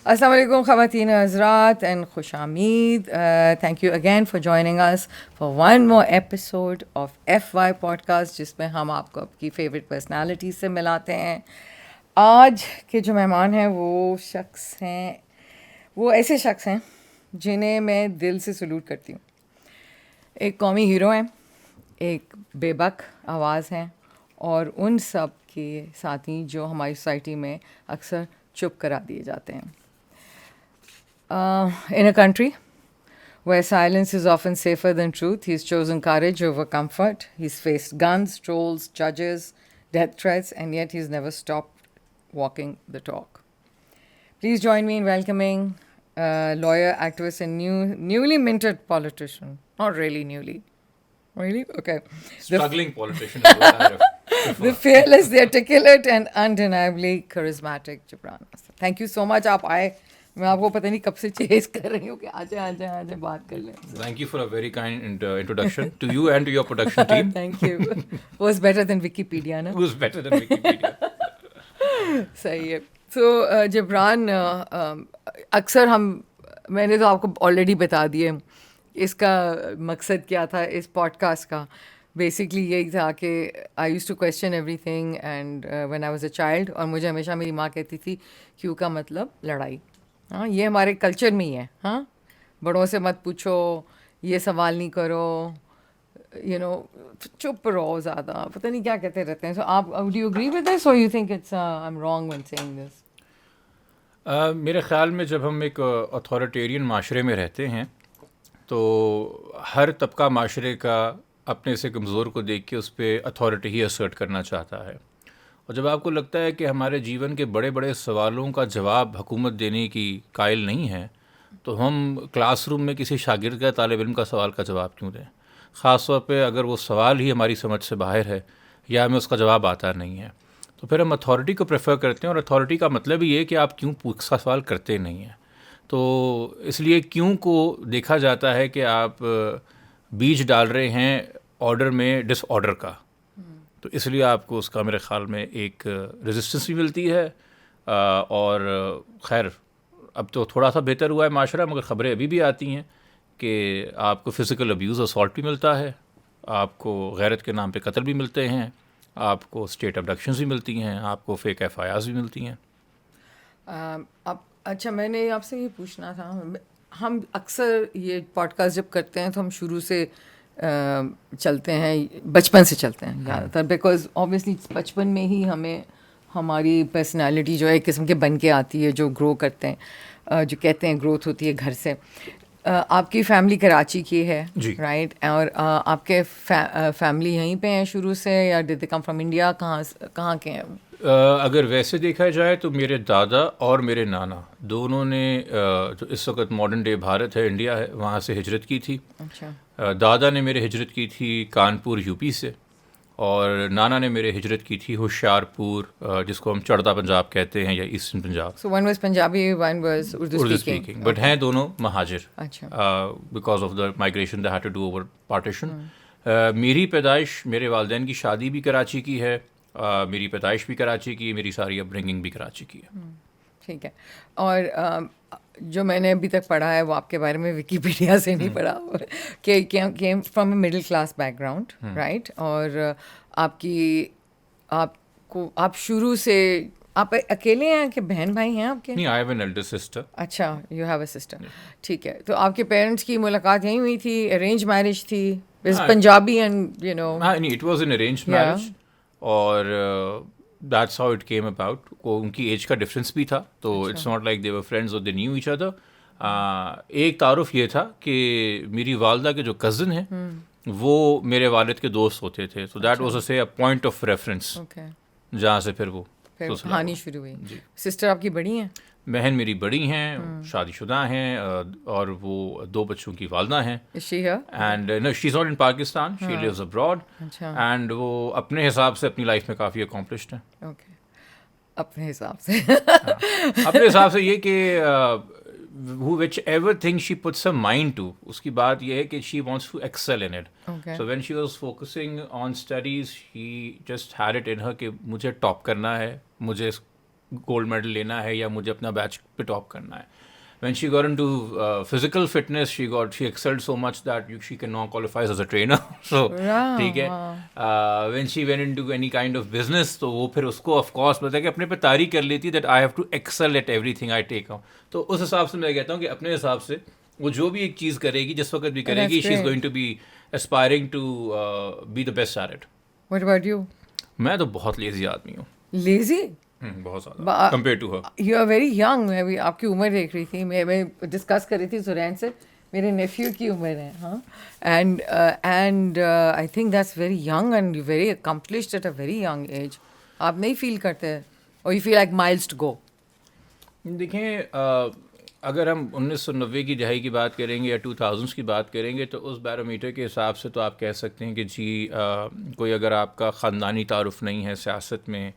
السلام علیکم خواتین و حضرات اینڈ خوش آمید. Thank you again for joining us for one more episode of F Y podcast, جس میں ہم آپ کو آپ کی فیوریٹ پرسنالٹیز سے ملاتے ہیں. آج کے جو مہمان ہیں وہ ایسے شخص ہیں جنہیں میں دل سے سلوٹ کرتی ہوں. ایک قومی ہیرو ہیں، ایک بے بک آواز ہیں، اور ان سب کے ساتھی جو ہماری سوسائٹی میں اکثر چپ کرا دیے جاتے ہیں. In a country where silence is often safer than truth, he's chosen courage over comfort. He's faced guns, trolls, judges, death threats, and yet he's never stopped walking the talk. Please join me in welcoming lawyer, activist, and newly minted politician. Not really newly. Really? Okay. Struggling politician is what I prefer. The fearless, the articulate, and undeniably charismatic Gibran Asad. Thank you so much. آپ آئے. میں آپ کو پتہ نہیں کب سے چیز کر رہی ہوں کہ آ جائیں بات کر لیں. Thank you for a very kind introduction to you and to your production team. Thank you. Was better than Wikipedia, نا؟ Who's better than Wikipedia? صحیح ہے. تو جبران، اکثر میں نے تو آپ کو آلریڈی بتا دیے اس کا مقصد کیا تھا اس پوڈ کاسٹ کا. بیسکلی یہی تھا کہ I used to question everything and when I was a child, اور مجھے ہمیشہ میری ماں کہتی تھی کیوں کا مطلب لڑائی. ہاں، یہ ہمارے کلچر میں ہی ہے. ہاں، بڑوں سے مت پوچھو، یہ سوال نہیں کرو، چپ رہو زیادہ، پتہ نہیں کیا کہتے رہتے ہیں. سو آپ do you agree with this اور you think it's I am wrong when seeing this? میرے خیال میں جب ہم ایک اتھارٹیرین معاشرے میں رہتے ہیں تو ہر طبقہ معاشرے کا اپنے سے کمزور کو دیکھ کے اس پہ اتھارٹی ہی اسرٹ کرنا چاہتا ہے. اور جب آپ کو لگتا ہے کہ ہمارے جیون کے بڑے بڑے سوالوں کا جواب حکومت دینے کی قائل نہیں ہے، تو ہم کلاس روم میں کسی شاگرد کا، طالب علم کا سوال کا جواب کیوں دیں، خاص طور پہ اگر وہ سوال ہی ہماری سمجھ سے باہر ہے یا ہمیں اس کا جواب آتا نہیں ہے. تو پھر ہم اتھارٹی کو پریفر کرتے ہیں، اور اتھارٹی کا مطلب ہی یہ کہ آپ کیوں سوال کرتے نہیں ہیں. تو اس لیے کیوں کو دیکھا جاتا ہے کہ آپ بیج ڈال رہے ہیں آرڈر میں ڈس آرڈر کا، تو اس لیے آپ کو اس کا میرے خیال میں ایک ریزسٹنس بھی ملتی ہے. اور خیر اب تو تھوڑا سا بہتر ہوا ہے معاشرہ، مگر خبریں ابھی بھی آتی ہیں کہ آپ کو فزیکل ابیوز اسالٹ بھی ملتا ہے، آپ کو غیرت کے نام پہ قتل بھی ملتے ہیں، آپ کو اسٹیٹ ابڈکشنز بھی ملتی ہیں، آپ کو فیک ایف آئی آرز بھی ملتی ہیں. اچھا، میں نے آپ سے یہ پوچھنا تھا، ہم اکثر یہ پوڈ کاسٹ جب کرتے ہیں تو ہم شروع سے چلتے ہیں، بچپن سے چلتے ہیں زیادہ تر، بیکاز اوبیسلی بچپن میں ہی ہمیں ہماری پرسنالٹی جو ہے ایک قسم کے بن کے آتی ہے، جو گرو کرتے ہیں، جو کہتے ہیں گروتھ ہوتی ہے گھر سے. آپ کی فیملی کراچی کی ہے، رائٹ؟ اور آپ کے فیملی یہیں پہ ہیں شروع سے، یا ڈid they come from انڈیا؟ کہاں کے ہیں؟ اگر ویسے دیکھا جائے تو میرے دادا اور میرے نانا دونوں نے جو اس وقت ماڈرن ڈے بھارت ہے، انڈیا ہے، وہاں سے ہجرت کی تھی. اچھا. دادا نے میرے ہجرت کی تھی کانپور یو پی سے، اور نانا نے میرے ہجرت کی تھی ہوشیار پور، جس کو ہم چڑھتا پنجاب کہتے ہیں یا eastern Punjab. So one was Punjabi, one was Urdu speaking. But ہیں دونوں مہاجر، اچھا. Because of the migration they had to do over partition. میری پیدائش، میرے والدین کی شادی بھی کراچی کی ہے، میری پیدائش بھی کراچی کی، میری ساری اپ برنگنگ بھی کراچی کی ہے. ٹھیک ہے. اور جو میں نے ابھی تک پڑھا ہے وہ آپ کے بارے میں وکیپیڈیا سے نہیں پڑھا، کہ came from a middle class back ground, right? اور آپ شروع سے آپ اکیلے ہیں کہ بہن بھائی ہیں آپ کے؟ نہیں، I have an elder sister. اچھا، یو ہیو اے سسٹر. ٹھیک ہے. تو آپ کے پیرنٹس کی ملاقات یہیں ہوئی تھی، ارینج میرج تھی؟ پنجابی اینڈ نہیں، it was an arrange marriage, اور that's how it came about. ان کی ایج کا ڈفرینس بھی تھا، تو it's not like they were friends اور دے نیو ایچ ادر. ایک تعارف یہ تھا کہ میری والدہ کے جو کزن ہیں وہ میرے والد کے دوست ہوتے تھے، تو that was a point of reference جہاں سے پھر وہ کہانی شروع ہوئی. سسٹر آپ کی بڑی ہیں؟ بہن میری بڑی ہیں، شادی شدہ ہیں، اور وہ 2 بچوں کی والدہ ہیں. And no, she is not in Pakistan, she lives abroad. And وہ اپنے حساب سے اپنی لائف میں کافی اکمپلشڈ ہیں. اوکے. اپنے حساب سے اپنے حساب سے یہ کہ which ever thing she puts her mind to، اس کی بات یہ ہے کہ she wants to excel in it. So when she was focusing on studies, she just had it in her کہ مجھے ٹاپ کرنا ہے، مجھے گولڈ میڈل لینا ہے یا مجھے اپنا بیچ پہ ٹاپ کرنا ہے. When she got into physical fitness, she excelled so much that she can now qualify as a trainer. So ٹھیک ہے. When she went into any kind of business, تو وہ پھر اس کو of course پتا ہے کہ اپنے پہ تاریخ کر لیتی that I have to excel at everything I take on. تو اس حساب سے میں کہتا ہوں کہ اپنے حساب سے وہ جو بھی ایک چیز کرے گی جس وقت بھی کرے گی, she is going to be aspiring to be the best at it. What about you? میں تو بہت لیزی آدمی ہوں. Lazy? بہت زیادہ compared to her. You are very young. میں بھی آپ کی عمر دیکھ رہی تھی, میں ڈسکس کر رہی تھی زرین سے, میرے نیفیو کی عمر ہے. ہاں, and I think that's very young and very accomplished at a very young age. آپ نہیں فیل کرتے اور you feel like miles to go? دیکھیں, اگر ہم 1990 کی دہائی کی بات کریں گے یا 2000s کی بات کریں گے تو اس بیرومیٹر کے حساب سے تو آپ کہہ سکتے ہیں کہ جی کوئی اگر آپ کا خاندانی تعارف نہیں ہے سیاست میں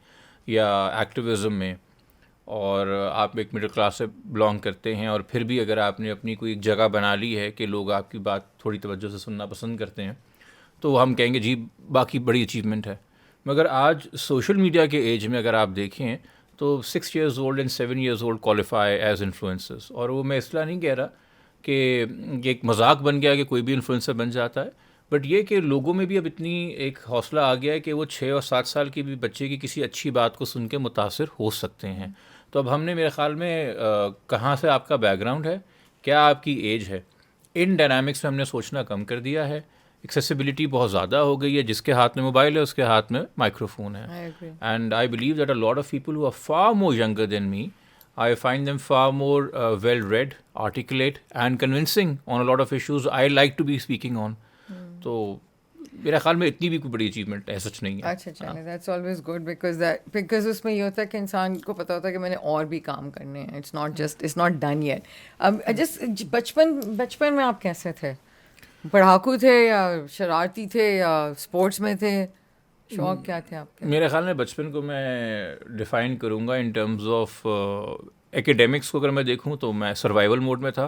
یا ایکٹیویزم میں اور آپ ایک مڈل کلاس سے بلانگ کرتے ہیں اور پھر بھی اگر آپ نے اپنی کوئی ایک جگہ بنا لی ہے کہ لوگ آپ کی بات تھوڑی توجہ سے سننا پسند کرتے ہیں تو ہم کہیں گے جی باقی بڑی اچیومنٹ ہے. مگر آج سوشل میڈیا کے ایج میں اگر آپ دیکھیں تو 6 years old and 7 years old qualify as influencers. اور وہ میں اس طرح نہیں کہہ رہا کہ یہ ایک مذاق بن گیا کہ کوئی بھی انفلوئنسر بن جاتا ہے, بٹ یہ کہ لوگوں میں بھی اب اتنی ایک حوصلہ آ گیا ہے کہ وہ 6 اور 7 سال کی بھی بچے کی کسی اچھی بات کو سن کے متاثر ہو سکتے ہیں. تو اب ہم نے میرے خیال میں کہاں سے آپ کا بیک گراؤنڈ ہے, کیا آپ کی ایج ہے, ان ڈائنامکس میں ہم نے سوچنا کم کر دیا ہے. ایکسیسیبلٹی بہت زیادہ ہو گئی ہے, جس کے ہاتھ میں موبائل ہے اس کے ہاتھ میں مائکرو فون ہے. And I believe that a lot of people who are far more younger than me, I find them far more well read, articulate and convincing on a lot of issues I like to be speaking on. تو میرے خیال میں اتنی بھی کوئی بڑی achievement ہے سچ نہیں ہے. اچھا چلے, دیٹس آلویز گڈ بیکاز اس میں یہ ہوتا ہے کہ انسان کو پتہ ہوتا ہے کہ میں نے اور بھی کام کرنے ہیں. It's not done yet. اب جسٹ بچپن میں آپ کیسے تھے؟ پڑھاکو تھے یا شرارتی تھے یا اسپورٹس میں تھے؟ شوق کیا تھے آپ کے؟ میرے خیال میں بچپن کو میں ڈیفائن کروں گا ان ٹرمز آف ایکیڈیمکس کو. اگر میں دیکھوں تو میں سروائیول موڈ میں تھا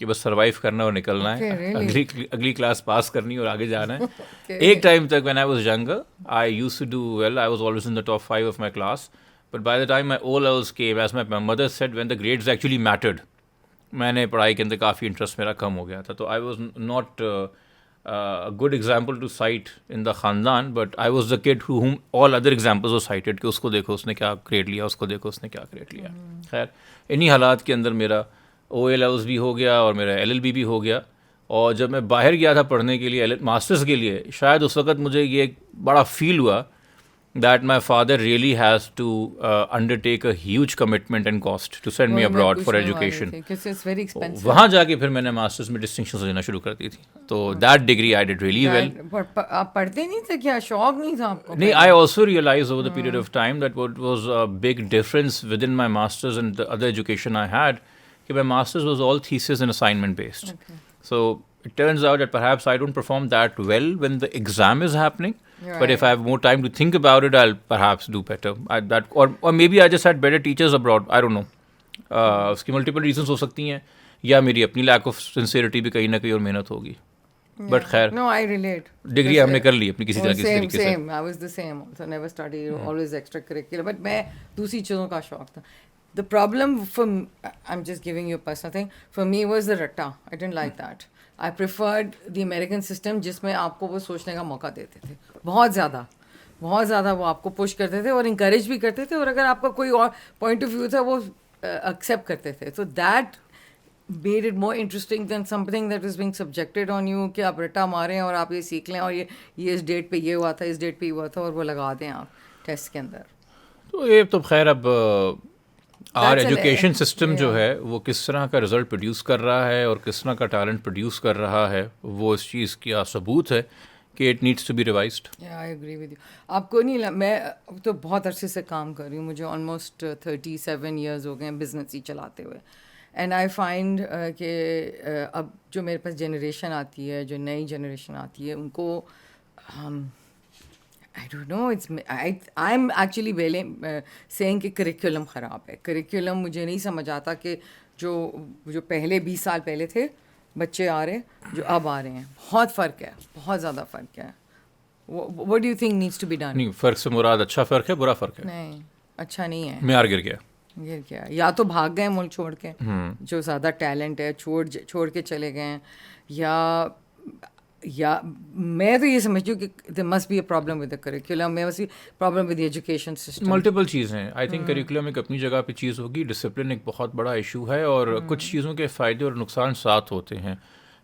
کہ بس سروائیو کرنا اور نکلنا ہے, اگلی کلاس پاس کرنی اور آگے جانا ہے. ایک ٹائم تک when I was younger I used to do well, I was always in the top 5 of my class, but by the time my O levels came, as my mother said, when the grades actually mattered, میں نے پڑھائی کے اندر کافی interest میرا کم ہو گیا تھا. تو I was not good example to cite in the خاندان, but I was the kid whom all other examples of cited کہ اس کو دیکھو اس نے کیا گریڈ لیا, اس کو دیکھو اس نے کیا گریڈ لیا. خیر انہی حالات کے اندر میرا او اے لیولس بھی ہو گیا اور میرا ایل ایل بی بھی ہو گیا. اور جب میں باہر گیا تھا پڑھنے کے لیے ماسٹرز کے لیے, شاید اس وقت مجھے یہ بڑا فیل ہوا that my father really has to undertake a huge commitment and cost to send me abroad for education. Because it's very expensive. وہاں جا کے پھر میں نے ماسٹرز میں ڈسٹنکشنز لینا شروع کر دی تھی. تو that degree I did really well. آپ پڑھتے نہیں تھے کیا؟ شوق نہیں تھا آپ کو؟ نہیں, I also realized over the period of time that what was a big difference within my masters and the other education I had, کہ my masters was all thesis and assignment based. So it turns out that perhaps I don't perform that well when the exam is happening. Right. But if I have more time to think about it, I'll perhaps do better. Or maybe I just had better teachers abroad. I don't know. اس کی multiple reasons ہو سکتی ہیں, یا میری اپنی lack of sincerity بھی کہیں نہ کہیں اور محنت ہوگی. بٹ خیر no, I relate. ڈگری ہم نے کر لی اپنی کسی طرح کسی طریقے سے. Same. I was the same. So never studied, always extracurricular. But میں دوسری چیزوں کا شوق تھا. The problem for I'm just giving you a personal thing. For me was the ratta. I didn't like that. I preferred the American system جس میں آپ کو وہ سوچنے کا موقع دیتے تھے. بہت زیادہ وہ آپ کو پش کرتے تھے اور انکریج بھی کرتے تھے, اور اگر آپ کا کوئی اور پوائنٹ آف ویو تھا وہ ایکسیپٹ کرتے تھے. تو that made it more interesting than something that was being subjected on you کہ آپ رٹا ماریں اور آپ یہ سیکھ لیں اور یہ اس ڈیٹ پہ یہ ہوا تھا, اس ڈیٹ پہ یہ ہوا تھا, اور وہ لگا دیں آپ ٹیسٹ کے اندر. تو یہ تو خیر اب آر ایجوکیشن سسٹم جو ہے وہ کس طرح کا رزلٹ پروڈیوس کر رہا ہے اور کس طرح کا ٹیلنٹ پروڈیوس کر رہا ہے, وہ اس چیز کا ثبوت ہے کہ it needs to be revised. I agree with you. آپ کو نہیں میں تو بہت عرصے سے کام کر رہی ہوں, مجھے آلموسٹ 37 ایئرز ہو گئے ہیں بزنس ہی چلاتے ہوئے. اینڈ آئی فائنڈ کہ اب جو میرے پاس جنریشن آتی ہے, جو نئی جنریشن آتی ہے, ان کو I don't know, I'm actually saying کہ کریکولم خراب ہے. کریکولم مجھے نہیں سمجھ آتا کہ جو پہلے 20 سال پہلے تھے بچے آ رہے ہیں جو اب آ رہے ہیں, بہت فرق ہے, بہت زیادہ فرق ہے. What do you think needs to be done? نہیں, فرق سے مراد اچھا فرق ہے برا فرق ہے؟ نہیں, اچھا نہیں ہے, معیار گر گیا. یہ کیا, یا تو بھاگ گئے ملک چھوڑ کے, جو زیادہ ٹیلنٹ ہے چھوڑ کے چلے گئے ہیں, یا میں تو یہ سمجھتی ہوں کہ there must be a problem with the curriculum, there must be problem with the education system. Multiple چیزیں ہیں. آئی تھنک کریکولم ایک اپنی جگہ پہ چیز ہوگی, ڈسپلن ایک بہت بڑا ایشو ہے, اور کچھ چیزوں کے فائدے اور نقصان ساتھ ہوتے ہیں.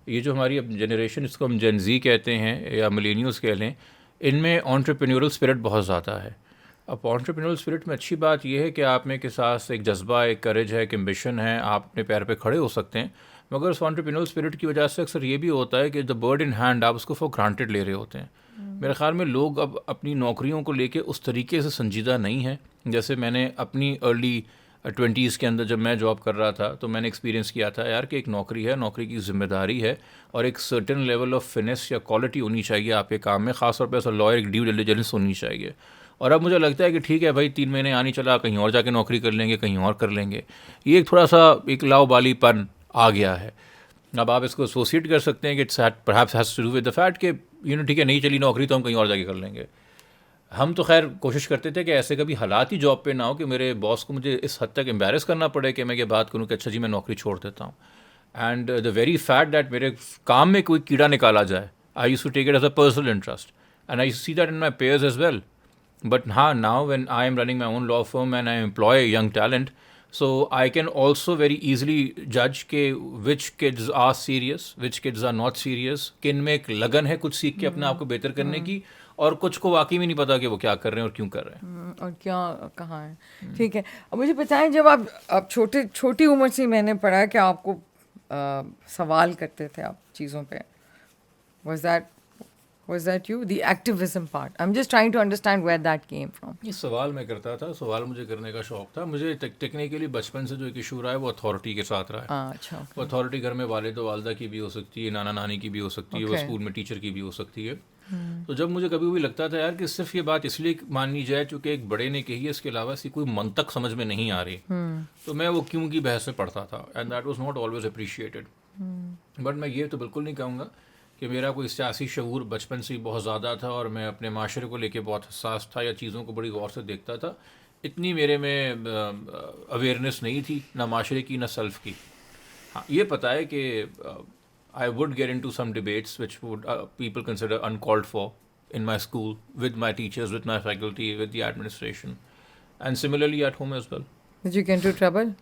یہ جو ہماری اب جنریشن, اس کو ہم جین زی کہتے ہیں یا ملینیوز کہہ لیں, ان میں آنٹرپرینیورل اسپرٹ بہت زیادہ ہے. اب آنٹرپرینیورل اسپرٹ میں اچھی بات یہ ہے کہ آپ میں کے ساتھ ایک جذبہ, ایک کریج ہے, ایک ایمبیشن ہے, آپ اپنے پیر پہ کھڑے ہو سکتے ہیں. مگر اس آنٹرپرینیورل اسپرٹ کی وجہ سے اکثر یہ بھی ہوتا ہے کہ دا برڈ ان ہینڈ آپ اس کو فور گرانٹیڈ لے رہے ہوتے ہیں. میرے خیال میں لوگ اب اپنی نوکریوں کو لے کے اس طریقے سے سنجیدہ نہیں ہیں جیسے میں نے اپنی ارلی 20s کے اندر جب میں جاب کر رہا تھا تو میں نے ایکسپیرینس کیا تھا یار کہ ایک نوکری ہے, نوکری کی ذمہ داری ہے, اور ایک سرٹن لیول آف فنس یا کوالٹی ہونی چاہیے آپ کے کام میں, خاص طور پہ ایسا لائر ایک ڈیو ڈیلیجنس ہونی چاہیے. اور اب مجھے لگتا ہے کہ ٹھیک ہے بھائی 3 مہینے آنی چلا, کہیں اور جا کے نوکری کر لیں گے, کہیں اور کر لیں گے. یہ ایک تھوڑا سا ایک لاؤ بالی پن آ گیا ہے. اب آپ اس کو ایسوسیٹ کر سکتے ہیں کہ it's perhaps has to do with the fact کہ ٹھیک ہے نہیں چلی نوکری تو ہم کہیں اور جا کے کر لیں گے. ہم تو خیر کوشش کرتے تھے کہ ایسے کبھی حالات ہی جاب پہ نہ ہو کہ میرے باس کو مجھے اس حد تک امبیرس کرنا پڑے کہ میں یہ بات کروں کہ اچھا جی میں نوکری چھوڑ دیتا ہوں. And the very fact that میرے کام میں کوئی کیڑا نکالا جائے, I used to take it as a personal interest and I see that in my peers as well. But ہاں now when I am running my own law firm and I employ young talent, so I can also very easily judge کہ which kids are serious, which kids are not serious, کن میں ایک لگن ہے کچھ سیکھ کے اپنے آپ کو بہتر کرنے کی, اور کچھ کو واقعی میں نہیں پتا کہ وہ کیا کر رہے ہیں اور کیوں کر رہے ہیں اور کیا کہاں ہے. ٹھیک ہے, اب مجھے بتائیں جب آپ چھوٹی عمر سے میں نے پڑھا کہ آپ کو سوال کرتے تھے آپ چیزوں پہ, was that you, the activism part? I'm just trying to understand where that came from. یہ سوال میں کرتا تھا, سوال مجھے کرنے کا شوق تھا. مجھے ٹیکنیکلی بچپن سے جو ایک ایشو رہا ہے وہ اتھارٹی کے ساتھ رہا ہے. اچھا, وہ اتھارٹی گھر میں والد و والدہ کی بھی ہو سکتی ہے, نانا نانی کی بھی ہو سکتی ہے, وہ اسکول میں ٹیچر کی بھی ہو سکتی ہے. تو جب مجھے کبھی بھی لگتا تھا یار کہ صرف یہ بات اس لیے مانی جائے چونکہ ایک بڑے نے کہی ہے, اس کے علاوہ سے کوئی منطق سمجھ میں نہیں آ رہی, تو میں وہ کیوں کی بحث سے پڑھتا تھا, and that was not always appreciated. But میں یہ تو بالکل نہیں کہوں گا کہ میرا کوئی سیاسی شعور بچپن سے بہت زیادہ تھا اور میں اپنے معاشرے کو لے کے بہت حساس تھا یا چیزوں کو بڑی غور سے دیکھتا تھا. اتنی میرے میں اویئرنیس نہیں تھی, نہ معاشرے کی نہ سیلف کی. ہاں یہ پتہ ہے کہ I would get into some debates which would people consider uncalled for in my school, with my teachers, with my faculty, with the administration, and similarly at home as well. Did you get into trouble?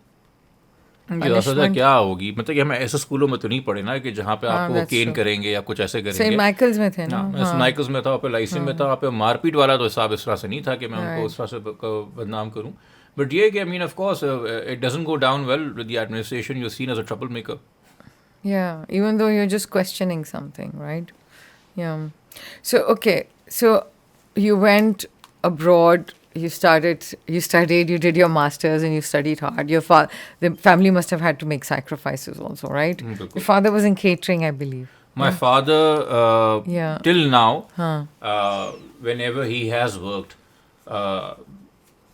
یہ سزا کیا ہوگی, مطلب کہ ہم ایسے اسکولوں میں تو نہیں پڑھے نا کہ جہاں پہ آپ کو وہ کین کریں گے یا کچھ ایسے کریں گے. سینٹ مائیکلز میں تھے نا, میں مائیکلز میں تھا, وہاں پہ لائسن میں تھا, وہاں پہ مار پیٹ والا تو حساب اس طرح سے نہیں تھا کہ میں ان کو اس طرح سے بدنام کروں. بٹ یہ کہ I mean of course it doesn't go down well with the administration. You're seen as a troublemaker. Yeah, even though you're just questioning something, right? Yeah. So okay, so you went abroad, you studied, you did your masters and you studied hard. The family must have had to make sacrifices also, right? Your father was in catering, I believe. My father, till now, whenever he has worked,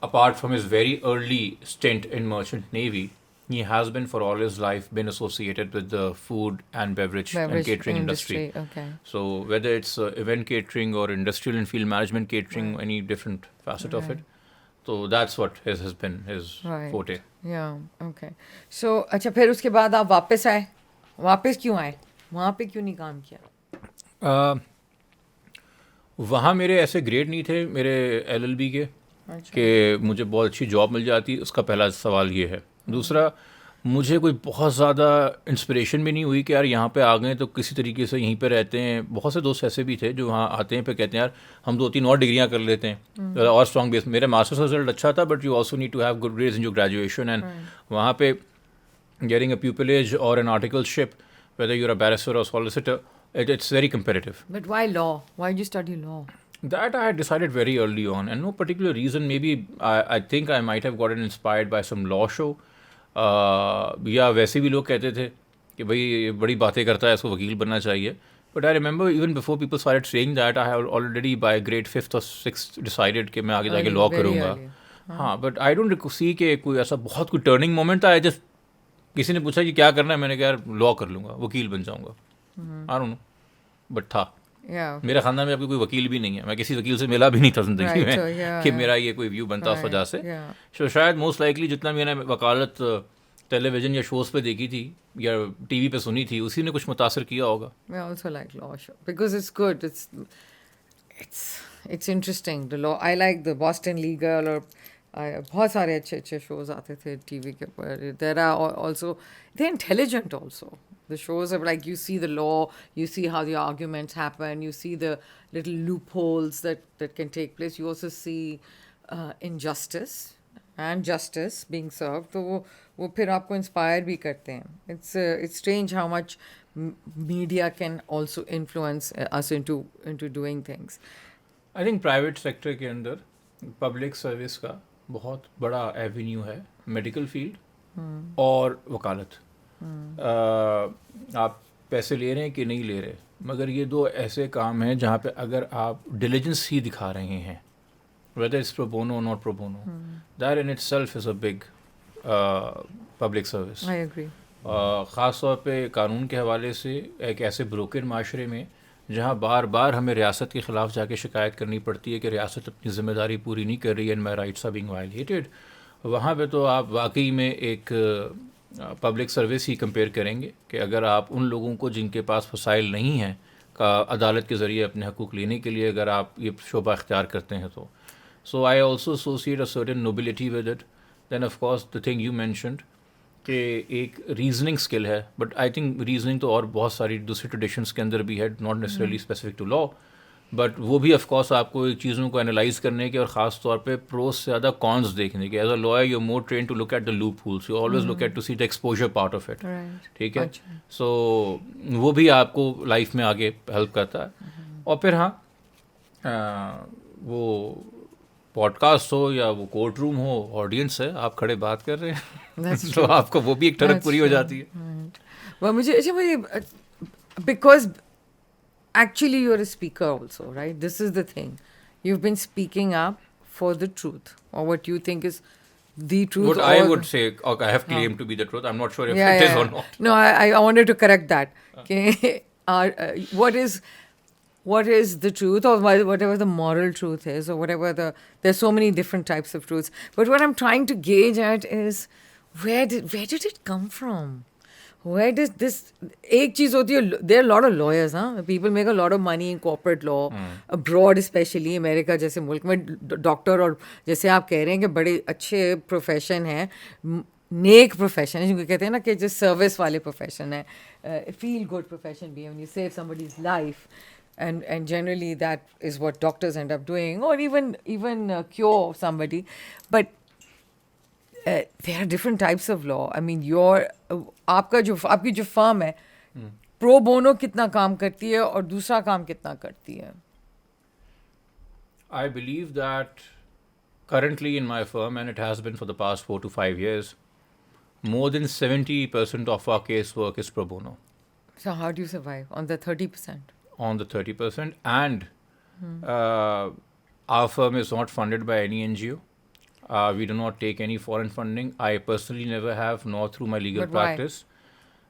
apart from his very early stint in Merchant Navy, he has been for all his life been associated with the food and beverage and catering industry. Okay. So whether it's event catering or industrial and field management catering, any different facet of it. So that's what has been his forte. Yeah, okay. So اچھا پھر اس کے بعد آپ واپس آئے, واپس کیوں آئے, وہاں پہ کیوں نہیں کام کیا؟ وہاں میرے ایسے گریڈ نہیں تھے میرے LLB کے کہ مجھے بہت اچھی جاب مل جاتی. اس کا پہلا سوال یہ ہے. دوسرا, مجھے کوئی بہت زیادہ انسپریشن بھی نہیں ہوئی کہ یار یہاں پہ آ گئے تو کسی طریقے سے یہیں پہ رہتے ہیں. بہت سے دوست ایسے بھی تھے جو وہاں آتے ہیں پہ کہتے ہیں یار ہم 2-3 اور ڈگریاں کر لیتے ہیں اور اسٹرانگ بیس. میرا ماسٹرس رزلٹ اچھا تھا but you also need to have good grades in your graduation, and وہاں پہ گیٹنگ اے پیپلیج اور an articleship whether you're a barrister or solicitor, it's very competitive. But why law? Why did you study law? That I had decided very early on, and no particular reason. Maybe I think I might have gotten inspired by some law show. یا ویسے بھی لوگ کہتے تھے کہ بھائی یہ بڑی باتیں کرتا ہے, اس کو وکیل بننا چاہیے. But I remember even before people started saying that I have already by grade 5th or 6th decided کہ میں آگے جا کے لاء کروں گا. ہاں, بٹ آئی ڈونٹ سی کہ کوئی ایسا بہت کوئی ٹرننگ مومنٹ تھا. جسٹ کسی نے پوچھا کہ کیا کرنا ہے, میں نے کہا یار لاء کر لوں گا, وکیل بن جاؤں گا. آئی ڈونٹ نو, بٹ تھا. yeah. میرے خاندان میں اب کوئی وکیل بھی نہیں ہے, میں کسی وکیل سے ملا بھی نہیں تھا زندگی Right, میں so yeah, کہ yeah. میرا یہ کوئی ویو بنتا اس وجہ سے. Yeah. تو شاید موسٹ لائکلی جتنا میں نے وکالت ٹیلی ویژن یا شوز پہ دیکھی تھی یا ٹی وی پہ سنی تھی, اسی نے کچھ متاثر کیا ہوگا. I also like law show because it's good. It's interesting. The law. I like the Boston Legal or بہت سارے اچھے اچھے شوز آتے تھے ٹی وی کے اوپر. There are also they're intelligent also. The shows are like you see the law, you see how the arguments happen, you see the little loopholes that can take place. You also see injustice and justice being served. تو وہ پھر آپ کو inspire بھی کرتے ہیں. It's strange how much media can also influence us into doing things. I think private sector کے اندر public service کا بہت بڑا ایونیو ہے میڈیکل فیلڈ اور وکالت. آپ پیسے لے رہے ہیں کہ نہیں لے رہے, مگر یہ دو ایسے کام ہیں جہاں پہ اگر آپ ڈیلیجنس ہی دکھا رہے ہیں, whether it's pro bono or not pro bono, that in itself is a big public service. I agree. خاص طور پہ قانون کے حوالے سے ایک ایسے بروکن معاشرے میں جہاں بار بار ہمیں ریاست کے خلاف جا کے شکایت کرنی پڑتی ہے کہ ریاست اپنی ذمہ داری پوری نہیں کر رہی ہے, and my rights are being violated, وہاں پہ تو آپ واقعی میں ایک پبلک سروس ہی کمپیئر کریں گے کہ اگر آپ ان لوگوں کو جن کے پاس وسائل نہیں ہیں کا عدالت کے ذریعے اپنے حقوق لینے کے لیے اگر آپ یہ شعبہ اختیار کرتے ہیں تو. So I also associate a certain nobility with it. Then of course the thing you mentioned کہ ایک ریزننگ اسکل ہے, بٹ آئی تھنک ریزننگ تو اور بہت ساری دوسری ٹریڈیشنس کے اندر بھی ہے, not necessarily specific to law, but وہ بھی آف کورس آپ کو چیزوں کو انالائز کرنے کے اور خاص طور پہ پروز سے زیادہ کونس دیکھنے کے. As a lawyer you more train to look at the loopholes, you always look at to see the exposure part of it. ٹھیک ہے, سو وہ بھی آپ کو لائف میں آگے ہیلپ کرتا ہے. اور پھر ہاں وہ پوڈ کاسٹ ہو یا وہ کورٹ روم ہو, آڈینس ہے, آپ کھڑے بات کر رہے ہیں تو آپ کو وہ بھی ایک ٹھڑک پوری ہو جاتی ہے. وہ مجھے because actually you're a speaker also, right? This is the thing. You've been speaking up for the truth or what you think is the truth. What I would say, I have claimed to be the truth. I'm not sure if it is or not. No, I wanted to correct that. What is the truth or whatever the moral truth is or whatever there's so many different types of truths. But what I'm trying to gauge at is where did it come from? Where does this ایک چیز ہوتی ہے, there are a lot of lawyers, people make a lot of money in corporate law, abroad especially, امریکہ جیسے ملک میں doctor اور جیسے آپ کہہ رہے ہیں کہ بڑے اچھے پروفیشن ہیں, نیک پروفیشن ہے جن کو کہتے ہیں نا کہ جو سروس والے پروفیشن ہیں, فیل گڈ پروفیشن بھی ہے, when you save somebody's life, and generally that is what doctors end up doing, or even cure somebody. But there are different types of law. I mean, آپ کی جو فرم ہے پرو Bono کتنا کام کرتی ہے اور دوسرا کام کتنا کرتی ہے؟ I believe that currently in my firm, and it has been for the past 4 to 5 years, more than 70% of our casework is pro bono. So how do you survive on the 30%? On the 30%, and our firm is not funded by any NGO. We do not take any foreign funding. I personally never have, nor through my legal practice.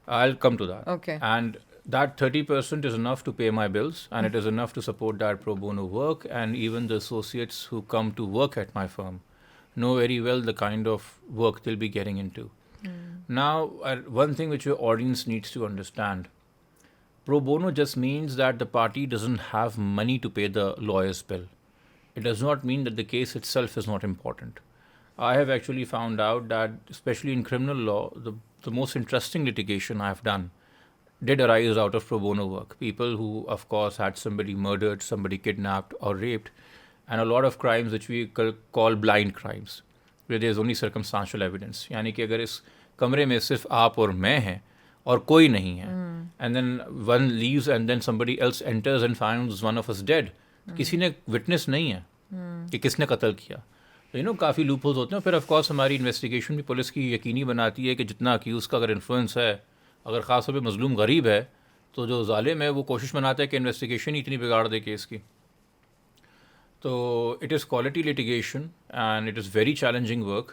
I'll come to that. Okay. And that 30% is enough to pay my bills, and it is enough to support that pro bono work, and even the associates who come to work at my firm know very well the kind of work they'll be getting into. Now, one thing which your audience needs to understand, pro bono just means that the party doesn't have money to pay the lawyer's bill. It does not mean that the case itself is not important. I have actually found out that, especially in criminal law, the most interesting litigation I have done did arise out of pro bono work. People who, of course, had somebody murdered, somebody kidnapped or raped, and a lot of crimes which we call blind crimes, where there is only circumstantial evidence. یعنی کہ اگر اس کمرے میں صرف آپ اور میں ہیں اور کوئی نہیں ہے, and then one leaves and then somebody else enters and finds one of us dead, کسی نے وٹنس نہیں ہے کہ کس نے قتل کیا. کافی لوپ ہولز ہوتے ہیں. پھر آف کورس ہماری انویسٹیگیشن بھی پولیس کی یقینی بناتی ہے کہ جتنا اکیوز کا اگر انفلوئنس ہے, اگر خاص طور پہ مظلوم غریب ہے, تو جو ظالم ہے وہ کوشش بناتا ہے کہ انویسٹیگیشن ہی اتنی بگاڑ دے کیس کی. تو it is quality litigation and it is very challenging work,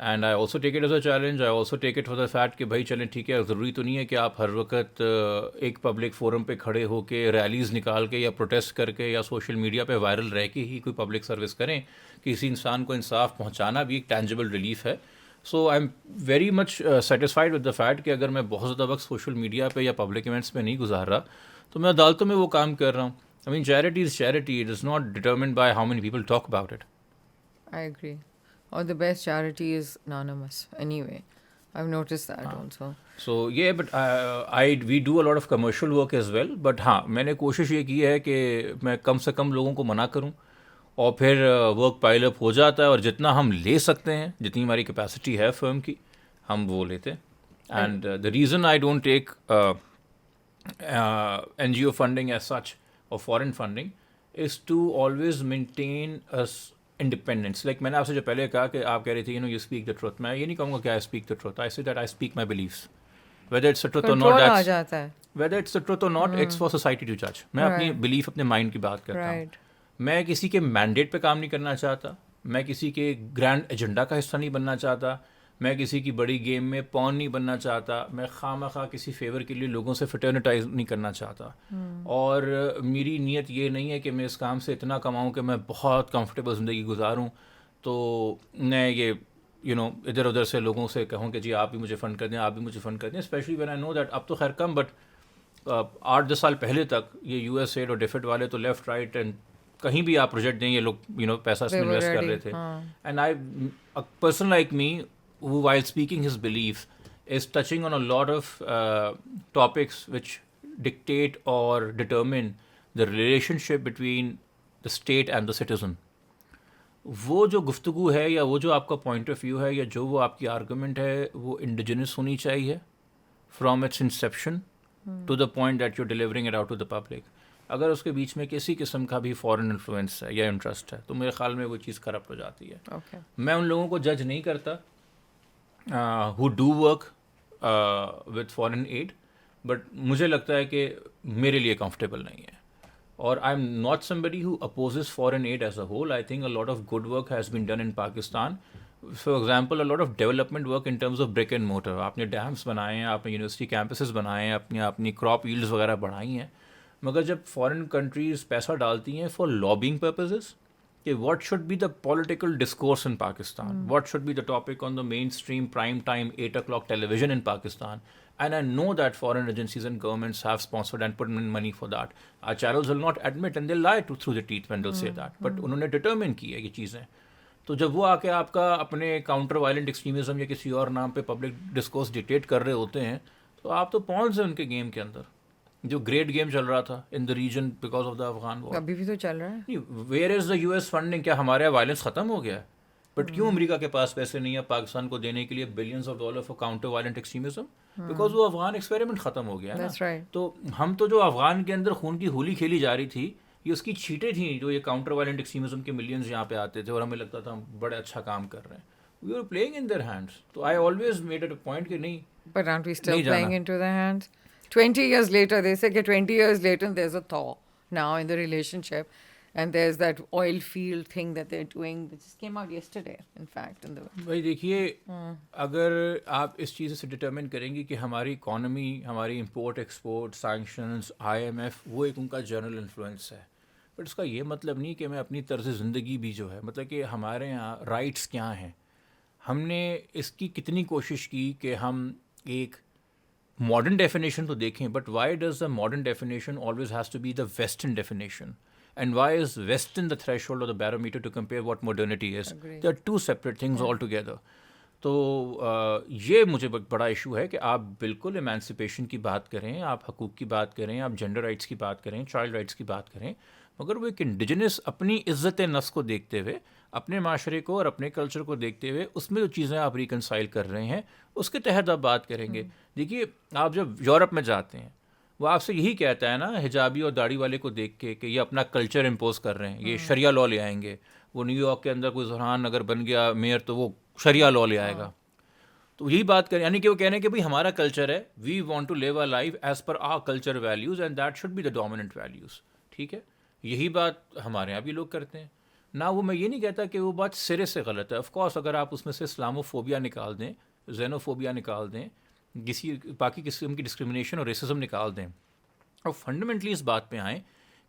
and I also take it as a challenge. I also take it for the fact کہ بھائی چلیں ٹھیک ہے, ضروری تو نہیں ہے کہ آپ ہر وقت ایک پبلک فورم پہ کھڑے ہو کے ریلیز نکال کے یا پروٹیسٹ کر کے یا سوشل میڈیا پہ وائرل رہ کے ہی کوئی پبلک سروس کریں. کسی انسان کو انصاف پہنچانا بھی ایک ٹینجیبل ریلیف ہے. So I am very much satisfied with the fact کہ اگر میں بہت زیادہ وقت سوشل میڈیا پہ یا پبلک ایونٹس پہ نہیں گزار رہا تو میں عدالتوں میں وہ کام کر رہا ہوں. I mean, charity is charity. It is not determined by how many people talk about it. I agree. Or the best charity is anonymous. Anyway, I've noticed that also. So yeah, but we do a lot of commercial work as well. But ہاں, میں نے کوشش یہ کی ہے کہ میں کم سے کم لوگوں کو منع کروں, اور پھر ورک پائل اپ ہو جاتا ہے, اور جتنا ہم لے سکتے ہیں, جتنی ہماری کیپیسٹی ہے فرم کی, ہم وہ لیتے ہیں. And the reason I don't take NGO funding as such or foreign funding is to always maintain us independence. Like میں نے آپ سے جو پہلے کہا کہ آپ کہہ رہی تھی you speak the truth, میں یہ نہیں کہوں گا کہ I speak the truth. I say that I speak my beliefs. Whether it's the truth or not, whether it's the truth or not, it's for society to judge. میں اپنی belief, اپنے mind کی بات کرتا ہوں. میں کسی کے مینڈیٹ پہ کام نہیں کرنا چاہتا, میں کسی کے گرینڈ ایجنڈا کا حصہ نہیں بننا چاہتا, میں کسی کی بڑی گیم میں پون نہیں بننا چاہتا, میں خواہ مخواہ کسی فیور کے لیے لوگوں سے فٹرنیٹائز نہیں کرنا چاہتا. اور میری نیت یہ نہیں ہے کہ میں اس کام سے اتنا کماؤں کہ میں بہت کمفرٹیبل زندگی گزاروں, تو میں یہ ادھر ادھر سے لوگوں سے کہوں کہ جی آپ بھی مجھے فنڈ کر دیں, آپ بھی مجھے فنڈ کر دیں. Especially when I know that, اب تو خیر کم, بٹ 8-10 سال پہلے تک یہ یو ایس ایڈ اور ڈیفٹ والے تو لیفٹ رائٹ اینڈ کہیں بھی آپ پروجیکٹ دیں یہ لوگ پیسہ اس میں انویسٹ کر رہے تھے. And I person like me who while speaking his belief is touching on a lot of topics which dictate or determine the relationship between the state and the citizen. وہ جو گفتگو ہے یا وہ جو آپ کا پوائنٹ آف ویو ہے یا جو وہ آپ کی آرگومنٹ ہے وہ انڈیجنس ہونی چاہیے from its inception to the point that you delivering it out to the public. اگر اس کے بیچ میں کسی قسم کا بھی فورن انفلوئنس ہے یا انٹرسٹ ہے تو میرے خیال میں وہ چیز کرپٹ ہو جاتی ہے. میں ان لوگوں کو جج نہیں کرتا who do work with foreign aid, but مجھے لگتا ہے کہ میرے لیے comfortable نہیں ہے. اور I'm not somebody who opposes foreign aid as a whole. I think a lot of good work has been done in Pakistan. For example, a lot of development work in terms of brick and mortar. آپ نے dams بنائے ہیں, آپ نے university campuses بنائے ہیں, اپنی crop yields وغیرہ بڑھائی ہیں. مگر جب فارن کنٹریز پیسہ ڈالتی ہیں فار لابنگ پرپزز کہ what should be the political discourse in Pakistan, what should be the topic on the mainstream prime time 8 o'clock television in Pakistan, and I know that foreign agencies and governments have sponsored and put in money for that. Our channels will not admit and they'll lie through the teeth when they'll say that, but انہوں نے determine کی ہے یہ چیزیں. تو جب وہ آ کے آپ کا اپنے کاؤنٹر وائلنٹ ایکسٹریمزم یا کسی اور نام پہ پبلک ڈسکورس ڈکٹیٹ کر رہے ہوتے ہیں تو آپ تو پونز ہیں ان کے گیم کے اندر. جو گریٹ گیم چل رہا تھا in the region because of the Afghan war, ابھی بھی تو چل رہا ہے. Where is the U S funding? کیا ہمارے یہاں وائلنس ختم ہو گیا ہے؟ بٹ کیوں امریکہ کے پاس پیسے نہیں ہیں پاکستان کو دینے کے لیے balance of dollar for counter violent extremism? Because وہ افغان ایکسپیریمنٹ ختم ہو گیا ہے. تو ہم تو جو افغان کے اندر خون کی ہولی کھیلی جا رہی تھی یہ اس کی چھیٹیں تھیں, جو یہ کاؤنٹر وائلنٹ ایکسٹریمزم کے ملینز یہاں پہ آتے تھے اور ہمیں لگتا تھا ہم بڑے اچھا کام کر رہے ہیں. We are playing in their hands. تو I always made it a point کہ نہیں, but aren't we still playing into their hands? 20 years later, they say that 20 years later there's a thaw now in the relationship, and there's that oil field thing that they're doing that just came out yesterday, in fact. بھائی دیکھیے, اگر آپ اس چیز سے determine کریں گے کہ ہماری اکانومی, ہماری امپورٹ ایکسپورٹ, سینکشنز, IMF, وہ ایک ان کا جنرل انفلوئنس ہے, بٹ اس کا یہ مطلب نہیں کہ میں اپنی طرز زندگی بھی جو ہے, مطلب کہ ہمارے یہاں رائٹس کیا ہیں, ہم نے اس کی کتنی کوشش کی کہ ہم ایک ماڈرن ڈیفینیشن تو دیکھیں, but why does the modern definition always has to be the western definition, and why is western the threshold اور the barometer to compare what modernity is? They are two separate things all together. تو یہ مجھے بڑا issue ہے کہ آپ بالکل ایمانسپیشن کی بات کریں, آپ حقوق کی بات کریں, آپ جینڈر رائٹس کی بات کریں, چائلڈ رائٹس کی بات کریں, مگر وہ ایک انڈیجنس اپنی عزت نفس کو دیکھتے ہوئے, اپنے معاشرے کو اور اپنے کلچر کو دیکھتے ہوئے, اس میں جو چیزیں آپ ریکنسائل کر رہے ہیں اس کے تحت آپ بات کریں گے. دیکھیے, آپ جب یورپ میں جاتے ہیں وہ آپ سے یہی کہتا ہے نا, حجابی اور داڑھی والے کو دیکھ کے, کہ یہ اپنا کلچر امپوز کر رہے ہیں, یہ شریعہ لاء لے آئیں گے. وہ نیو یارک کے اندر کوئی زہران اگر بن گیا میئر تو وہ شریعہ لاء لے آئے گا. تو یہی بات کریں, یعنی کہ وہ کہنے کہ بھائی ہمارا کلچر ہے, we want to live a life as per our culture values and that should be the dominant values. ٹھیک ہے, یہی بات ہمارے یہاں بھی لوگ کرتے ہیں. نہ وہ میں یہ نہیں کہتا کہ وہ بات سرے سے غلط ہے. آف کورس اگر آپ اس میں سے اسلاموفوبیا نکال دیں, زینوفوبیا نکال دیں, کسی باقی قسم کی ڈسکرمنیشن اور ریسزم نکال دیں, اور فنڈامنٹلی اس بات پہ آئیں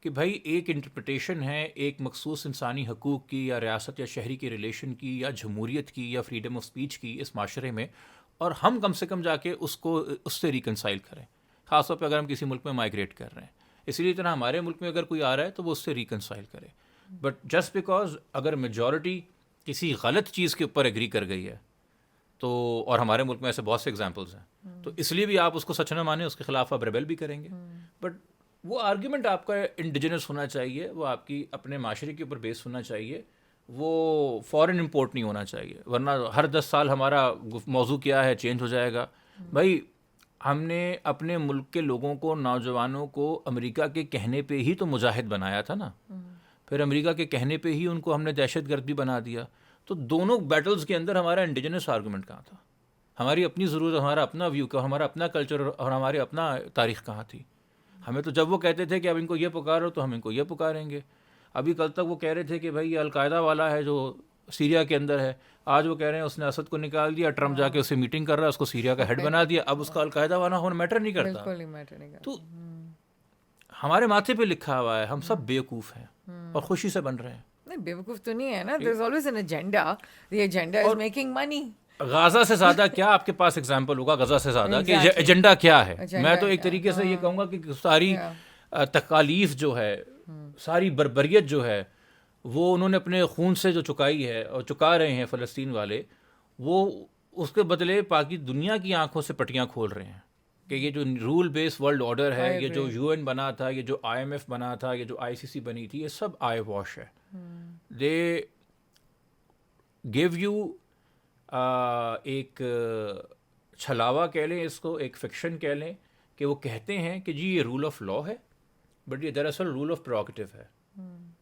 کہ بھائی ایک انٹرپریٹیشن ہے ایک مخصوص انسانی حقوق کی یا ریاست یا شہری کے ریلیشن کی یا جمہوریت کی یا فریڈم آف اسپیچ کی اس معاشرے میں, اور ہم کم سے کم جا کے اس کو اس سے ریکنسائل کریں, خاص طور پہ اگر ہم کسی ملک میں مائگریٹ کر رہے ہیں. اسی لیے طرح ہمارے ملک میں اگر کوئی آ رہا ہے تو وہ اس سے ریکنسائل کرے. بٹ جسٹ بیکاز اگر میجورٹی کسی غلط چیز کے اوپر ایگری کر گئی ہے تو, اور ہمارے ملک میں ایسے بہت سے ایگزامپلس ہیں, تو اس لیے بھی آپ اس کو سچ نہ مانیں, اس کے خلاف آپ ریبل بھی کریں گے. بٹ وہ آرگیومنٹ آپ کا انڈیجنس ہونا چاہیے, وہ آپ کی اپنے معاشرے کے اوپر بیس ہونا چاہیے, وہ فورن امپورٹ نہیں ہونا چاہیے, ورنہ ہر 10 سال ہمارا موضوع کیا ہے چینج ہو جائے گا. بھائی ہم نے اپنے ملک کے لوگوں کو, نوجوانوں کو امریکہ کے کہنے پہ ہی تو مجاہد بنایا تھا نا, پھر امریکہ کے کہنے پہ ہی ان کو ہم نے دہشت گرد بھی بنا دیا. تو دونوں بیٹلز کے اندر ہمارا انڈیجنس آرگومنٹ کہاں تھا, ہماری اپنی ضرورت, ہمارا اپنا ویو کا, ہمارا اپنا کلچر اور ہمارے اپنا تاریخ کہاں تھی. ہمیں تو جب وہ کہتے تھے کہ اب ان کو یہ پکارو تو ہم ان کو یہ پکاریں گے. ابھی کل تک وہ کہہ رہے تھے کہ بھائی یہ القاعدہ والا ہے جو سیریا کے اندر ہے, آج وہ کہہ رہے ہیں اس نے اسد کو نکال دیا, ٹرمپ جا کے اس سے میٹنگ کر رہا ہے, اس کو سیریا کا ہیڈ بنا دیا, اب اس کا القاعدہ والا ہونا میٹر نہیں کرتا. تو ہمارے ماتھے پہ لکھا ہوا ہے, ہم سب بیوقوف ہیں اور خوشی سے بن رہے ہیں. نہیں بیوقوف تو نہیں ہے نا, there is always an agenda, the agenda is making money. Gaza سے زیادہ کیا آپ کے پاس ایگزامپل ہوگا غزہ سے زیادہ کہ ایجنڈا کیا ہے. میں تو ایک طریقے سے یہ کہوں گا کہ ساری تکالیف جو ہے, ساری بربریت جو ہے, وہ انہوں نے اپنے خون سے جو چکائی ہے اور چکا رہے ہیں فلسطین والے, وہ اس کے بدلے باقی دنیا کی آنکھوں سے پٹیاں کھول رہے ہیں کہ یہ جو رول بیس ورلڈ آرڈر ہے, یہ جو یو این بنا تھا, یہ جو آئی ایم ایف بنا تھا, یہ جو آئی سی سی بنی تھی, یہ سب آئی واش ہے. دے گیو یو ایک چھلاوا کہہ لیں اس کو, ایک فکشن کہہ لیں, کہ وہ کہتے ہیں کہ جی یہ رول آف لا ہے, بٹ یہ دراصل رول آف پروگیٹو ہے.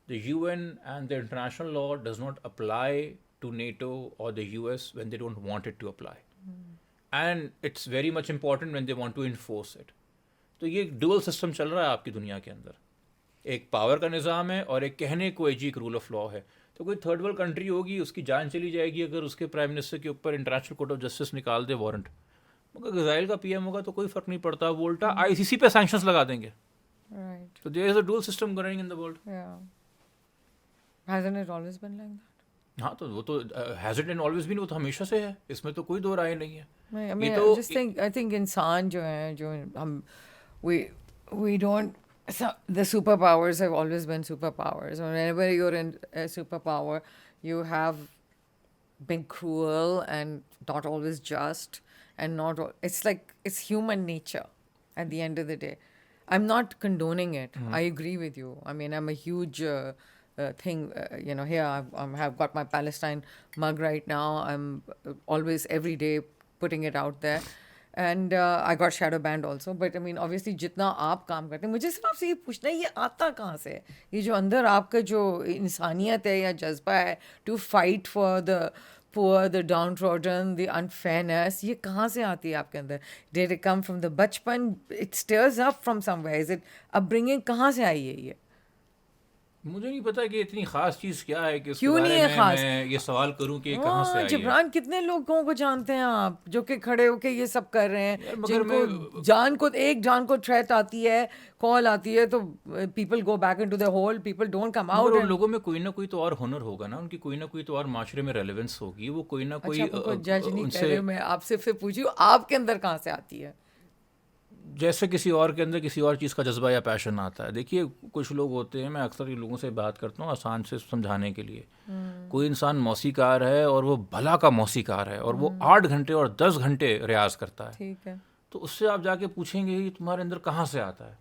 The UN and the international law does not apply to NATO or the US when they don't want it to apply. And it's very much important when they want to enforce it. تو یہ dual system چل رہا ہے آپ کی دنیا کے اندر, ایک پاور کا نظام ہے اور ایک کہنے کو ایک رول آف لا ہے. تو کوئی تھرڈ ورلڈ کنٹری ہوگی, اس کی جان چلی جائے گی اگر اس کے پرائم منسٹر کے اوپر انٹرنیشنل کورٹ آف جسٹس نکال دے وارنٹ, مگر اسرائیل کا پی ایم ہوگا تو کوئی فرق نہیں پڑتا, وہ الٹا آئی سی سی پہ سینکشنز لگا دیں گے. تو there is a dual system going in the world. Hasn't it always been like that? ہاں تو وہ تو has it always been, وہ تو ہمیشہ سے ہے, اس میں تو کوئی دو رائے نہیں ہے. I mean, I think انسان جو ہیں, جو ہم we don't, the superpowers have always been superpowers. Whenever you're in a superpower, you have been cruel and not always just, and not, it's like, it's human nature at the end of the day. I'm not condoning it. I agree with you. I mean, I'm a huge thing, here I have got my Palestine mug right now. I'm always every day putting it out there. And I got shadow banned also. But I mean, obviously, جتنا آپ کام کرتے ہیں, مجھے صرف آپ سے یہ پوچھنا ہے, یہ آتا کہاں سے ہے؟ یہ جو اندر آپ کا جو انسانیت ہے یا جذبہ ہے to fight for the poor, the downtrodden, the unfairness, یہ کہاں سے آتی ہے آپ کے اندر؟ Did it come from the بچپن? It stirs up from somewhere. Is it upbringing? کہاں سے آئی ہے یہ؟ مجھے نہیں پتا کہ اتنی خاص چیز کیا ہے کہ اس کے کیوں نہیں ہے بارے خاص؟ میں یہ سوال کروں کہ کہاں سے آئی ہے. جبران, کتنے لوگوں کو جانتے ہیں آپ جو کہ کھڑے ہو کے یہ سب کر رہے ہیں, جن کو جان کو ایک جان کو تھریٹ آتی ہے, کال آتی ہے, تو people go back into the hole, people don't come out. ان لوگوں میں کوئی نہ کوئی تو اور ہنر ہوگا نا, ان کی کوئی نہ کوئی تو اور معاشرے میں ریلیونس ہوگی, وہ کوئی نہ کوئی. جج نہیں کر رہے, میں آپ سے پھر پوچھی ہوں آپ کے اندر کہاں سے آتی ہے؟ جیسے کسی اور کے اندر کسی اور چیز کا جذبہ یا پیشن آتا ہے. دیکھیے کچھ لوگ ہوتے ہیں, میں اکثر ان لوگوں سے بات کرتا ہوں آسان سے سمجھانے کے لیے. کوئی انسان موسیقار ہے اور وہ بھلا کا موسیقار ہے اور وہ 8 گھنٹے اور 10 گھنٹے ریاض کرتا ہے, ٹھیک ہے, تو اس سے آپ جا کے پوچھیں گے یہ تمہارے اندر کہاں سے آتا ہے,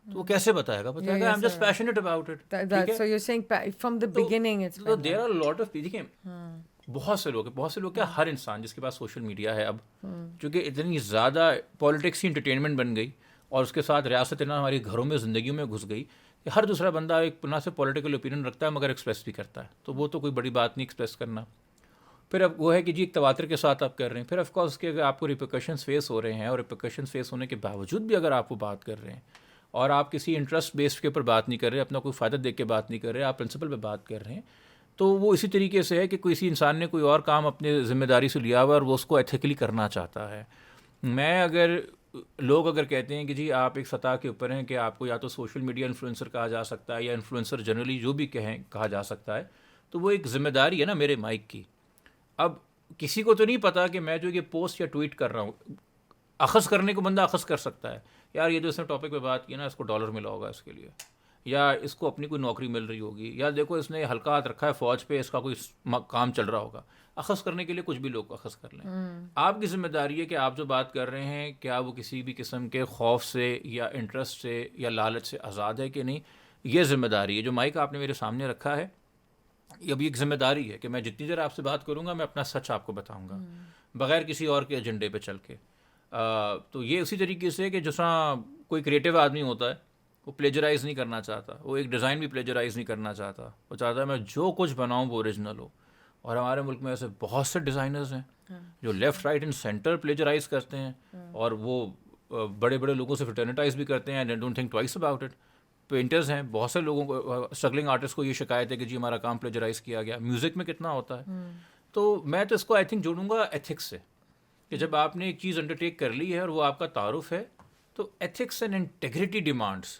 تو وہ کیسے بتائے گا؟ بتائے گا I am just passionate about it. So you're saying from the beginning it's so there are a lot of, دیکھیں بہت سے لوگ کیا, ہر انسان جس کے پاس سوشل میڈیا ہے اب, چونکہ اتنی زیادہ پالیٹکس ہی انٹرٹینمنٹ بن گئی اور اس کے ساتھ ریاست اتنا ہماری گھروں میں زندگیوں میں گھس گئی کہ ہر دوسرا بندہ ایک پناہ سے پولیٹیکل اوپینین رکھتا ہے مگر ایکسپریس بھی کرتا ہے, تو وہ تو کوئی بڑی بات نہیں ایکسپریس کرنا. پھر اب وہ ہے کہ جی ایک تواتر کے ساتھ آپ کر رہے ہیں, پھر آف کورس کہ اگر آپ کو ریپریکیشنس فیس ہو رہے ہیں, اور ریپریکیشنس فیس ہونے کے باوجود بھی اگر آپ وہ بات کر رہے ہیں اور آپ کسی انٹرسٹ بیس کے اوپر بات نہیں کر رہے, اپنا کوئی فائدہ دیکھ کے بات نہیں کر رہے, آپ پرنسپل پہ بات کر رہے ہیں, تو وہ اسی طریقے سے ہے کہ کسی انسان نے کوئی اور کام اپنے ذمہ داری سے لیا ہوا اور وہ اس کو ایتھیکلی کرنا چاہتا ہے. میں لوگ اگر کہتے ہیں کہ جی آپ ایک سطح کے اوپر ہیں کہ آپ کو یا تو سوشل میڈیا انفلوئنسر کہا جا سکتا ہے یا انفلوئنسر جنرلی جو بھی کہا جا سکتا ہے, تو وہ ایک ذمہ داری ہے نا میرے مائک کی. اب کسی کو تو نہیں پتا کہ میں جو یہ پوسٹ یا ٹویٹ کر رہا ہوں, اخذ کرنے کو بندہ اخذ کر سکتا ہے, یار یہ جو اس نے ٹاپک پہ بات کی نا اس کو ڈالر ملا ہوگا اس کے لیے, یا اس کو اپنی کوئی نوکری مل رہی ہوگی, یا دیکھو اس نے ہلکا ہاتھ رکھا ہے فوج پہ, اس کا کوئی کام چل رہا ہوگا. اخذ کرنے کے لیے کچھ بھی لوگ اخذ کر لیں. آپ کی ذمہ داری ہے کہ آپ جو بات کر رہے ہیں کیا وہ کسی بھی قسم کے خوف سے یا انٹرسٹ سے یا لالچ سے آزاد ہے کہ نہیں. یہ ذمہ داری ہے. جو مائک آپ نے میرے سامنے رکھا ہے یہ ابھی ایک ذمہ داری ہے کہ میں جتنی دیر آپ سے بات کروں گا میں اپنا سچ آپ کو بتاؤں گا بغیر کسی اور کے ایجنڈے پہ چل کے. تو یہ اسی طریقے سے کہ جس طرح کوئی کریٹیو آدمی ہوتا ہے وہ پلیجرائز نہیں کرنا چاہتا, وہ ایک ڈیزائن بھی پلیجرائز نہیں کرنا چاہتا, وہ چاہتا ہے میں جو کچھ بناؤں وہ اوریجنل ہو. اور ہمارے ملک میں ایسے بہت سے ڈیزائنرز ہیں جو left right and centre plagiarise کرتے ہیں اور وہ بڑے بڑے لوگوں سے فریٹرنائز بھی کرتے ہیں and don't think twice about it. Painters ہیں, بہت سے لوگوں کو, اسٹرگلنگ آرٹسٹ کو یہ شکایت ہے کہ جی ہمارا کام پلیجرائز کیا گیا. میوزک میں کتنا ہوتا ہے. تو میں تو اس کو آئی تھنک جوڑوں گا ایتھکس سے, کہ جب آپ نے ایک چیز انڈرٹیک کر لی ہے اور وہ آپ کا تعارف ہے تو ایتھکس اینڈ انٹیگریٹی ڈیمانڈس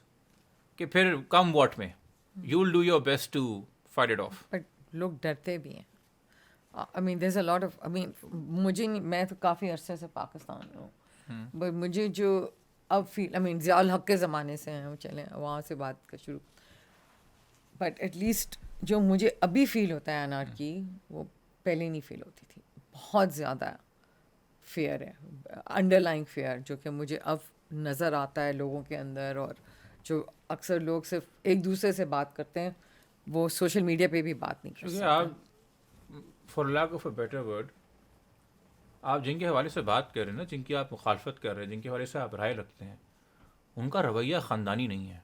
کہ پھر come what may you will do your best to fight it off. But لوگ ڈرتے بھی ہیں. I mean there's a lot of, I mean مجھے نہیں, میں تو کافی عرصے سے پاکستان میں ہوں, بٹ مجھے جو اب فیل, I mean ضیاء الحق کے زمانے سے ہیں, چلیں وہاں سے بات کا شروع, بٹ ایٹ لیسٹ جو مجھے ابھی فیل ہوتا ہے انارکی کی وہ پہلے نہیں فیل ہوتی تھی. بہت زیادہ فیئر ہے, انڈر لائنگ فیئر, جو کہ مجھے اب نظر آتا ہے لوگوں کے اندر, اور جو اکثر لوگ صرف ایک دوسرے سے بات کرتے ہیں وہ سوشل میڈیا پہ بھی بات نہیں کر سکتے. آپ for lack of a better word, آپ جن کے حوالے سے بات کر رہے ہیں نا, جن کی آپ مخالفت کر رہے ہیں, جن کے حوالے سے آپ رائے رکھتے ہیں, ان کا رویہ خاندانی نہیں ہے,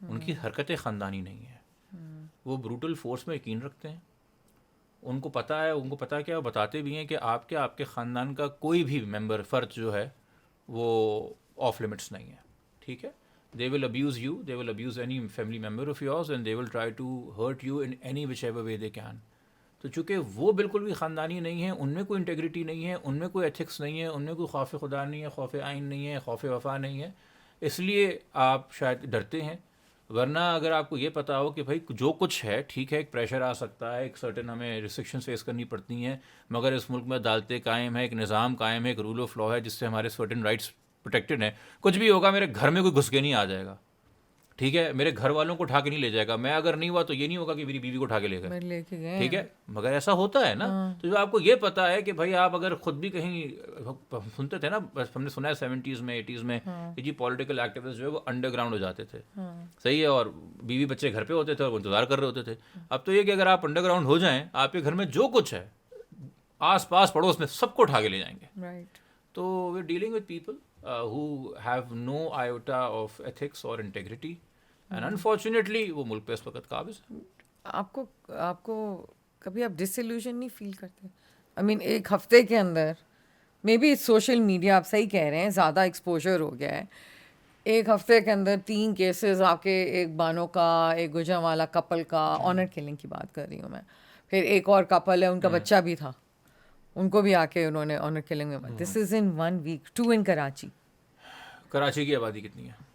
ان کی حرکتیں خاندانی نہیں ہیں. وہ بروٹل فورس میں یقین رکھتے ہیں. ان کو پتہ ہے, ان کو پتہ کیا, وہ بتاتے بھی ہیں کہ آپ کے خاندان کا کوئی بھی ممبر, فرد جو ہے وہ آف لمٹس نہیں ہے. ٹھیک ہے, they will abuse you, they will abuse any family member of yours and they will try to hurt you in any whichever way they can. تو چونکہ وہ بالکل بھی خاندانی نہیں ہیں, ان میں کوئی انٹیگریٹی نہیں ہے, ان میں کوئی ایتھکس نہیں ہے, ان میں کوئی خوف خدا نہیں ہے, خوف آئین نہیں ہے, خوف وفا نہیں ہے, اس لیے آپ شاید ڈرتے ہیں. ورنہ اگر آپ کو یہ پتا ہو کہ بھائی جو کچھ ہے ٹھیک ہے, ایک پریشر آ سکتا ہے, ایک سرٹن ہمیں ریسٹرکشن فیس کرنی پڑتی ہیں, مگر اس ملک میں عدالتیں قائم ہے, ایک نظام قائم ہے, ایک رول آف لا ہے جس سے ہمارے سرٹن رائٹس پروٹیکٹڈ ہیں. کچھ بھی ہوگا میرے گھر میں کوئی گھس کے نہیں آ جائے گا, ٹھیک ہے, میرے گھر والوں کو اٹھا کے نہیں لے جائے گا, میں اگر نہیں ہوا تو یہ نہیں ہوگا کہ میری بیوی کو اٹھا کے لے گئے, ٹھیک ہے, مگر ایسا ہوتا ہے نا. تو جو آپ کو یہ پتا ہے کہ بھائی آپ اگر خود بھی کہیں, سنتے تھے نا, ہم نے سنا ہے 70s میں 80s میں کہ جی پولیٹیکل ایکٹیوسٹ جو ہے وہ انڈر گراؤنڈ ہو جاتے تھے, صحیح ہے, اور بیوی بچے گھر پہ ہوتے تھے اور وہ انتظار کر رہے ہوتے تھے. اب تو یہ کہ اگر آپ انڈر گراؤنڈ ہو جائیں, آپ کے گھر میں جو کچھ ہے آس پاس پڑوس میں سب کو اٹھا کے لے جائیں گے. تو we dealing with people who have no iota of ethics or integrity and unfortunately وہ ملک پہ اس وقت قابض ہے. آپ کو کبھی آپ ڈسلیوژن نہیں فیل کرتے؟ I mean ایک ہفتے کے اندر مے بی سوشل میڈیا, آپ صحیح کہہ رہے ہیں, زیادہ ایکسپوجر ہو گیا ہے. ایک ہفتے کے اندر 3 کیسز آپ کے, ایک بانو کا, ایک گجرانوالہ کپل کا, آنر کلنگ کی بات کر رہی ہوں میں, پھر ایک اور کپل ہے ان کا بچہ بھی تھا, ان کو بھی آ کے انہوں نے آنر کلنگ میں. دس از ان 1 week. 2 in کراچی. کراچی کی آبادی کتنی ہے؟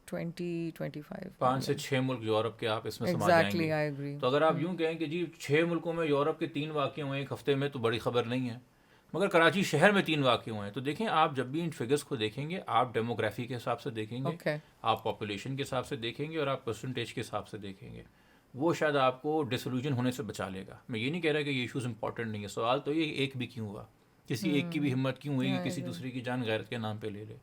20-25. 5 سے 6 ملک یورپ کے آپ اس میں سما جائیں گے. تو اگر آپ یوں کہیں کہ جی 6 ملکوں میں یورپ کے 3 واقعے ہوئے ایک ہفتے میں, تو بڑی خبر نہیں ہے, مگر کراچی شہر میں 3 واقعے ہوئے ہیں. تو دیکھیں آپ جب بھی ان فگرز کو دیکھیں گے, آپ ڈیموگرافی کے حساب سے دیکھیں گے, آپ پاپولیشن کے حساب سے دیکھیں گے, اور آپ پرسنٹیج کے حساب سے دیکھیں گے, وہ شاید آپ کو ڈسلوژن ہونے سے بچا لے گا. میں یہ نہیں کہہ رہا کہ یہ ایشوز امپورٹنٹ نہیں ہے, سوال تو یہ ایک بھی کیوں ہوا, کسی ایک کی بھی ہمت کیوں ہوئی کہ کسی دوسرے کی جان غیرت کے نام پہ لے لے.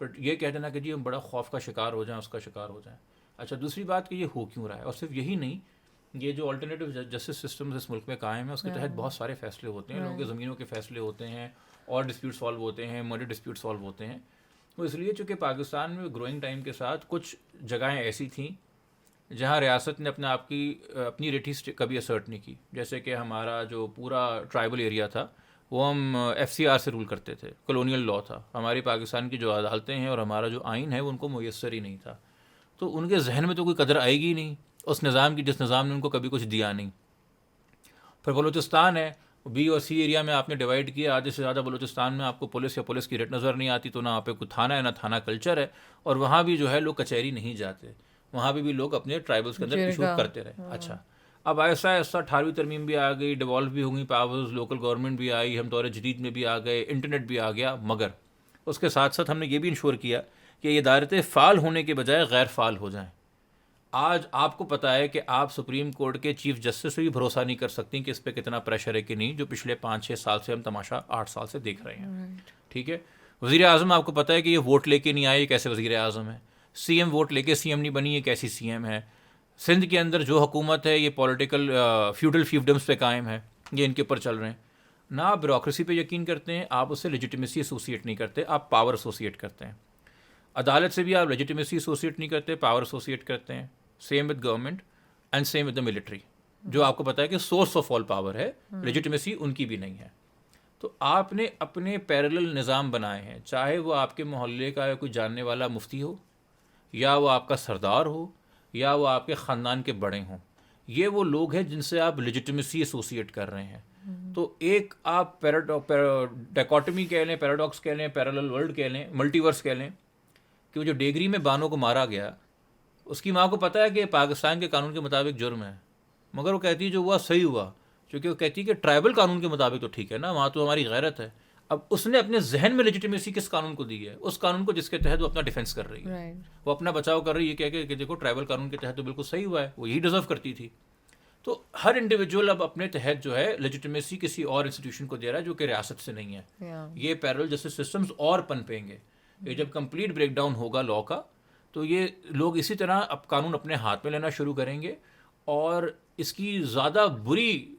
بٹ یہ کہہ دینا کہ جی ہم بڑا خوف کا شکار ہو جائیں, اس کا شکار ہو جائیں. اچھا, دوسری بات کہ یہ ہو کیوں رہا ہے, اور صرف یہی نہیں, یہ جو آلٹرنیٹیو جسٹس سسٹم اس ملک میں قائم ہے اس کے تحت بہت سارے فیصلے ہوتے ہیں, لوگوں کے زمینوں کے فیصلے ہوتے ہیں, اور ڈسپیوٹ سالو ہوتے ہیں, مرڈر ڈسپیوٹ سالو ہوتے ہیں. وہ اس لیے چونکہ پاکستان میں گروئنگ ٹائم کے ساتھ کچھ جگہیں ایسی تھیں جہاں ریاست نے اپنی ریٹھی کبھی اسرٹ نہیں کی. جیسے کہ ہمارا جو پورا ٹرائبل ایریا تھا وہ ہم FCR سے رول کرتے تھے, کلونیل لا تھا. ہماری پاکستان کی جو عدالتیں ہیں اور ہمارا جو آئین ہے وہ ان کو میسر ہی نہیں تھا. تو ان کے ذہن میں تو کوئی قدر آئے گی نہیں اس نظام کی جس نظام نے ان کو کبھی کچھ دیا نہیں. پھر بلوچستان ہے, بی اور سی ایریا میں آپ نے ڈیوائڈ کیا, آدھے سے زیادہ بلوچستان میں آپ کو پولیس یا پولیس کی ریٹ نظر نہیں آتی, تو نہ آپ پہ کوئی تھانہ ہے نہ تھانہ کلچر ہے, اور وہاں بھی جو ہے لوگ کچہری نہیں جاتے, وہاں بھی لوگ اپنے ٹرائبلس کے اندر ایشو کرتے رہے. اچھا, اب ایسا 18ویں ترمیم بھی آ گئی, ڈیوالو بھی ہوں گی پاورز, لوکل گورنمنٹ بھی آئی, ہم دور جدید میں بھی آ گئے, انٹرنیٹ بھی آ گیا, مگر اس کے ساتھ ساتھ ہم نے یہ بھی انشور کیا کہ یہ دائرتیں فعال ہونے کے بجائے غیر فعال ہو جائیں. آج آپ کو پتہ ہے کہ آپ سپریم کورٹ کے چیف جسٹس سے بھی بھروسہ نہیں کر سکتی کہ اس پہ کتنا پریشر ہے کہ نہیں, جو پچھلے 5-6 سال سے ہم تماشا 8 سال سے دیکھ رہے ہیں. ٹھیک ہے, وزیر اعظم آپ کو پتہ ہے کہ یہ ووٹ لے کے نہیں آئے, کیسے وزیر اعظم ہے. سی ایم ووٹ لے کے سی ایم نہیں بنی, یہ کیسی سی ایم ہے. سندھ کے اندر جو حکومت ہے یہ پولیٹیکل فیوڈل فیوڈمس پہ قائم ہے, یہ ان کے اوپر چل رہے ہیں. نہ آپ بیوروکریسی پہ یقین کرتے ہیں, آپ اس سے لیجیٹیمیسی ایسوسیٹ نہیں کرتے, آپ پاور ایسوسیٹ کرتے ہیں. عدالت سے بھی آپ لیجیٹیمیسی ایسوسیٹ نہیں کرتے, پاور ایسوسیٹ کرتے ہیں. Same with government and same with the military, جو آپ کو پتہ ہے کہ سورس آف آل پاور ہے, لیجیٹیمیسی ان کی بھی نہیں ہے. تو آپ نے اپنے پیرلل نظام بنائے ہیں, چاہے وہ آپ کے محلے کا کوئی جاننے والا مفتی ہو, یا وہ آپ کا سردار ہو, یا وہ آپ کے خاندان کے بڑے ہوں. یہ وہ لوگ ہیں جن سے آپ لیجیٹیمیسی ایسوسیٹ کر رہے ہیں. تو ایک آپ ڈیکوٹمی کہہ لیں, پیراڈاکس کہہ لیں, پیرلل ورلڈ کہہ لیں, ملٹی ورس کہہ لیں, کہ وہ جو ڈیگری میں بانو کو مارا گیا, اس کی ماں کو پتہ ہے کہ پاکستان کے قانون کے مطابق جرم ہے, مگر وہ کہتی ہے جو ہوا صحیح ہوا, کیونکہ وہ کہتی ہے کہ ٹرائبل قانون کے مطابق تو ٹھیک ہے نا, وہاں تو ہماری غیرت ہے. اب اس نے اپنے ذہن میں لیجیٹیمیسی کس قانون کو دی ہے؟ اس قانون کو جس کے تحت وہ اپنا ڈیفینس کر رہی ہے, وہ اپنا بچاؤ کر رہی ہے, کہہ کہ دیکھو ٹرائبل قانون کے تحت تو بالکل صحیح ہوا ہے, وہ یہی ڈیزرو کرتی تھی. تو ہر انڈیویجول اب اپنے تحت جو ہے لیجیٹیمیسی کسی اور انسٹیٹیوشن کو دے رہا ہے جو کہ ریاست سے نہیں ہے. یہ پیرل جسٹس سسٹمز اور پنپیں گے. یہ جب کمپلیٹ بریک ڈاؤن ہوگا لاء کا, تو یہ لوگ اسی طرح اب قانون اپنے ہاتھ میں لینا شروع کریں گے, اور اس کی زیادہ بری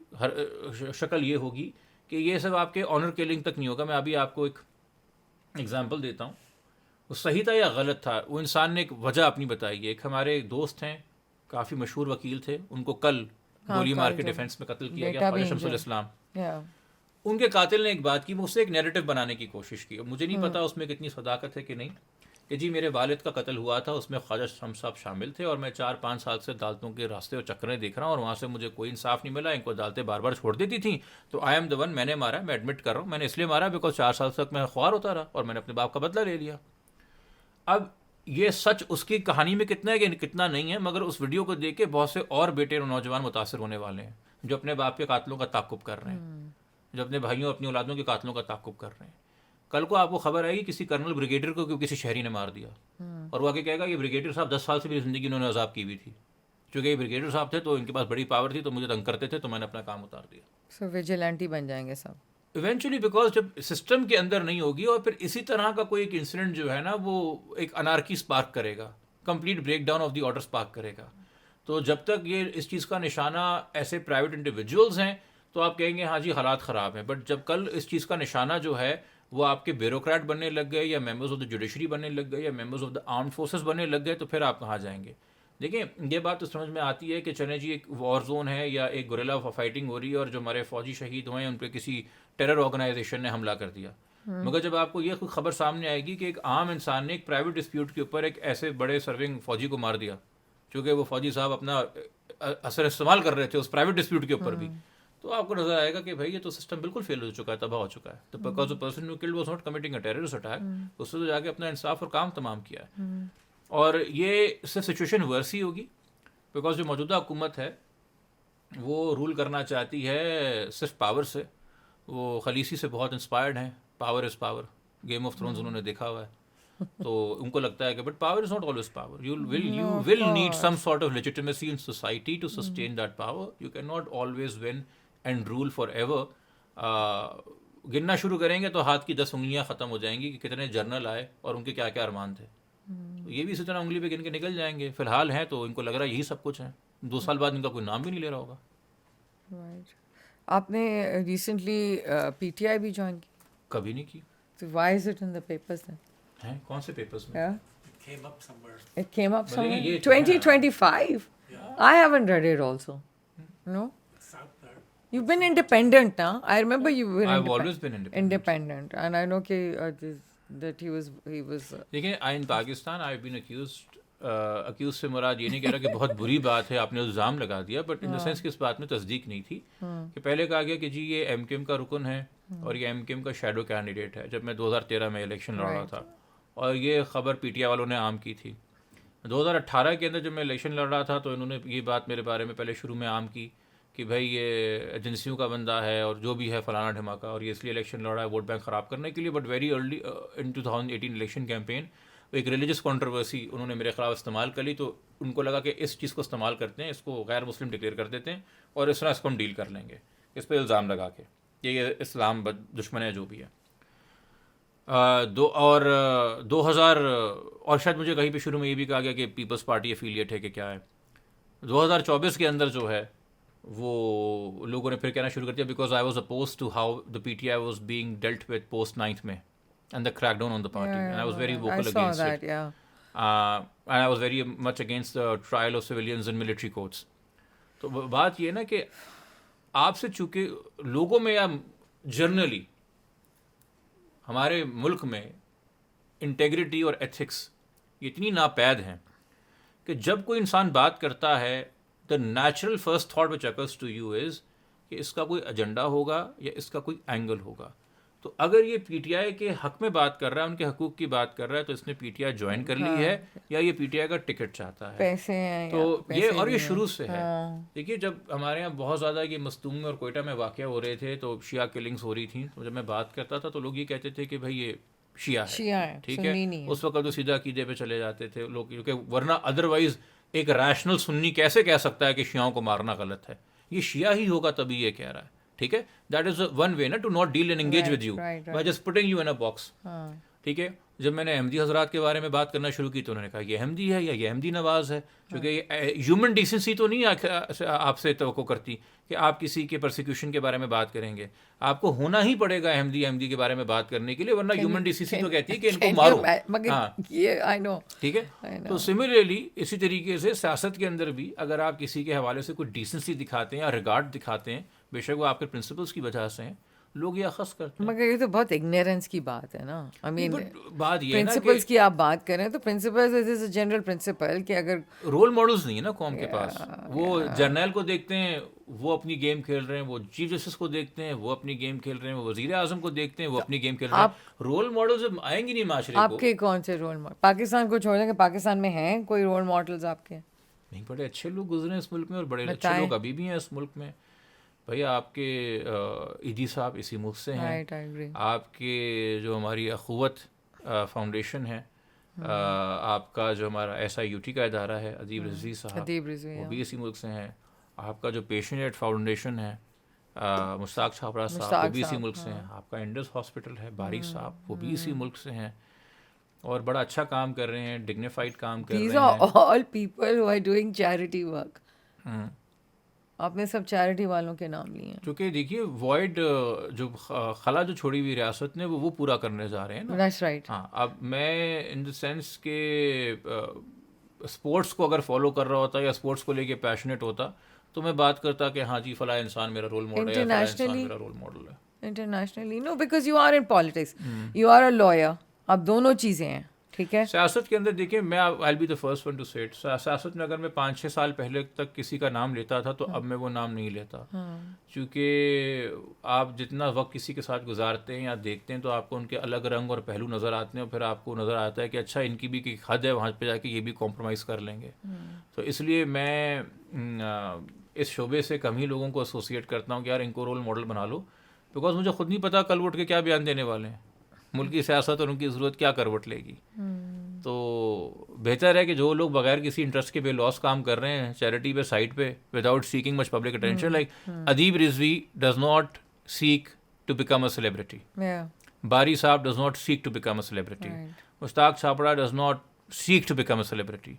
شکل یہ ہوگی کہ یہ سب آپ کے آنر کلنگ تک نہیں ہوگا. میں ابھی آپ کو ایک ایگزامپل دیتا ہوں, وہ صحیح تھا یا غلط تھا, وہ انسان نے ایک وجہ اپنی بتائی ہے. ایک ہمارے ایک دوست ہیں, کافی مشہور وکیل تھے, ان کو کل گولی مار کے ڈیفینس میں قتل کیا گیا, خواجہ شمس الاسلام. ان کے قاتل نے ایک بات کی, مجھ سے ایک نیریٹو بنانے کی کوشش کی. مجھے نہیں پتا اس میں کتنی صداقت ہے کہ نہیں, کہ جی میرے والد کا قتل ہوا تھا, اس میں خواجہ شمس صاحب شامل تھے, اور میں 4-5 سال سے عدالتوں کے راستے اور چکریں دیکھ رہا ہوں, اور وہاں سے مجھے کوئی انصاف نہیں ملا. ان کو عدالتیں بار بار چھوڑ دیتی تھیں, تو آئی ایم دا ون, میں نے مارا, میں ایڈمٹ کر رہا ہوں, میں نے اس لیے مارا بیکاز 4 سال تک میں خوار ہوتا رہا, اور میں نے اپنے باپ کا بدلہ لے لیا. اب یہ سچ اس کی کہانی میں کتنا ہے کہ کتنا نہیں ہے, مگر اس ویڈیو کو دیکھ کے بہت سے اور بیٹے اور نوجوان متاثر ہونے والے ہیں, جو اپنے باپ کے قاتلوں کا تعاقب کر رہے ہیں, جو اپنے بھائیوں اپنی اولادوں کے قاتلوں کا تعاقب کر رہے ہیں. کل کو آپ کو خبر آئے گی کسی کرنل بریگیڈیئر کو کسی شہری نے مار دیا, اور وہ آگے کہے گا یہ بریگیڈیئر صاحب 10 سال سے میری زندگی انہوں نے عذاب کی ہوئی تھی, چونکہ یہ بریگیڈیئر صاحب تھے تو ان کے پاس بڑی پاور تھی, تو مجھے تنگ کرتے تھے, تو میں نے اپنا کام اتار دیا. سو ویجیلنٹی بن جائیں گے سب ایونچولی, بیکاز جب سسٹم کے اندر نہیں ہوگی, اور پھر اسی طرح کا کوئی ایک انسیڈنٹ جو ہے نا, وہ ایک انارکی سپارک کرے گا, complete breakdown of the order spark کرے گا. تو جب تک یہ اس چیز کا نشانہ ایسے پرائیویٹ انڈیویجولز ہیں, تو آپ کہیں گے ہاں جی حالات خراب ہیں. بٹ جب کل اس چیز کا نشانہ جو ہے وہ آپ کے بیوروکریٹ بننے لگ گئے, یا ممبرز آف دا جوڈیشری بننے لگ گئے, یا members of the armed forces بننے لگ گئے, تو پھر آپ کہاں جائیں گے؟ دیکھیں, یہ بات تو سمجھ میں آتی ہے کہ چلیں جی ایک وار زون ہے یا ایک گوریلا فائٹنگ ہو رہی ہے, اور جو ہمارے فوجی شہید ہوئے ہیں ان پہ کسی ٹیرر آرگنائزیشن نے حملہ کر دیا. مگر جب آپ کو یہ خبر سامنے آئے گی کہ ایک عام انسان نے ایک پرائیویٹ ڈسپیوٹ کے اوپر ایک ایسے بڑے سرونگ فوجی کو مار دیا, چونکہ وہ فوجی صاحب اپنا اثر استعمال کر رہے تھے اس پرائیویٹ ڈسپیوٹ کے اوپر بھی, تو آپ کو نظر آئے گا کہ بھائی یہ تو سسٹم بالکل فیل ہو چکا ہے, تباہ ہو چکا ہے. تو because the person who killed was not committing a terrorist attack, اس نے تو جا کے اپنا انصاف اور کام تمام کیا ہے. اور یہ اس سے سچویشن ورس ہی ہوگی, بیکاز جو موجودہ حکومت ہے وہ رول کرنا چاہتی ہے صرف پاور سے. وہ خلیسی سے بہت انسپائرڈ ہیں, power is power, game of Thrones انہوں نے دیکھا ہوا ہے, تو ان کو لگتا ہے کہ but power is not always power. You will need some sort of legitimacy in society to sustain that power. You cannot always win and rule forever. گننا شروع کریں گے تو ہاتھ کی 10 انگلیاں ختم ہو جائیں گی کہ کتنے جرنل آئے اور ان کے کیا کیا ارمان تھے. یہ بھی اسی طرح انگلی پہ گن کے نکل جائیں گے. فی الحال ہیں تو ان کو لگ رہا ہے یہی سب کچھ ہے, 2 سال بعد ان کا کوئی نام بھی نہیں لے رہا ہوگا. آپ نے ریسنٹلی پی ٹی آئی بھی جوائن کی؟ کبھی نہیں کی. So why is it in the papers then? ہیں کون سے پیپرز میں؟ Yeah. It came up somewhere. 2025? I haven't read it also. No? You've been independent, huh? I remember you were I've always been independent. And I know that he was دیکھیں, in Pakistan I've been accused accuse سے مراد یہ نہیں کہہ رہا کہ بہت بری بات ہے آپ نے الزام لگا دیا, بٹ ان دا سینس کہ اس بات میں تصدیق نہیں تھی کہ پہلے کہا گیا کہ جی یہ ایم کیو ایم کا رکن ہے اور یہ ایم کیو ایم کا شیڈو کینڈیڈیٹ ہے. جب میں 2013 میں الیکشن لڑ رہا تھا اور یہ خبر پی ٹی آئی والوں نے عام کی تھی. 2018 کے اندر جب میں الیکشن لڑ رہا تھا تو انہوں نے یہ بات میرے بارے میں پہلے شروع میں عام کی کہ بھائی یہ ایجنسیوں کا بندہ ہے اور جو بھی ہے فلانا ڈھماکا, اور یہ اس لیے الیکشن لڑ رہا ہے ووٹ بینک خراب کرنے کے لیے. But very early in 2018 election campaign ایک ریلیجس کنٹروورسی انہوں نے میرے خلاف استعمال کر لی, تو ان کو لگا کہ اس چیز کو استعمال کرتے ہیں, اس کو غیر مسلم ڈکلیئر کر دیتے ہیں اور اس طرح اس کو ہم ڈیل کر لیں گے, اس پہ الزام لگا کے یہ اسلام دشمن ہے جو بھی ہے. 2000 اور شاید مجھے کہیں پہ شروع میں یہ بھی کہا گیا کہ پیپلز پارٹی افیلیٹ ہے کہ کیا ہے. 2024 کے اندر جو ہے وہ لوگوں نے پھر کہنا شروع کر دیا because I was oppose to how the P T I was being dealt with post 9th میں and the crackdown on the party, and I was very vocal against it. And I was very much against the trial of civilians in military courts. تو بات یہ ہے نا کہ آپ سے چونکہ لوگوں میں یا جرنلی ہمارے ملک میں انٹیگریٹی اور ایتھکس اتنی ناپید ہیں کہ جب کوئی انسان بات کرتا ہے the natural first thought which occurs to you is کہ اس کا کوئی ایجنڈا ہوگا یا اس کا کوئی اینگل ہوگا. تو اگر یہ پی ٹی آئی کے حق میں بات کر رہا ہے, ان کے حقوق کی بات کر رہا ہے, تو اس نے پی ٹی آئی جوائن کر لی ہے یا یہ پی ٹی آئی کا ٹکٹ چاہتا ہے, پیسے ہیں تو یہ اور یہ شروع سے ہے. دیکھیے جب ہمارے یہاں بہت زیادہ یہ مستونگ میں اور کوئٹہ میں واقع ہو رہے تھے تو شیعہ کلنگز ہو رہی تھیں, تو جب میں بات کرتا تھا تو لوگ یہ کہتے تھے کہ بھائی یہ شیعہ ہے, ٹھیک ہے. اس وقت تو سیدھا عقیدے پہ چلے جاتے تھے لوگ, کیونکہ ورنہ ادروائز ایک ریشنل سنی کیسے کہہ سکتا ہے کہ شیعوں کو مارنا غلط ہے, یہ شیعہ ہی ہوگا تبھی یہ کہہ رہا ہے, ٹھیک ہے. دیٹ از ون وے نا to not deal and engage with you by just putting you in a box, ٹھیک ہے. جب میں نے احمدی حضرات کے بارے میں بات کرنا شروع کی تو انہوں نے کہا یہ احمدی ہے یا یہ احمدی نواز ہے, کیونکہ ہیومن ڈیسنسی تو نہیں آپ سے توقع کرتی کہ آپ کسی کے پرسیکیوشن کے بارے میں بات کریں گے. آپ کو ہونا ہی پڑے گا احمدی کے بارے میں بات کرنے کے لیے, ورنہ ہیومن ڈیسنسی تو کہتی ہے کہ ان کو مارو. ہاں ٹھیک ہے. تو سملرلی اسی طریقے سے سیاست کے اندر بھی اگر آپ کسی کے حوالے سے کوئی ڈیسنسی دکھاتے ہیں یا ریگارڈ دکھاتے ہیں, بے شک وہ آپ کے پرنسپلس کی وجہ سے ہیں, لوگ یہ اخذ کرتے ہیں. مگر یہ تو بہت اگنورینس کی بات ہے نا. آئی مین بات یہ ہے نا پرنسپلس کی آپ بات کریں تو principles is a general principle کہ اگر رول ماڈلز نہیں ہے نا قوم کے پاس. وہ جرنیل کو دیکھتے ہیں وہ اپنی گیم کھیل رہے ہیں, وہ چیف جسٹس کو دیکھتے ہیں وہ اپنی گیم کھیل رہے ہیں, وہ وزیر اعظم کو دیکھتے ہیں وہ اپنی گیم کھیل رہے ہیں. رول ماڈلز آئیں گے نہیں معاشرے کو. آپ کے کون سے رول ماڈل پاکستان کو چھوڑ دیں کہ پاکستان میں ہیں کوئی رول ماڈلز آپ کے؟ نہیں, بڑے اچھے لوگ گزرے ہیں اس ملک میں اور بڑے اچھے لوگ ابھی بھی ہیں اس ملک میں. بھائی آپ کے ایدی صاحب اسی ملک سے ہیں, آپ کے جو ہماری اخوت فاؤنڈیشن ہے, آپ کا جو ہمارا SIUT کا ادارہ ہے ادیب رضوی صاحب وہ بھی اسی ملک سے ہیں, آپ کا جو پیشنٹ فاؤنڈیشن ہے مشتاق چھابڑا صاحب وہ بھی اسی ملک سے ہیں, آپ کا انڈس ہاسپٹل ہے بارک صاحب وہ بھی اسی ملک سے ہیں اور بڑا اچھا کام کر رہے ہیں, ڈگنیفائڈ کام کر رہے ہیں. These are all people who are doing charity work. آپ نے سب چیریٹی والوں کے نام لیے ہیں. کیونکہ دیکھیے وائڈ جو خلا جو چھوڑی ہوئی ریاست نے وہ پورا کرنے جا رہے ہیں نا. That's right. ہاں, اب میں ان دا سینس کہ اسپورٹس کو اگر فالو کر رہا ہوتا یا اسپورٹس کو لے کے پیشنیٹ ہوتا تو میں بات کرتا کہ ہاں جی فلاں انسان میرا رول ماڈل ہے, فلاں انسان میرا رول ماڈل ہے. Internationally no, because you are in politics, you are a lawyer, اب دونوں چیزیں ہیں, ٹھیک ہے. سیاست کے اندر دیکھیں میں I be the first one to say it, سیاست میں اگر میں 5-6 سال پہلے تک کسی کا نام لیتا تھا تو اب میں وہ نام نہیں لیتا, کیونکہ آپ جتنا وقت کسی کے ساتھ گزارتے ہیں یا دیکھتے ہیں تو آپ کو ان کے الگ رنگ اور پہلو نظر آتے ہیں, اور پھر آپ کو نظر آتا ہے کہ اچھا ان کی بھی ایک حد ہے, وہاں پہ جا کے یہ بھی کمپرومائز کر لیں گے. تو اس لیے میں اس شعبے سے کم ہی لوگوں کو ایسوسیٹ کرتا ہوں کہ یار ان کو رول ماڈل بنا لو, بیکاز مجھے خود نہیں پتا کل اٹھ کے کیا بیان دینے والے ہیں, ملک کی سیاست اور ان کی ضرورت کیا کروٹ لے گی. تو بہتر ہے کہ جو لوگ بغیر کسی انٹرسٹ کے بے لاس کام کر رہے ہیں چیریٹی پہ سائٹ پہ without seeking much public attention, like Adeeb Rizvi does not seek to become a celebrity, Bari sahib does not seek to become a celebrity, Mushtaq Chhabra does not seek to become a celebrity,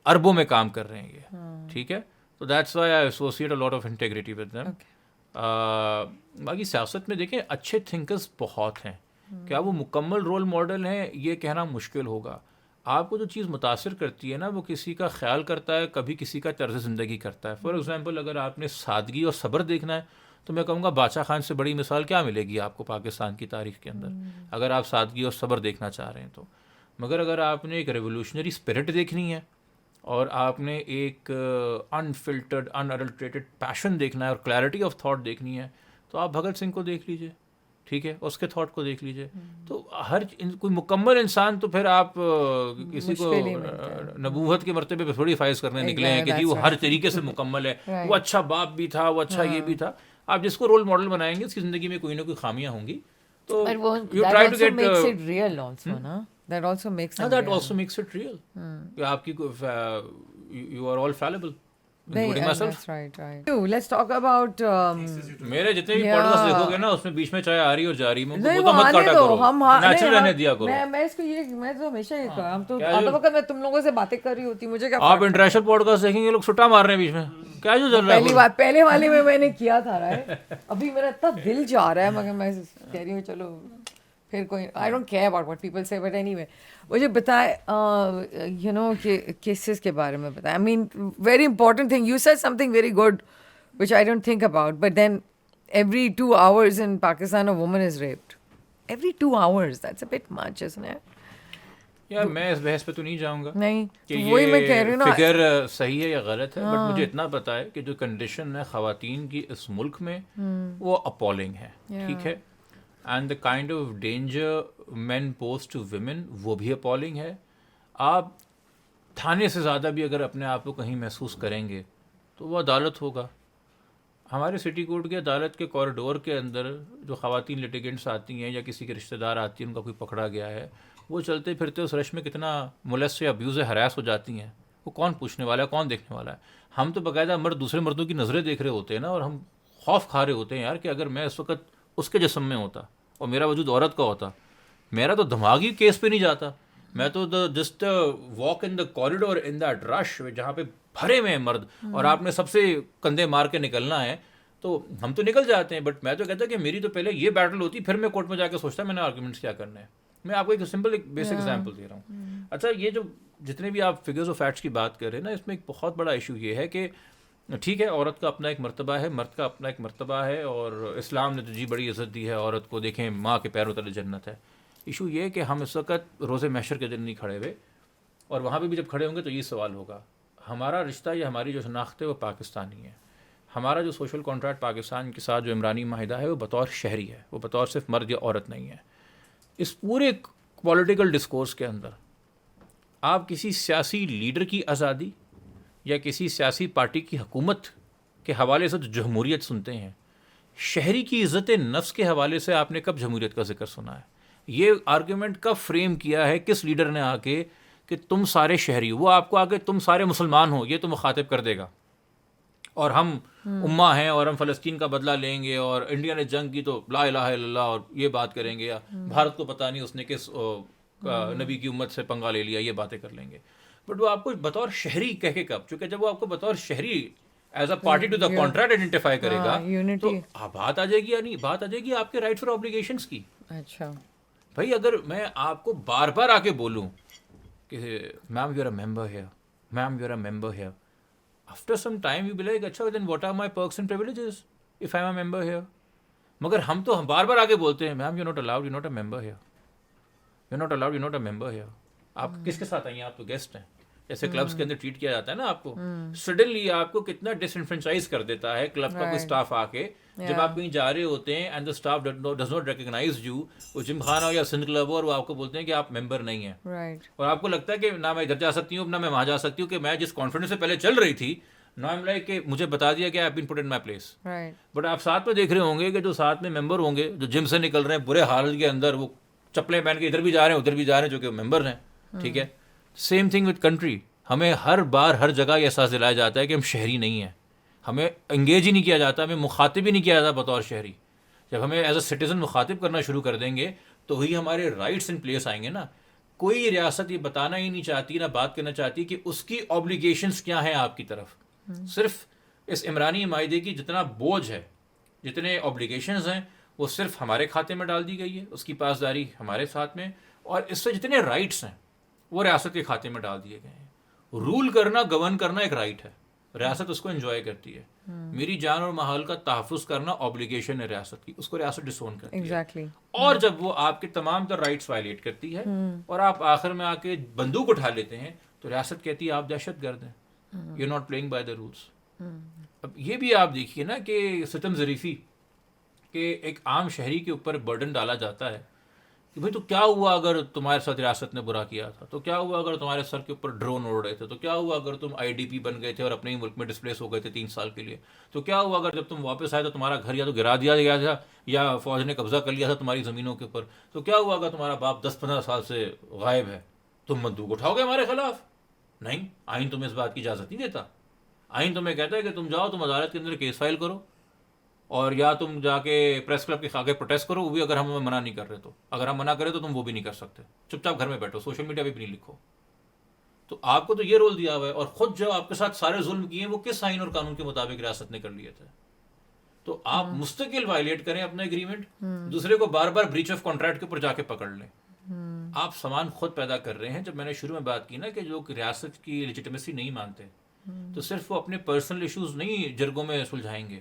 اربوں میں کام کر رہے ہیں یہ, ٹھیک ہے. تو that's why I associate a lot of integrity with them. باقی سیاست میں دیکھیں اچھے تھنکرز بہت ہیں, کیا وہ مکمل رول ماڈل ہیں یہ کہنا مشکل ہوگا. آپ کو جو چیز متاثر کرتی ہے نا وہ کسی کا خیال کرتا ہے, کبھی کسی کا طرز زندگی کرتا ہے. فار ایگزامپل اگر آپ نے سادگی اور صبر دیکھنا ہے تو میں کہوں گا بادشاہ خان سے بڑی مثال کیا ملے گی آپ کو پاکستان کی تاریخ کے اندر, اگر آپ سادگی اور صبر دیکھنا چاہ رہے ہیں تو. مگر اگر آپ نے ایک ریولوشنری اسپرٹ دیکھنی ہے اور آپ نے ایک انفلٹرڈ انڈلٹریٹڈ پیشن دیکھنا ہے اور کلیئرٹی آف تھاٹ دیکھنی ہے تو آپ بھگت سنگھ کو دیکھ لیجیے, ٹھیک ہے, اس کے تھاٹ کو دیکھ لیجیے. تو ہر کوئی مکمل انسان تو پھر آپ کسی کو نبوت کے مرتبے پہ تھوڑی فائز کرنے نکلے ہیں کہ جی وہ ہر طریقے سے مکمل ہے, وہ اچھا باپ بھی تھا, وہ اچھا یہ بھی تھا. آپ جس کو رول ماڈل بنائیں گے اس کی زندگی میں کوئی نہ کوئی خامیاں ہوں گی. تو you try to get makes it real also, na? That also makes it that real. also makes it real. کہ آپ کی you are all fallible. That's right. Let's talk about میرے جتنے بھی پوڈکاسٹ دیکھو گے نا اس میں بیچ میں چائے آ رہی اور جا رہی, وہ تو مت کاٹا کرو, نیچرل رہنے دیا کرو. میں اس کو میں تو ہمیشہ یہ کہا, ہم تو آدھا وقت میں تم لوگوں سے باتیں کر رہی ہوتی, مجھے کیا آپ انٹرنیشنل پوڈکاسٹ دیکھیں گے لوگ چھٹا مار رہے ہیں بیچ میں, کیا جو چل رہا ہے. پہلے والے میں نے کیا تھا رہا, ابھی میرا اتنا دل جا رہا ہے, مگر میں کہہ رہی ہوں چلو پھر کوئی I don't care about what people سے, بٹ اینی وے مجھے بتائے یو نو کہ کیسز کے بارے میں بتائیں. I mean very important thing, you said something very good which I don't think about, but then every 2 hours in Pakistan a woman is raped. Every 2 hours, that's a bit much, isn't it? یار میں اس بحث پہ تو نہیں جاؤں گا نہیں کہ وہی میں کہہ رہی ہوں نا, فگر صحیح ہے یا غلط ہے, بٹ مجھے اتنا پتا ہے کہ جو کنڈیشن ہے خواتین کی اس ملک میں وہ اپالنگ ہے, ٹھیک ہے, and the kind of danger men pose to women وہ بھی اپالنگ ہے. آپ تھانے سے زیادہ بھی اگر اپنے آپ کو کہیں محسوس کریں گے تو وہ عدالت ہوگا. ہمارے سٹی کورٹ کی عدالت کے کوریڈور کے اندر جو خواتین لٹیگنٹس آتی ہیں یا کسی کے رشتہ دار آتی ہیں, ان کا کوئی پکڑا گیا ہے, وہ چلتے پھرتے اس رش میں کتنا مولس یا ابیوز ہراس ہو جاتی ہیں, وہ کون پوچھنے والا ہے, کون دیکھنے والا ہے. ہم تو باقاعدہ مرد دوسرے مردوں کی نظریں دیکھ رہے ہوتے ہیں نا, اور ہم خوف کھا رہے ہوتے ہیں یار کہ اگر میں اس وقت اس کے جسم میں ہوتا اور میرا وجود عورت کا ہوتا, میرا تو دماغ ہی کیس پہ نہیں جاتا. میں تو just walk in the corridor in that rush جہاں پہ بھرے میں مرد, اور آپ نے سب سے کندھے مار کے نکلنا ہے تو ہم تو نکل جاتے ہیں. بٹ میں تو کہتا کہ میری تو پہلے یہ بیٹل ہوتی, پھر میں کورٹ میں جا کے سوچتا میں نے آرگومنٹس کیا کرنے ہیں. میں آپ کو ایک سمپل ایک بیسک ایگزامپل دے رہا ہوں. اچھا, یہ جو جتنے بھی آپ فگرز آف فیکٹس کی بات کر رہے ہیں نا, اس میں ایک بہت بڑا ایشو یہ ہے کہ ٹھیک ہے عورت کا اپنا ایک مرتبہ ہے, مرد کا اپنا ایک مرتبہ ہے, اور اسلام نے تو جی بڑی عزت دی ہے عورت کو, دیکھیں ماں کے پیروں تلے جنت ہے. ایشو یہ ہے کہ ہم اس وقت روز محشر کے دن نہیں کھڑے ہوئے, اور وہاں پہ بھی جب کھڑے ہوں گے تو یہ سوال ہوگا, ہمارا رشتہ یا ہماری جو شناخت ہے وہ پاکستانی ہے, ہمارا جو سوشل کانٹریکٹ پاکستان کے ساتھ جو عمرانی معاہدہ ہے وہ بطور شہری ہے, وہ بطور صرف مرد یا عورت نہیں ہے. اس پورے پولیٹیکل ڈسکورس کے اندر آپ کسی سیاسی لیڈر کی آزادی یا کسی سیاسی پارٹی کی حکومت کے حوالے سے جو جمہوریت سنتے ہیں, شہری کی عزت نفس کے حوالے سے آپ نے کب جمہوریت کا ذکر سنا ہے؟ یہ آرگیومنٹ کب فریم کیا ہے کس لیڈر نے آ کے کہ تم سارے شہری ہو؟ وہ آپ کو آ کے تم سارے مسلمان ہو یہ تو مخاطب کر دے گا, اور ہم امہ ہیں اور ہم فلسطین کا بدلہ لیں گے, اور انڈیا نے جنگ کی تو لا الہ الا اللہ اور یہ بات کریں گے, یا بھارت کو پتہ نہیں اس نے کس نبی کی امت سے پنگا لے لیا, یہ باتیں کر لیں گے. بٹ وہ آپ کو بطور شہری کہہ کے کب, چونکہ جب وہ آپ کو بطور شہری as a party to the contract identify کرے گا تو بات آ جائے گی, یا نہیں بات آ جائے گی آپ کے رائٹس اور آبلیگیشنس کی. اچھا بھائی اگر میں آپ کو بار بار آ کے بولوں کہ ma'am you are a member here, ma'am you are a member here, after some time you be like اچھا then what are my perks and privileges if I'm a member here. مگر ہم تو بار بار آگے بولتے ہیں میم you're not allowed, you're not a member here, you're not allowed, you're not a member here. آپ کس کے ساتھ آئی ہیں, آپ تو گیسٹ ہیں. جیسے کلبس کے اندر ٹریٹ کیا جاتا ہے نا آپ کو, سڈنلی آپ کو کتنا ڈس انفرینچائز کر دیتا ہے کلب کا کوئی اسٹاف آ کے, جب آپ کہیں جا رہے ہوتے ہیں and the staff does not recognize you, وہ جم خانہ ہو یا سندھ کلب ہو, اور وہ آپ کو بولتے ہیں کہ آپ ممبر نہیں ہیں, اور آپ کو لگتا ہے کہ نہ میں ادھر جا سکتی ہوں نہ میں وہاں جا سکتی ہوں, کہ میں جس کانفیڈنس سے پہلے چل رہی تھی نو ایم لائک کہ مجھے بتا دیا کہ آئی بین پٹ ان مائی پلیس. بٹ آپ ساتھ میں دیکھ رہے ہوں گے کہ جو ساتھ میں ممبر ہوں گے جو جم سے نکل رہے ہیں برے حالت کے اندر, وہ چپلیں پہن کے ادھر بھی جا رہے ہیں ادھر بھی جا رہے ہیں, جو کہ ممبر ہیں. ٹھیک ہے, سیم تھنگ وتھ کنٹری. ہمیں ہر بار ہر جگہ یہ احساس دلایا جاتا ہے کہ ہم شہری نہیں ہیں, ہمیں انگیج ہی نہیں کیا جاتا, ہمیں مخاطب ہی نہیں کیا جاتا بطور شہری. جب ہمیں ایز اے سٹیزن مخاطب کرنا شروع کر دیں گے تو ہی ہمارے رائٹس ان پلیس آئیں گے نا. کوئی ریاست یہ بتانا ہی نہیں چاہتی نہ بات کرنا چاہتی کہ اس کی آبلیگیشنس کیا ہیں آپ کی طرف. صرف اس عمرانی معاہدے کی جتنا بوجھ ہے, جتنے آبلیگیشنز ہیں, وہ صرف ہمارے کھاتے میں ڈال دی گئی ہے, اس کی پاسداری ہمارے ساتھ میں, اور اس سے جتنے رائٹس ہیں وہ ریاست کے کھاتے میں ڈال دیے گئے ہیں. رول کرنا, گورن کرنا ایک رائٹ ہے, ریاست اس کو انجوائے کرتی ہے. میری جان اور مال کا تحفظ کرنا اوبلیگیشن ہے ریاست کی, اس کو ریاست ڈسون کرتی ہے. ایگزیکٹلی. اور جب وہ آپ کے تمام تر رائٹس وائلیٹ کرتی ہے اور آپ آخر میں آ کے بندوق اٹھا لیتے ہیں تو ریاست کہتی ہے آپ دہشت گرد ہیں, you not playing by the rules. اب یہ بھی آپ دیکھیے نا کہ ستم ظریفی کہ ایک عام شہری کے اوپر برڈن ڈالا جاتا ہے کہ بھائی تو کیا ہوا اگر تمہارے ساتھ ریاست نے برا کیا تھا, تو کیا ہوا اگر تمہارے سر کے اوپر ڈرون اڑ رہے تھے, تو کیا ہوا اگر تم IDP بن گئے تھے اور اپنے ہی ملک میں ڈسپلیس ہو گئے تھے 3 سال کے لیے, تو کیا ہوا اگر جب تم واپس آئے تو تمہارا گھر یا تو گرا دیا گیا تھا یا فوج نے قبضہ کر لیا تھا تمہاری زمینوں کے اوپر, تو کیا ہوا اگر تمہارا باپ 10-15 سال سے غائب ہے, تم بندوق اٹھاؤ گے ہمارے خلاف؟ نہیں, آئین تمہیں اس بات کی اجازت نہیں دیتا. آئین تمہیں کہتا ہے کہ تم جاؤ, تم عدالت کے اندر کیس فائل کرو, اور یا تم جا کے پریس کلب کے آگے پروٹیسٹ کرو, وہ بھی اگر ہم ہمیں منع نہیں کر رہے, تو اگر ہم منع کریں تو تم وہ بھی نہیں کر سکتے, چپ چاپ گھر میں بیٹھو, سوشل میڈیا پہ بھی نہیں لکھو. تو آپ کو تو یہ رول دیا ہوا ہے, اور خود جو آپ کے ساتھ سارے ظلم کیے وہ کس آئین اور قانون کے مطابق ریاست نے کر لیے تھے. تو آپ مستقل وائلیٹ کریں اپنا ایگریمنٹ, دوسرے کو بار بار بریچ آف کانٹریکٹ کے اوپر جا کے پکڑ لیں. آپ سامان خود پیدا کر رہے ہیں. جب میں نے شروع میں بات کی نا کہ جو ریاست کی لیجیٹمیسی نہیں مانتے, تو صرف وہ اپنے پرسنل ایشوز نہیں جرگوں میں سلجھائیں گے,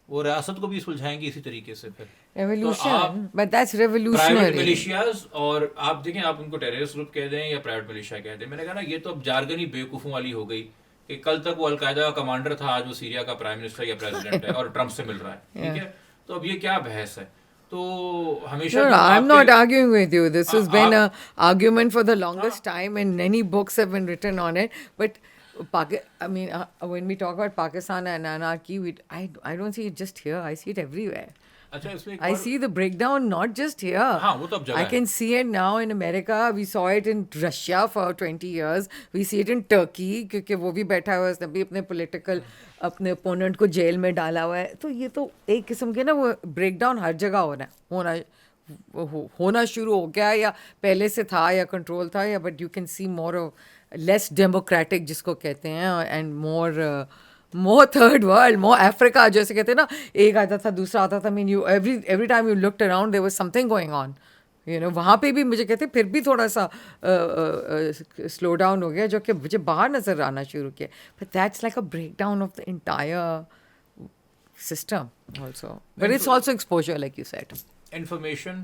وہ ریاست کو بھی سلجھائیں گے اسی طریقے سے. پھر revolution, but that's revolutionary. Private militias, اور آپ دیکھیں آپ ان کو ٹیررسٹ گروپ کہہ دیں یا پرائیویٹ ملیشیا کہہ دیں, میں نے کہا نا یہ تو اب جارگن ہی بیوقوفوں والی ہو گئی کہ کل تک وہ القاعدہ کا کمانڈر تھا, آج وہ سیریا کا پرائم منسٹر یا پریزیڈنٹ ہے اور ٹرمپ سے مل رہا ہے. ٹھیک ہے, تو اب یہ کیا بحث ہے. تو ہمیشہ I'm not arguing with you. This has been an argument for the longest time and many books have been written on it. But I mean, when we talk about Pakistan and anarchy, I don't see it just here. I see it everywhere. I see the breakdown not just here. I can see it now in America. We saw it in Russia for 20 years. We see it in Turkey کیونکہ وہ بھی بیٹھا ہوا ہے, اس نے بھی اپنے political اپنے اپوننٹ کو جیل میں ڈالا ہوا ہے. تو یہ تو ایک قسم کے نا وہ بریک ڈاؤن ہر جگہ ہونا شروع ہو گیا, یا پہلے سے تھا یا کنٹرول تھا, یا but you can see more less democratic جس کو کہتے ہیں, and more third world, more Africa, جیسے کہتے ہیں نا, ایک آتا تھا دوسرا آتا تھا. I mean, every time you looked around there was something going on. وہاں پہ بھی مجھے کہتے پھر بھی تھوڑا سا سلو ڈاؤن ہو گیا, جو کہ مجھے باہر نظر آنا شروع کیا. But that's like a breakdown of the entire system also. But it's also exposure, like you said. Information,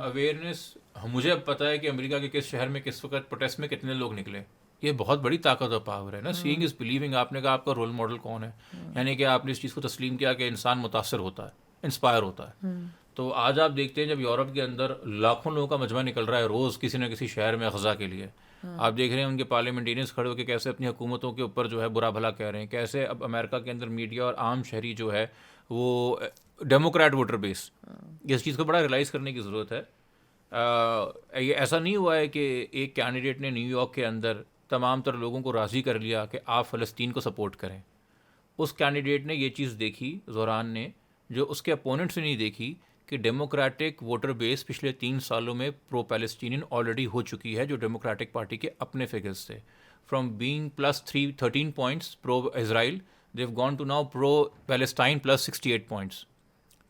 awareness. مجھے اب پتہ ہے کہ امریکہ کے کس شہر میں کس وقت پروٹیسٹ میں کتنے لوگ نکلے. یہ بہت بڑی طاقت اور پاور ہے نا. Seeing is believing. آپ نے کہا آپ کا رول ماڈل کون ہے, یعنی کہ آپ نے اس چیز کو تسلیم کیا کہ انسان متاثر ہوتا ہے, انسپائر ہوتا ہے. تو آج آپ دیکھتے ہیں جب یورپ کے اندر لاکھوں لوگوں کا مجمع نکل رہا ہے روز کسی نہ کسی شہر میں غزہ کے لیے, آپ دیکھ رہے ہیں ان کے پارلیمنٹیرینس کھڑے ہو کے کیسے اپنی حکومتوں کے اوپر جو ہے برا بھلا کہہ رہے ہیں. کیسے اب امریکہ کے اندر میڈیا اور عام شہری جو ہے وہ ڈیموکریٹ ووٹر بیس, اس چیز کو بڑا ریلائز کرنے کی ضرورت ہے. یہ ایسا نہیں ہوا ہے کہ ایک کینڈیڈیٹ نے نیو یارک کے اندر تمام تر لوگوں کو راضی کر لیا کہ آپ فلسطین کو سپورٹ کریں. اس کینڈیڈیٹ نے یہ چیز دیکھی, زوران نے, جو اس کے اپوننٹس نے نہیں دیکھی, کہ ڈیموکریٹک ووٹر بیس پچھلے 3 سالوں میں پرو پیلسٹینین آلریڈی ہو چکی ہے, جو ڈیموکریٹک پارٹی کے اپنے فگرز تھے. From being +13 points pro Israel, they've gone to now pro Palestine +68 points.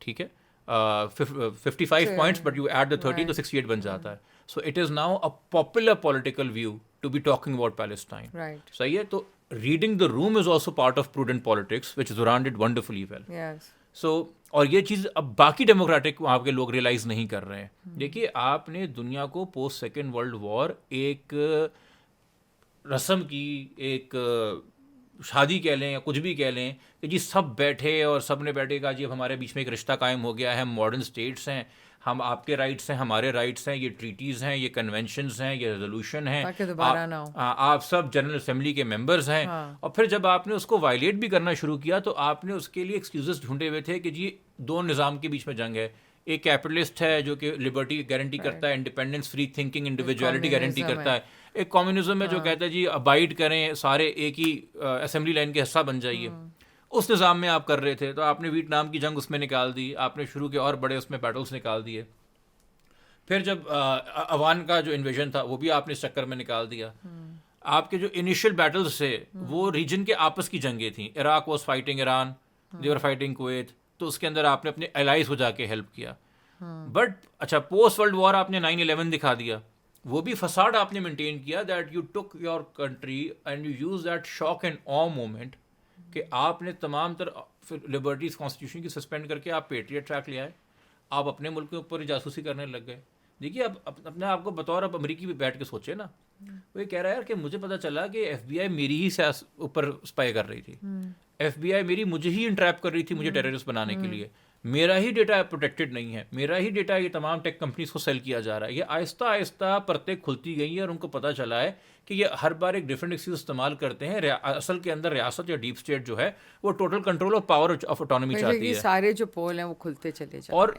ٹھیک ہے, 55 points, but you add the 13 تو 68 بن جاتا ہے. So it is now a popular political view to be talking about Palestine. صحیح ہے. تو reading the room is also part of prudent politics which Zoran did wonderfully well. So اور یہ چیز اب باقی ڈیموکریٹک وہاں کے لوگ ریئلائز نہیں کر رہے ہیں. دیکھیے آپ نے دنیا کو پوسٹ سیکنڈ ورلڈ وار ایک رسم کی, ایک شادی کہہ لیں یا کچھ بھی کہہ لیں, کہ جی سب بیٹھے اور سب نے بیٹھے کہا جی اب ہمارے بیچ میں ایک رشتہ قائم ہو گیا ہے, ہم ماڈرن اسٹیٹس ہیں, ہم آپ کے رائٹس ہیں, ہمارے رائٹس ہیں, یہ ٹریٹیز ہیں, یہ کنونشنز ہیں, یہ ریزولوشن ہیں, آپ سب جنرل اسمبلی کے ممبرز ہیں. اور پھر جب آپ نے اس کو وائلیٹ بھی کرنا شروع کیا تو آپ نے اس کے لیے ایکسکیوزز ڈھونڈے ہوئے تھے کہ جی 2 نظام کے بیچ میں جنگ ہے. ایک کیپٹلسٹ ہے جو کہ لبرٹی گارنٹی کرتا ہے, انڈیپینڈنس, فری تھنکنگ, انڈیویجوالٹی گارنٹی کرتا ہے. ایک کمیونزم ہے جو کہتا ہے جی ابائڈ کریں, سارے ایک ہی اسمبلی لائن کے حصہ بن جائیے. اس نظام میں آپ کر رہے تھے, تو آپ نے ویتنام کی جنگ اس میں نکال دی, آپ نے شروع کے اور بڑے اس میں بیٹلز نکال دیے. پھر جب افغان کا جو انویژن تھا وہ بھی آپ نے اس چکر میں نکال دیا. آپ کے جو انیشیل بیٹلز تھے وہ ریجن کے آپس کی جنگیں تھیں. Iraq was fighting Iran, they were fighting Kuwait, تو اس کے اندر آپ نے اپنے الائز کو جا کے ہیلپ کیا. بٹ اچھا پوسٹ ورلڈ وار آپ نے 9/11 دکھا دیا, وہ بھی فساد آپ نے مینٹین کیا, that you tick your country and you use that shock and awe moment کہ آپ نے تمام تر لبرٹیز کانسٹیٹیوشن کی سسپینڈ کر کے آپ پیٹریٹ ایکٹ لے آئے, آپ اپنے ملک کے اوپر جاسوسی کرنے لگ گئے. دیکھیے اب اپنے آپ کو بطور اب امریکی بھی بیٹھ کے سوچے نا, وہ یہ کہہ رہا ہے کہ مجھے پتہ چلا کہ ایف بی آئی میری ہی اوپر اسپائی کر رہی تھی, ایف بی آئی مجھے ہی انٹریپ کر رہی تھی مجھے ٹیررسٹ بنانے کے لیے, میرا ہی ڈیٹا پروٹیکٹڈ نہیں ہے, میرا ہی ڈیٹا یہ تمام ٹیک کمپنیز کو سیل کیا جا رہا ہے. یہ آہستہ آہستہ پرتیں کھلتی گئی ہیں اور ان کو پتہ چلا ہے کہ یہ ہر بار ایک ڈفرینٹ ایکسکیوز استعمال کرتے ہیں. اصل کے اندر ریاست یا ڈیپ اسٹیٹ جو ہے وہ total control of power of autonomy چاہتی ہے, سارے جو پول ہیں وہ کھلتے چلے جاتے ہیں. اور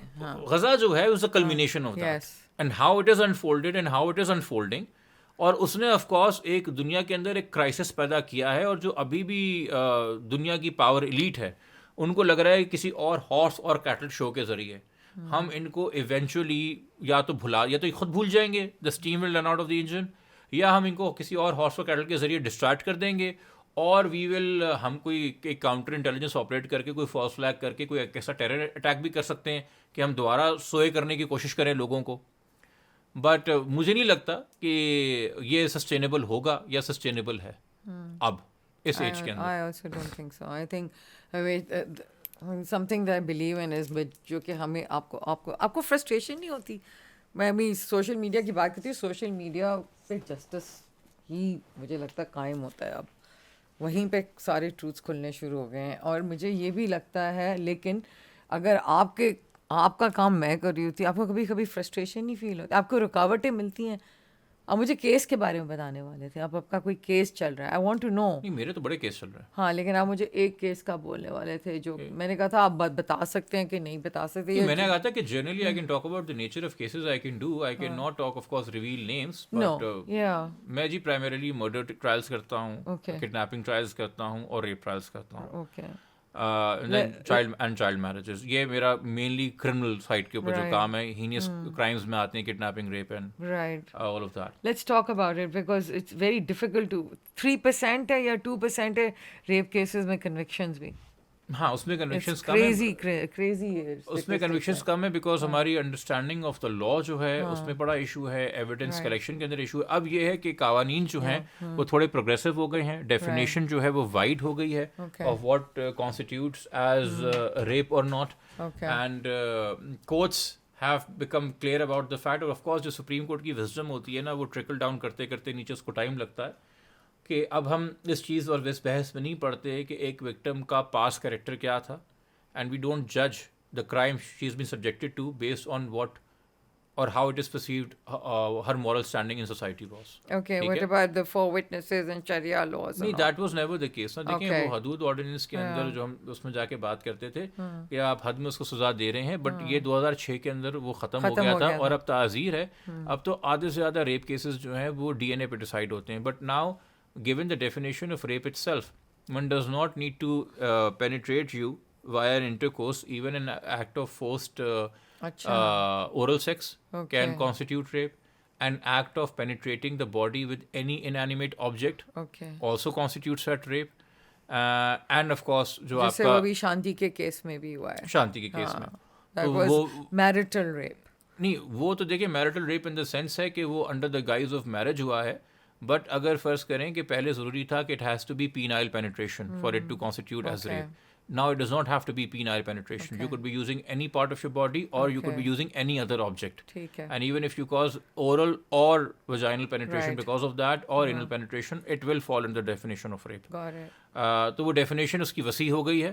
غزہ جو ہے is a culmination of that and how it is unfolded and how it is unfolding. اور اس نے آف کورس ایک دنیا کے اندر ایک کرائسس پیدا کیا ہے, اور جو ابھی بھی دنیا کی پاور ایلیٹ ہے ان کو لگ رہا ہے کہ کسی اور ہارس اور کیٹل شو کے ذریعے ہم ان کو ایونچولی یا تو خود بھول جائیں گے, the steam will run out of the engine, یا ہم ان کو کسی اور ہارس اور کیٹل کے ذریعے ڈسٹریکٹ کر دیں گے, اور ہم کوئی ایک کاؤنٹر انٹیلیجنس آپریٹ کر کے کوئی فالس فلیگ کر کے کوئی ایسا ٹیرر اٹیک بھی کر سکتے ہیں کہ ہم دوبارہ سوئے کرنے کی کوشش کریں لوگوں کو. بٹ مجھے نہیں لگتا کہ یہ سسٹینیبل ہوگا یا سسٹینیبل ہے اب اس ایج کے اندر. I also don't think so. I think something that I believe in is جو کہ ہمیں آپ کو فرسٹریشن نہیں ہوتی. میں ابھی سوشل میڈیا کی بات کرتی ہوں, سوشل میڈیا پہ جسٹس ہی مجھے لگتا ہے قائم ہوتا ہے اب, وہیں پہ سارے ٹروتھس کھلنے شروع ہو گئے ہیں. اور مجھے یہ بھی لگتا ہے, لیکن اگر آپ کا کام میں کر رہی ہوتی, آپ کو کبھی فرسٹریشن نہیں فیل ہوتی, آپ کو رکاوٹیں ملتی ہیں. اب مجھے کیس کے بارے میں بتانے والے تھے, اب آپ کا کوئی کیس چل رہا ہے, آئی وانٹ ٹو نو. نہیں, میرے تو بڑے کیس چل رہے ہیں. ہاں, لیکن آپ مجھے ایک کیس کا بولنے والے تھے جو میں نے کہا تھا آپ بتا سکتے ہیں کہ نہیں بتا سکتے. میں نے کہا تھا کہ generally I can talk about the nature of cases I can do, I can not talk of course reveal names, but میں جی پرائمریلی مرڈر ٹرائلس کرتا ہوں, کڈنیپنگ ٹرائلس کرتا ہوں, اور ریپ ٹرائلس کرتا ہوں, چائلڈ میرجز. یہ میرا مینلی کرمنل سائڈ کے اوپر جو کام ہے, ہینیس کرائمز میں آتے ہیں, kidnapping, rape and all of that. Let's talk about it because it's very difficult to 3% ہے یا 2% ہے ریپ کیسز میں کنوکشنز بھی. ہاں, اس میں کنوکشنز کم ہے, اس میں کنوکشنز کم ہے بیکاز ہماری انڈرسٹینڈنگ آف دا لا جو ہے اس میں بڑا ایشو ہے, ایویڈنس کلیکشن کے اندر ایشو ہے. اب یہ ہے کہ قوانین جو ہیں وہ تھوڑے پروگریسو ہو گئے ہیں, ڈیفینیشن جو ہے وہ وائڈ ہو گئی ہے of what constitutes as rape اور not, and courts have become clear about the fact. اور آف کورس جو سپریم کورٹ کی وزڈم ہوتی ہے نا, وہ ٹرکل ڈاؤن کرتے کرتے نیچے اس کو ٹائم لگتا ہے, کہ اب ہم اس چیز اور اس بحث میں نہیں پڑھتے کہ ایک وکٹم کا پاس کریکٹر کیا تھا, اینڈ وی ڈونٹ جج the crime she is been subjected to based on what اور how it is perceived her moral standing in society was. Okay, what about the 4 witnesses and Sharia laws? نہیں, that was never the case. دیکھیں, وہ حدود ordinance کے اندر جو ہم اس میں جا کے بات کرتے تھے کہ آپ حد میں اس کو سزا دے رہے ہیں, بٹ یہ 2006 کے اندر وہ ختم ہو گیا تھا, اور اب تعزیر ہے. اب تو آدھے سے زیادہ ریپ کیسز جو ہیں وہ ڈی این اے پہ ڈیسائڈ ہوتے ہیں. But now given the definition of rape itself, one does not need to penetrate you via an intercourse. Even an act of forced oral sex can constitute rape. An act of penetrating the body with any inanimate object also constitutes that rape. And of course جو آپ کا ابھی شانتی کے case میں بھی ہوا ہے, شانتی کے کیس میں that was marital rape. نہیں, وہ تو دیکھیں marital rape in the sense ہے کہ وہ under the guise of marriage ہوا ہے, بٹ اگر فرض کریں کہ پہلے ضروری تھا کہ it has to be penile penetration for it to constitute as rape. Now it does not have to be penile penetration. You could be using any part of your body, or you could be using any other object. And even if you cause oral or vaginal penetration because of that, or anal penetration, it will fall in the definition of rape. Got it. تو وہ definition اس کی وسیع ہو گئی ہے.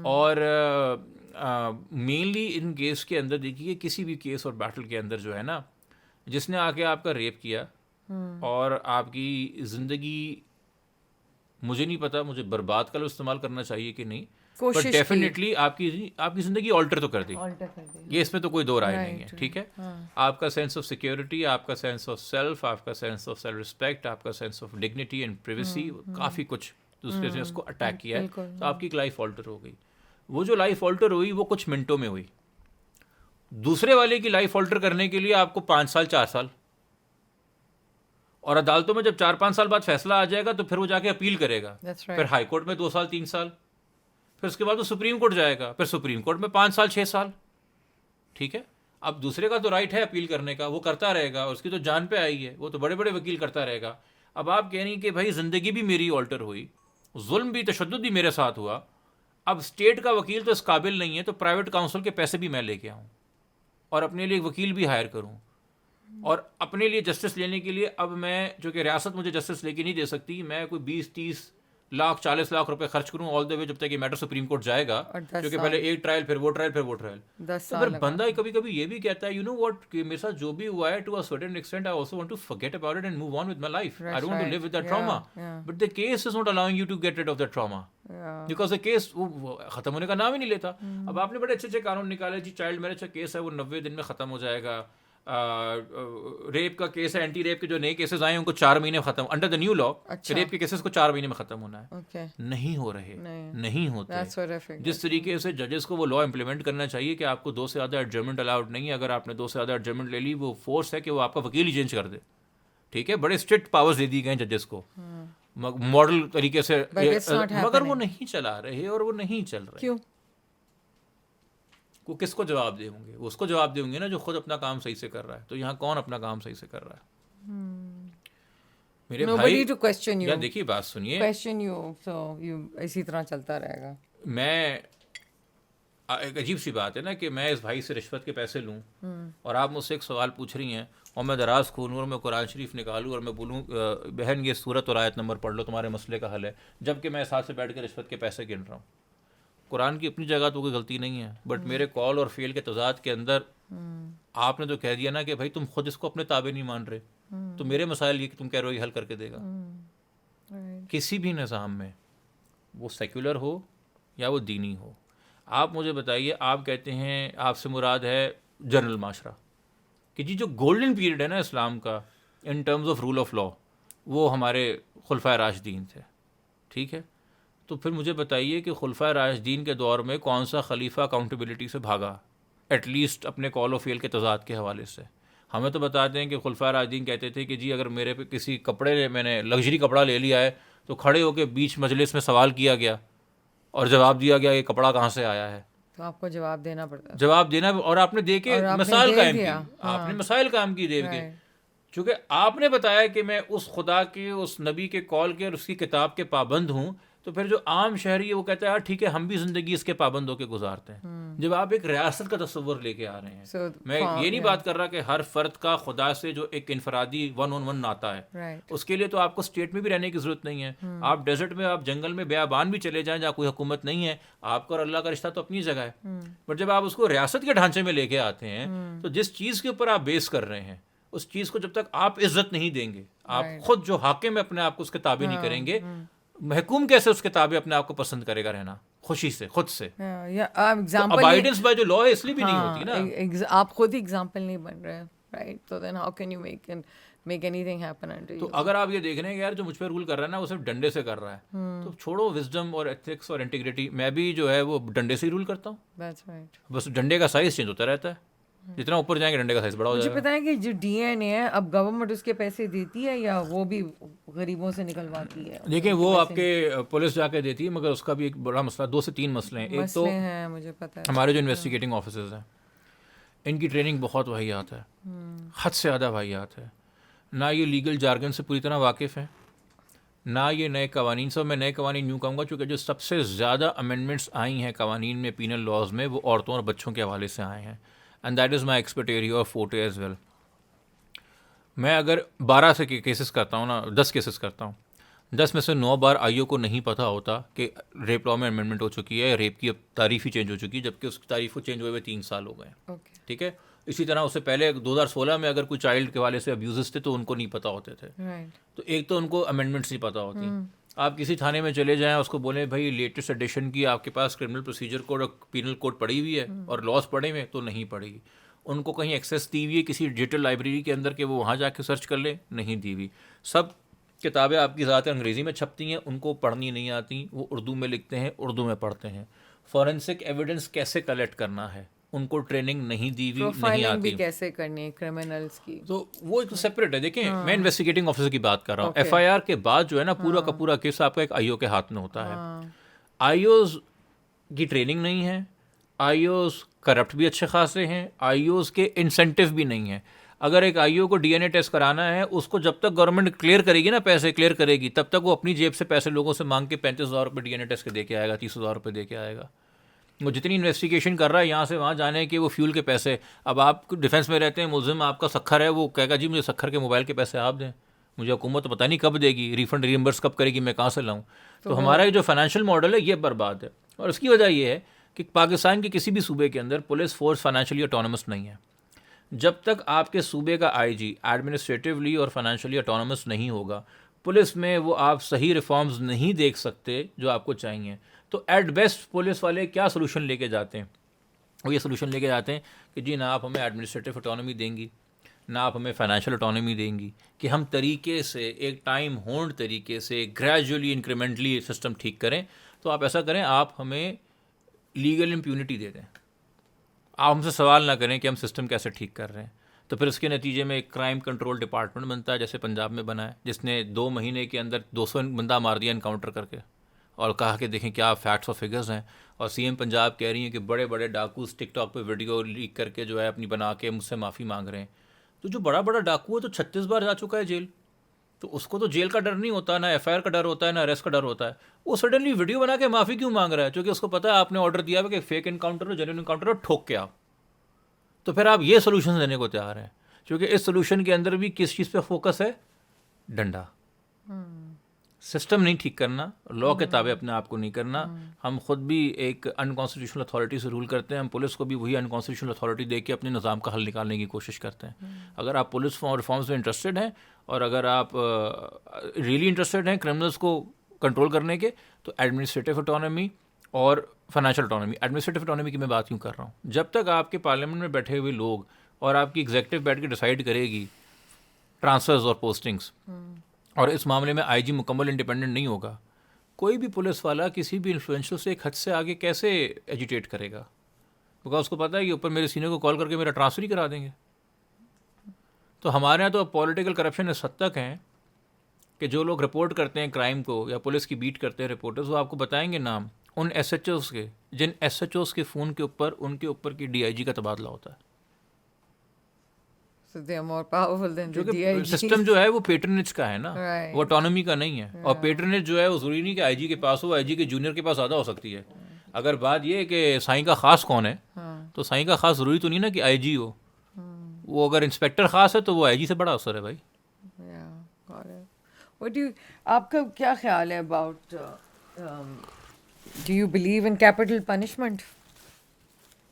اور mainly in case کے اندر دیکھیے, کسی بھی کیس اور بیٹل کے اندر جو ہے نا, جس نے آ کے آپ کا ریپ کیا اور آپ کی زندگی, مجھے نہیں پتا مجھے برباد کا لفظ استعمال کرنا چاہیے کہ نہیں, بٹ ڈیفینیٹلی آپ کی زندگی آلٹر تو کر دی, یہ اس میں تو کوئی دو رائے نہیں ہے. ٹھیک ہے, آپ کا سینس آف سیکیورٹی, آپ کا سینس آف سیلف, آپ کا سینس آف سیلف رسپیکٹ, آپ کا sense of dignity and privacy, کافی کچھ دوسرے سے اس کو اٹیک کیا ہے, تو آپ کی ایک لائف آلٹر ہو گئی. وہ جو لائف آلٹر ہوئی وہ کچھ منٹوں میں ہوئی. دوسرے والے کی لائف آلٹر کرنے کے لیے آپ کو 5 سال 4 سال, اور عدالتوں میں جب 4-5 سال بعد فیصلہ آ جائے گا تو پھر وہ جا کے اپیل کرے گا, پھر ہائی کورٹ میں 2 سال 3 سال, پھر اس کے بعد وہ سپریم کورٹ جائے گا, پھر سپریم کورٹ میں 5 سال 6 سال. ٹھیک ہے, اب دوسرے کا تو رائٹ ہے اپیل کرنے کا, وہ کرتا رہے گا, اس کی تو جان پہ آئی ہے, وہ تو بڑے بڑے وکیل کرتا رہے گا. اب آپ کہہ رہی ہیں کہ بھائی زندگی بھی میری آلٹر ہوئی, ظلم بھی تشدد بھی میرے ساتھ ہوا, اب اسٹیٹ کا وکیل تو اس قابل نہیں ہے, تو پرائیویٹ کاؤنسل کے پیسے بھی میں لے کے آؤں اور اپنے لیے ایک وکیل بھی ہائر کروں, اور اپنے لیے جسٹس لینے کے لیے اب میں, جو کہ ریاست مجھے جسٹس لے کے نہیں دے سکتی, میں کوئی 20-30 لاکھ 40 لاکھ روپے خرچ کروں آل دا وے جب تک یہ میٹر سپریم کورٹ جائے گا, کیونکہ پہلے ایک ٹرائل پھر وہ ٹرائل پھر وہ ٹرائل. تو پھر بندہ کبھی کبھی یہ بھی کہتا ہے, یو نو واٹ, کہ میرے ساتھ جو بھی ہوا ہے to a certain extent I also want to forget about it and move on with my life. I don't want to live with that trauma, but the case is not allowing you to get rid of that trauma, because the case وہ ختم ہونے کا نام ہی نہیں لیتا. اب آپ نے بڑے اچھے قانون نکالے جی, چائلڈ میرج کا کیس ہے وہ 90 دن میں ختم ہو جائے گا, ریپ کا کیس ہے, اینٹی ریپ کے جو نئے کیسز آئے ہیں ان کو 4 مہینے ختم, under the new law rape کے کیسز کو 4 مہینے میں ختم ہونا ہے. نہیں ہو رہے, نہیں ہوتے. جس طریقے سے ججز کو وہ لا امپلیمنٹ کرنا چاہیے کہ آپ کو 2 سے زیادہ ایڈجرمنٹ الاؤڈ نہیں ہے, اگر آپ نے 2 سے زیادہ ایڈجرمنٹ لے لی, وہ فورس ہے کہ وہ آپ کا وکیل ہی چینج کر دے. ٹھیک ہے, بڑے اسٹرکٹ پاورز دے دی گئے ہیں ججز کو ماڈل طریقے سے, مگر وہ نہیں چلا رہے اور وہ نہیں چل رہے. کیوں؟ وہ کس کو جواب دیں گے؟ وہ اس کو جواب دیں گے نا جو خود اپنا کام صحیح سے کر رہا ہے. تو یہاں کون اپنا کام صحیح سے کر رہا ہے؟ میرے بھائی یار دیکھیے بات سنیے, اسی طرح چلتا رہے گا. میں ایک عجیب سی بات ہے نا کہ میں اس بھائی سے رشوت کے پیسے لوں اور آپ مجھ سے ایک سوال پوچھ رہی ہیں اور میں دراز کھولوں اور میں قرآن شریف نکالوں اور میں بولوں بہن یہ سورت اور آیت نمبر پڑھ لو تمہارے مسئلے کا حل ہے, جبکہ میں ساتھ سے بیٹھ کے رشوت کے پیسے گن رہا ہوں. قرآن کی اپنی جگہ تو کوئی غلطی نہیں ہے, بٹ میرے کال اور فیل کے تضاد کے اندر آپ نے تو کہہ دیا نا کہ بھائی تم خود اس کو اپنے تابع نہیں مان رہے, تو میرے مسائل یہ کہ تم کہہ رہے ہو یہ حل کر کے دے گا. کسی بھی نظام میں وہ سیکولر ہو یا وہ دینی ہو, آپ مجھے بتائیے, آپ کہتے ہیں آپ سے مراد ہے جنرل معاشرہ, کہ جی جو گولڈن پیریڈ ہے نا اسلام کا in terms of rule of law, وہ ہمارے خلفائے راشدین تھے. ٹھیک ہے, تو پھر مجھے بتائیے کہ خلفائے راشدین کے دور میں کون سا خلیفہ اکاؤنٹیبلٹی سے بھاگا, ایٹ لیسٹ اپنے کال و فیل کے تضاد کے حوالے سے. ہمیں تو بتاتے ہیں کہ خلفائے راشدین کہتے تھے کہ جی اگر میرے پہ کسی کپڑے, میں نے لگژری کپڑا لے لیا ہے, تو کھڑے ہو کے بیچ مجلس میں سوال کیا گیا اور جواب دیا گیا یہ کپڑا کہاں سے آیا ہے, تو آپ کو جواب دینا پڑتا, جواب دینا, اور آپ نے دے کے مسائل قائم کی, آپ نے مسائل قائم کی دیو کے, چونکہ آپ نے بتایا کہ میں اس خدا کے, اس نبی کے کال کے اور اس کی کتاب کے پابند ہوں. تو پھر جو عام شہری ہے وہ کہتا ہے یار ٹھیک ہے ہم بھی زندگی اس کے پابند ہو کے گزارتے ہیں. جب آپ ایک ریاست کا تصور لے کے آ رہے ہیں, میں یہ نہیں بات کر رہا کہ ہر فرد کا خدا سے جو ایک انفرادی 1-on-1 ناتا ہے, اس کے لیے تو آپ کو اسٹیٹ میں بھی رہنے کی ضرورت نہیں ہے. آپ ڈیزرٹ میں, آپ جنگل میں بیابان بھی چلے جائیں جہاں کوئی حکومت نہیں ہے, آپ کا اور اللہ کا رشتہ تو اپنی جگہ ہے. بٹ جب آپ اس کو ریاست کے ڈھانچے میں لے کے آتے ہیں, تو جس چیز کے اوپر آپ بیس کر رہے ہیں اس چیز کو جب تک آپ عزت نہیں دیں گے, آپ خود جو حاکم ہے اپنے آپ کو اس کے تابع نہیں کریں گے, محکوم کیسے اس کے تابع اپنے آپ کو پسند کرے گا رہنا خوشی سے خود سے. ابائیڈنس بائی جو لا ہے اس لیے بھی نہیں ہوتی نا, آپ خود ہی ایگزامپل نہیں بن رہے, رائٹ, تو then how can you make anything happen into you. تو اگر آپ یہ دیکھ رہے ہیں کہ یار جو مجھ پہ رول کر رہا ہے نا وہ صرف ڈنڈے سے کر رہا ہے, تو چھوڑو وزڈم اور ایتھکس اور انٹیگریٹی, میں بھی جو ہے وہ ڈنڈے سے ہی رول کرتا ہوں. بس ڈنڈے کا سائز چینج ہوتا رہتا ہے, جتنا اوپر جائیں گے ڈنڈے کا سائز بڑا ہو جائے گا. مجھے پتا ہے کہ جو ڈی این اے ہے اب گورنمنٹ اس کے پیسے دیتی ہے یا وہ بھی غریبوں سے نکلواتی ہے؟ دیکھیں وہ آپ کے پولیس جا کے دیتی ہے, مگر اس کا بھی ایک بڑا مسئلہ, 2 سے 3 مسئلے ہیں. ایک تو مجھے پتا ہے ہمارے جو انویسٹیگیٹنگ آفیسرز ہیں ان کی ٹریننگ بہت واہیات ہے, حد سے زیادہ واہیات ہے. نہ یہ لیگل جارگن سے پوری طرح واقف ہیں, نہ یہ نئے قوانین سے. میں نئے قوانین یوں کہوں گا چونکہ جو سب سے زیادہ امینڈمنٹس آئی ہیں قوانین میں, پینل لاز میں, وہ عورتوں اور بچوں کے حوالے سے آئے ہیں. And that is my expert area of forte as well. میں اگر 12 سے کیسز کرتا ہوں نا, 10 کیسز کرتا ہوں, 10 میں سے 9 بار آئیو کو نہیں پتہ ہوتا کہ ریپ لا میں امینڈمنٹ ہو چکی ہے, ریپ کی اب تعریف ہی چینج ہو چکی ہے, جبکہ اس کی تعریف کو چینج ہوئے ہوئے 3 سال ہو گئے. ٹھیک ہے, اسی طرح اس سے پہلے 2016 میں اگر کوئی چائلڈ کے حوالے سے ابیوزز تھے تو ان کو نہیں پتہ ہوتے تھے. تو ایک تو ان کو امینڈمنٹس نہیں پتہ ہوتی. آپ کسی تھانے میں چلے جائیں, اس کو بولیں بھائی لیٹسٹ ایڈیشن کی آپ کے پاس کرمنل پروسیجر کوڈ اور پینل کوڈ پڑھی ہوئی ہے اور لاس پڑھے ہوئے, تو نہیں پڑھی. ان کو کہیں ایکسیس دی ہوئی ہے کسی ڈیجیٹل لائبریری کے اندر کہ وہ وہاں جا کے سرچ کر لیں, نہیں دی ہوئی. سب کتابیں آپ کی ذات انگریزی میں چھپتی ہیں, ان کو پڑھنی نہیں آتی, وہ اردو میں لکھتے ہیں, اردو میں پڑھتے ہیں. فورینسک ایویڈنس کیسے کلیکٹ کرنا ہے ان کو ٹریننگ نہیں دی ہوئی, نہیں آتی. کیسے کرنی ہے کرمنلز کی, تو وہ ایک سیپریٹ ہے. دیکھیں میں انویسٹیگیٹنگ آفیسر کی بات کر رہا ہوں. ایف آئی آر کے بعد جو ہے نا پورا کا پورا کیس آپ کا ایک آئی او کے ہاتھ میں ہوتا ہے. آئی اوز کی ٹریننگ نہیں ہے, آئی اوز کرپٹ بھی اچھے خاصے ہیں, آئی اوز کے انسینٹیو بھی نہیں ہیں. اگر ایک آئی او کو ڈی این اے ٹیسٹ کرانا ہے، اس کو جب تک گورنمنٹ کلیئر کرے گی نا، پیسے کلیئر کرے گی، تب تک وہ اپنی جیب سے پیسے لوگوں سے مانگ کے 35,000 روپے ڈی این اے ٹیسٹ کے دے کے آئے گا، 30,000 روپے دے کے آئے گا. وہ جتنی انویسٹیگیشن کر رہا ہے یہاں سے وہاں جانے کے، وہ فیول کے پیسے. اب آپ ڈیفینس میں رہتے ہیں، ملزم آپ کا سکھر ہے، وہ کہے گا جی مجھے سکھر کے موبائل کے پیسے آپ دیں، مجھے حکومت پتہ نہیں کب دے گی، ریفنڈ ریمبرس کب کرے گی، میں کہاں سے لاؤں. تو ہمارا یہ جو فائنینشیل ماڈل ہے یہ برباد ہے. اور اس کی وجہ یہ ہے کہ پاکستان کے کسی بھی صوبے کے اندر پولیس فورس فائنینشلی اٹانومس نہیں ہے. جب تک آپ کے صوبے کا آئی جی ایڈمنسٹریٹولی اور فائنینشلی اٹانومس نہیں ہوگا، پولیس میں وہ آپ صحیح ریفارمز نہیں دیکھ سکتے جو آپ کو چاہیے. تو ایٹ بیسٹ پولیس والے کیا سلوشن لے کے جاتے ہیں؟ وہ یہ سلوشن لے کے جاتے ہیں کہ جی نہ آپ ہمیں ایڈمنسٹریٹو اٹانومی دیں گی، نہ آپ ہمیں فائنینشیل اٹانومی دیں گی، کہ ہم طریقے سے ایک ٹائم ہونڈ طریقے سے گریجولی انکریمنٹلی سسٹم ٹھیک کریں. تو آپ ایسا کریں، آپ ہمیں لیگل امپیونٹی دے دیں، آپ ہم سے سوال نہ کریں کہ ہم سسٹم کیسے ٹھیک کر رہے ہیں. تو پھر اس کے نتیجے میں ایک کرائم کنٹرول ڈپارٹمنٹ بنتا ہے، جیسے پنجاب میں بنا ہے، جس نے 2 مہینے کے اندر 200 بندہ مار دیا انکاؤنٹر کر کے، اور کہا کہ دیکھیں کیا فیکٹس اور فگرز ہیں. اور سی ایم پنجاب کہہ رہی ہیں کہ بڑے بڑے ڈاکوز ٹک ٹاک پہ ویڈیو لیک کر کے جو ہے اپنی بنا کے مجھ سے معافی مانگ رہے ہیں. تو جو بڑا بڑا ڈاکو ہے تو 36 بار جا چکا ہے جیل، تو اس کو تو جیل کا ڈر نہیں ہوتا، نہ ایف آئی آر کا ڈر ہوتا ہے، نہ اریسٹ کا ڈر ہوتا ہے. وہ سڈنلی ویڈیو بنا کے معافی کیوں مانگ رہا ہے؟ کیونکہ اس کو پتا ہے آپ نے آرڈر دیا ہے کہ فیک انکاؤنٹر ہو، جینوئن انکاؤنٹر ہو، ٹھوک کے آپ. تو پھر آپ یہ سولوشن دینے کو تیار ہیں، کیونکہ اس سولوشن کے اندر بھی کس چیز پہ فوکس ہے؟ ڈنڈا. سسٹم نہیں ٹھیک کرنا، لا کے تابع اپنے آپ کو نہیں کرنا. ہم خود بھی ایک ان کانسٹیٹیوشنل اتھارٹی سے رول کرتے ہیں، ہم پولیس کو بھی وہی ان کانسٹیٹیوشنل اتھارٹی دے کے اپنے نظام کا حل نکالنے کی کوشش کرتے ہیں. اگر آپ پولیس ریفارمز میں انٹرسٹڈ ہیں، اور اگر آپ ریئلی انٹرسٹڈ ہیں کرمنلز کو کنٹرول کرنے کے، تو ایڈمنسٹریٹو اٹانومی اور فائنینشیل اٹانومی. ایڈمنسٹریٹو اٹانومی کی میں بات کیوں کر رہا ہوں؟ جب تک آپ کے پارلیمنٹ میں بیٹھے ہوئے لوگ اور آپ کی ایگزیکٹو بیٹھ کے ڈیسائیڈ کرے گی ٹرانسفرز اور پوسٹنگس، اور اس معاملے میں آئی جی مکمل انڈیپینڈنٹ نہیں ہوگا، کوئی بھی پولیس والا کسی بھی انفلوئنشل سے ایک حد سے آگے کیسے ایجیٹیٹ کرے گا؟ کیونکہ اس کو پتہ ہے کہ اوپر میرے سینئر کو کال کر کے میرا ٹرانسفر ہی کرا دیں گے. تو ہمارے یہاں تو پولیٹیکل کرپشن اس حد تک ہیں کہ جو لوگ رپورٹ کرتے ہیں کرائم کو یا پولیس کی بیٹ کرتے ہیں رپورٹرز، وہ آپ کو بتائیں گے نام ان ایس ایچ اوز کے، جن ایس ایچ اوز کے فون کے اوپر ان کے اوپر کی ڈی آئی جی کا تبادلہ ہوتا ہے. سسٹم جو ہے وہ پیٹرنیج کا ہے نا، وہ اٹانومی کا نہیں ہے. اور پیٹرنیج جو ہے وہ ضروری نہیں کہ آئی جی کے پاس ہو، آئی جی کے جونیئر کے پاس زیادہ ہو سکتی ہے. اگر بات یہ ہے کہ سائیں کا خاص کون ہے، تو سائیں کا خاص ضروری تو نہیں نا کہ آئی جی ہو. وہ اگر انسپیکٹر خاص ہے تو وہ آئی جی سے بڑا افسر ہے بھائی. آپ کا کیا خیال ہے about do you believe in capital punishment?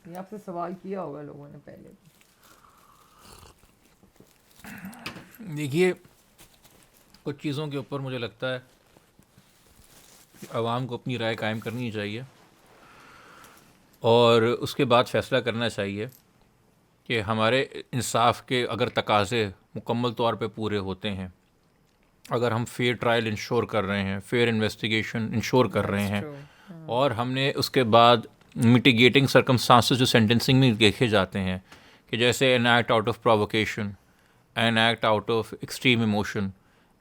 یہ آپ سے سوال کیا ہوگا لوگوں نے پہلے. دیکھیے، کچھ چیزوں کے اوپر مجھے لگتا ہے عوام کو اپنی رائے قائم کرنی چاہیے، اور اس کے بعد فیصلہ کرنا چاہیے کہ ہمارے انصاف کے اگر تقاضے مکمل طور پہ پورے ہوتے ہیں، اگر ہم فیئر ٹرائل انشور کر رہے ہیں، فیئر انویسٹیگیشن انشور کر رہے ہیں، اور ہم نے اس کے بعد میٹیگیٹنگ سرکمسٹانسز جو سینٹنسنگ میں دیکھے جاتے ہیں، کہ جیسے an act out of provocation, an act out of extreme emotion,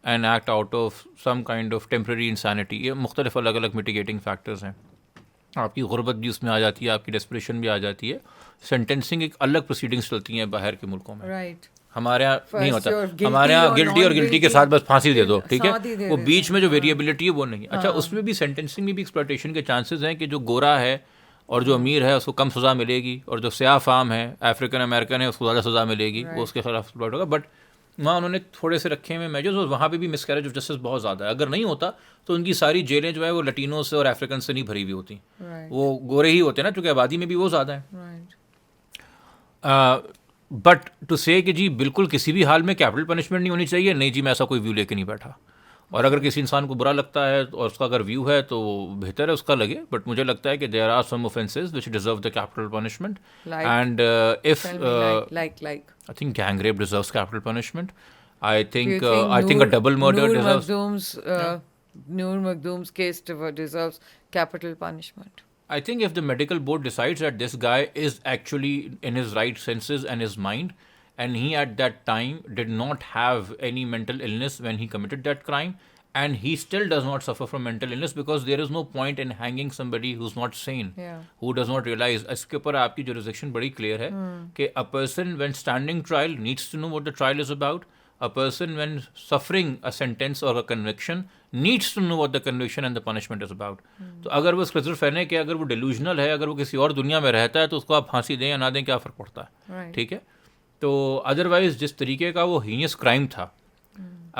an act out of some kind of temporary insanity, یہ مختلف الگ الگ میٹیگیٹنگ فیکٹرز ہیں. آپ کی غربت بھی اس میں آ جاتی ہے، آپ کی ڈیسپریشن بھی آ جاتی ہے. سینٹنسنگ ایک الگ پروسیڈنگس چلتی ہیں باہر کے ملکوں میں. رائٹ. ہمارے یہاں نہیں ہوتا. ہمارے یہاں گلٹی اور گلٹی کے ساتھ بس پھانسی دے دو، ٹھیک ہے. وہ بیچ میں جو ویریبلٹی ہے وہ نہیں. اچھا، اس میں بھی سینٹنسنگ میں بھی ایکسپلوٹیشن کے چانسز ہیں کہ جو گورا ہے اور جو امیر ہے اس کو کم سزا ملے گی، اور جو سیاہ فام ہے، افریقن امریکن ہے، اس کو زیادہ سزا ملے گی، وہ اس کے خلاف ایکسپلوٹ ہوگا. بٹ وہاں انہوں نے تھوڑے سے رکھے ہوئے میجرز، اور وہاں پہ بھی مس کیریج آف جسٹس بہت زیادہ ہے. اگر نہیں ہوتا تو ان کی ساری جیلیں جو ہے وہ لٹینوں سے اور افریقن سے نہیں بھری ہوئی ہوتی. وہ گورے ہی ہوتے ہیں نا، چونکہ آبادی میں بھی وہ زیادہ ہیں. بٹ ٹو سے کہ جی بالکل کسی بھی حال میں کیپٹل پنشمنٹ نہیں ہونی چاہیے، نہیں جی، میں ایسا کوئی ویو لے کے نہیں بیٹھا. اور اگر کسی انسان کو برا لگتا ہے اور اس کا اگر ویو ہے تو بہتر ہے اس کا لگے. بٹ مجھے لگتا ہے کہ there are some offences which deserve the capital punishment. And if I think gang rape deserves capital punishment. I think a double murder deserves. Noor Makhdoom's case deserves capital punishment. I think if the medical board decides that this guy is actually in his right senses and his mind, and he at that time did not have any mental illness when he committed that crime, and he still does not suffer from mental illness, because there is no point in hanging somebody who's not sane, who does not realize. اس کے اوپر آپ کی jurisdiction بڑی clear ہے کہ a person when standing trial needs to know what the trial is about. A person when suffering a sentence or a conviction needs to know what the conviction and the punishment is about. تو اگر وہ schizophrenic ہے کہ اگر وہ delusional ہے, اگر وہ کسی اور دنیا میں رہتا ہے, تو اس کو آپ پھانسی دیں یا نہ دیں, کیا فرق پڑتا ہے, ٹھیک ہے. تو ادروائز جس طریقے کا وہ ہینیس کرائم تھا,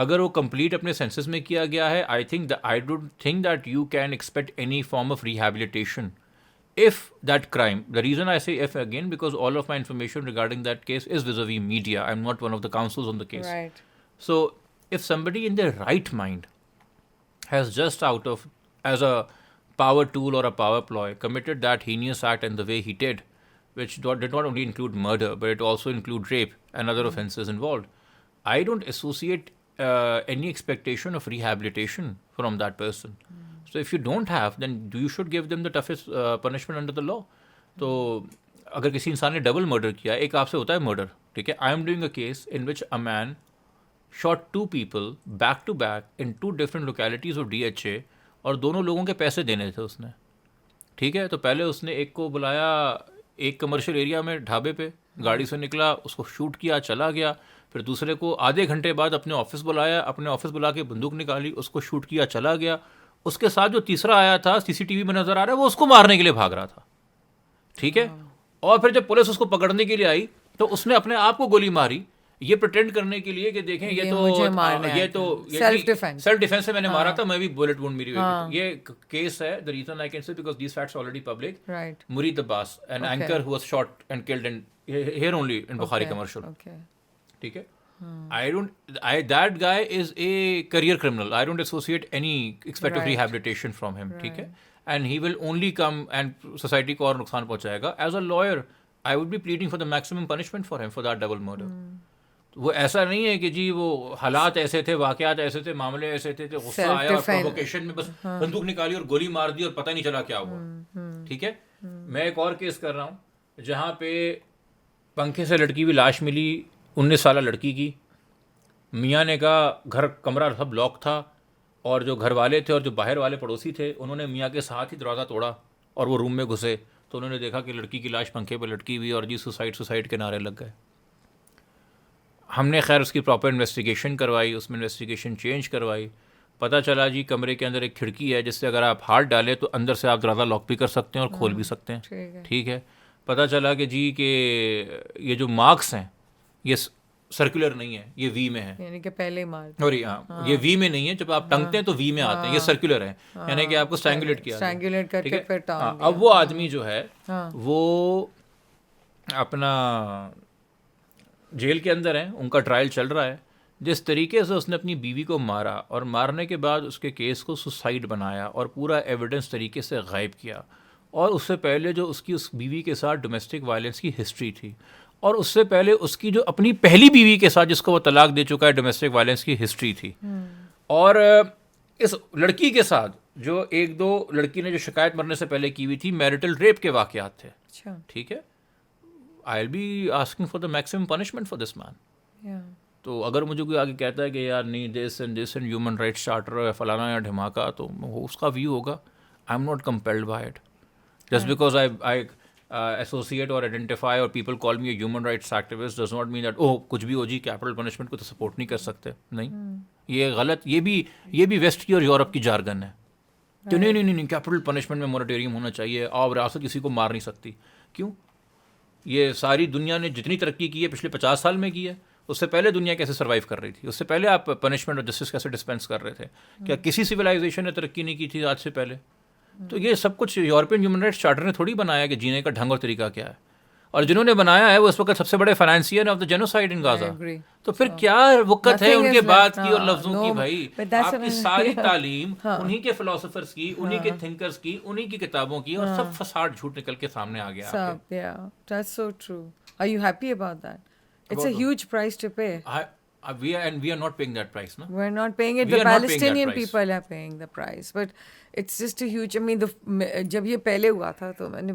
اگر وہ کمپلیٹ اپنے سینسز میں کیا گیا ہے, آئی don't think that you can expect any form of rehabilitation if that crime, the reason I say if again, because all of my information regarding that case is vis-a-vis media. I'm not one of the counsels on the case. Right. So if somebody in their right mind has just out of, as a power tool or a power ploy, committed that heinous act in the way he did, which did not only include murder, but it also include rape and other offenses involved, I don't associate any expectation of rehabilitation from that person. So if you don't have, then you should give them the toughest punishment under the law. تو اگر کسی انسان نے double murder کیا, ایک آپ سے ہوتا ہے مرڈر, ٹھیک ہے, I am doing a case in which a man shot 2 people back to back in 2 different localities of DHA, اور دونوں لوگوں کے پیسے دینے تھے اس نے, ٹھیک ہے. تو پہلے اس نے ایک کو بلایا ایک کمرشل ایریا میں ڈھابے پہ, گاڑی سے نکلا, اس کو شوٹ کیا, چلا گیا. پھر دوسرے کو آدھے گھنٹے بعد اپنے آفس بلایا, اپنے آفس بلا کے بندوق نکالی, اس کو شوٹ کیا, چلا گیا. اس کے ساتھ جو تیسرا آیا تھا, سی سی ٹی وی میں نظر آ رہا ہے, وہ اس کو مارنے کے لیے بھاگ رہا تھا, ٹھیک ہے. اور پھر جب پولیس اس کو پکڑنے کے لیے آئی, تو اس نے اپنے آپ کو گولی ماری, یہ پریٹینڈ کرنے کے لیے کہ دیکھیں یہ تو سیلف ڈیفینس سے میں نے مارا تھا, میں بھی بولٹ وونڈ میری ہوئی. یہ کیس ہے, the reason I can say because these facts are already public. Murid Abbas, an anchor who was shot and killed in here only in Bukhari commercial. ٹھیک ہے. that guy is a career criminal. I don't associate any expect of rehabilitation from him. ٹھیک ہے. And he will only come and society کو اور نقصان پہنچائے گا. As a lawyer, I would be pleading for the maximum punishment for him for that double murder. وہ ایسا نہیں ہے کہ جی وہ حالات ایسے تھے, واقعات ایسے تھے, معاملے ایسے تھے, غصہ آیا اور پرووکیشن میں بس بندوق نکالی اور گولی مار دی اور پتہ نہیں چلا کیا ہوا. ٹھیک ہے. میں ایک اور کیس کر رہا ہوں جہاں پہ پنکھے سے لٹکی ہوئی لاش ملی 19 سالہ لڑکی کی. میاں نے کہا گھر کمرہ سب لاک تھا, اور جو گھر والے تھے اور جو باہر والے پڑوسی تھے, انہوں نے میاں کے ساتھ ہی دروازہ توڑا اور وہ روم میں گھسے, تو انہوں نے دیکھا کہ لڑکی کی لاش پنکھے پہ لٹکی ہوئی, اور جی سوسائڈ کے نعرے لگ گئے. ہم نے خیر اس کی پراپر انویسٹیگیشن کروائی, اس میں انویسٹیگیشن چینج کروائی. پتہ چلا جی کمرے کے اندر ایک کھڑکی ہے جس سے اگر آپ ہاتھ ڈالیں تو اندر سے آپ دروازہ لاک بھی کر سکتے ہیں اور کھول بھی سکتے ہیں. ٹھیک ہے. پتہ چلا کہ جی کہ یہ جو مارکس ہیں یہ سرکولر نہیں ہے, یہ وی میں ہے, یعنی کہ پہلے اور یہ وی میں نہیں ہے, جب آپ ٹنگتے ہیں تو وی میں آتے ہیں, یہ سرکولر ہے, یعنی کہ آپ کو اسٹرینگولیٹ کر کے پھر ٹانگ. اب وہ آدمی جو ہے وہ اپنا جیل کے اندر ہیں, ان کا ٹرائل چل رہا ہے. جس طریقے سے اس نے اپنی بیوی کو مارا اور مارنے کے بعد اس کے کیس کو سوسائڈ بنایا اور پورا ایویڈنس طریقے سے غائب کیا, اور اس سے پہلے جو اس بیوی کے ساتھ ڈومیسٹک وائلنس کی ہسٹری تھی, اور اس سے پہلے اس کی جو اپنی پہلی بیوی کے ساتھ جس کو وہ طلاق دے چکا ہے ڈومیسٹک وائلنس کی ہسٹری تھی, اور اس لڑکی کے ساتھ جو 1-2 لڑکی نے جو شکایت مرنے سے پہلے کی ہوئی تھی میرٹل ریپ کے واقعات تھے. ٹھیک ہے. I'll be asking for the maximum punishment for this man. تو اگر مجھے کوئی آگے کہتا ہے کہ یار نہیں this and human rights charter یا فلانا یا دھماکہ, تو اس کا ویو ہوگا. آئی am not compelled by it just because I associate اور آئیڈینٹیفائی اور people call me a human rights activist does not mean that کچھ بھی ہو جی کیپٹل پنشمنٹ کو تو سپورٹ نہیں کر سکتے. نہیں, یہ غلط, یہ بھی ویسٹ کی اور یورپ کی جارگن ہے کہ نہیں کیپٹل پنشمنٹ میں موریٹوریم ہونا چاہیے, اور ریاست کسی کو مار نہیں سکتی. کیوں؟ یہ ساری دنیا نے جتنی ترقی کی ہے پچھلے 50 سال میں کی ہے, اس سے پہلے دنیا کیسے سروائیو کر رہی تھی؟ اس سے پہلے آپ پنشمنٹ اور جسٹس کیسے ڈسپینس کر رہے تھے؟ کیا کسی سویلائزیشن نے ترقی نہیں کی تھی آج سے پہلے؟ تو یہ سب کچھ یورپین ہیومن رائٹس چارٹر نے تھوڑی بنایا کہ جینے کا ڈھنگ اور طریقہ کیا ہے, اور جنہوں نے بنایا ہے وہ اس وقت سب سے بڑے فائنانسیئر آف دا جینوسائڈ ان غازہ. تو پھر کیا وقت ہے ان کے بات کی اور لفظوں کی؟ بھائی آپ کی ساری تعلیم انہی کے فلاسفرز کی, انہی کے تھنکرز کی, انہی کی کتابوں کی, اور سب فساد جھوٹ نکل کے سامنے آ گیا. That's so true. Are you happy about that? It's a huge price to pay. We are not paying that price, no? We're not paying it. The Palestinian people are paying the price. But it's just a huge, I mean, جب یہ پہلے ہوا تھا تو میں نے,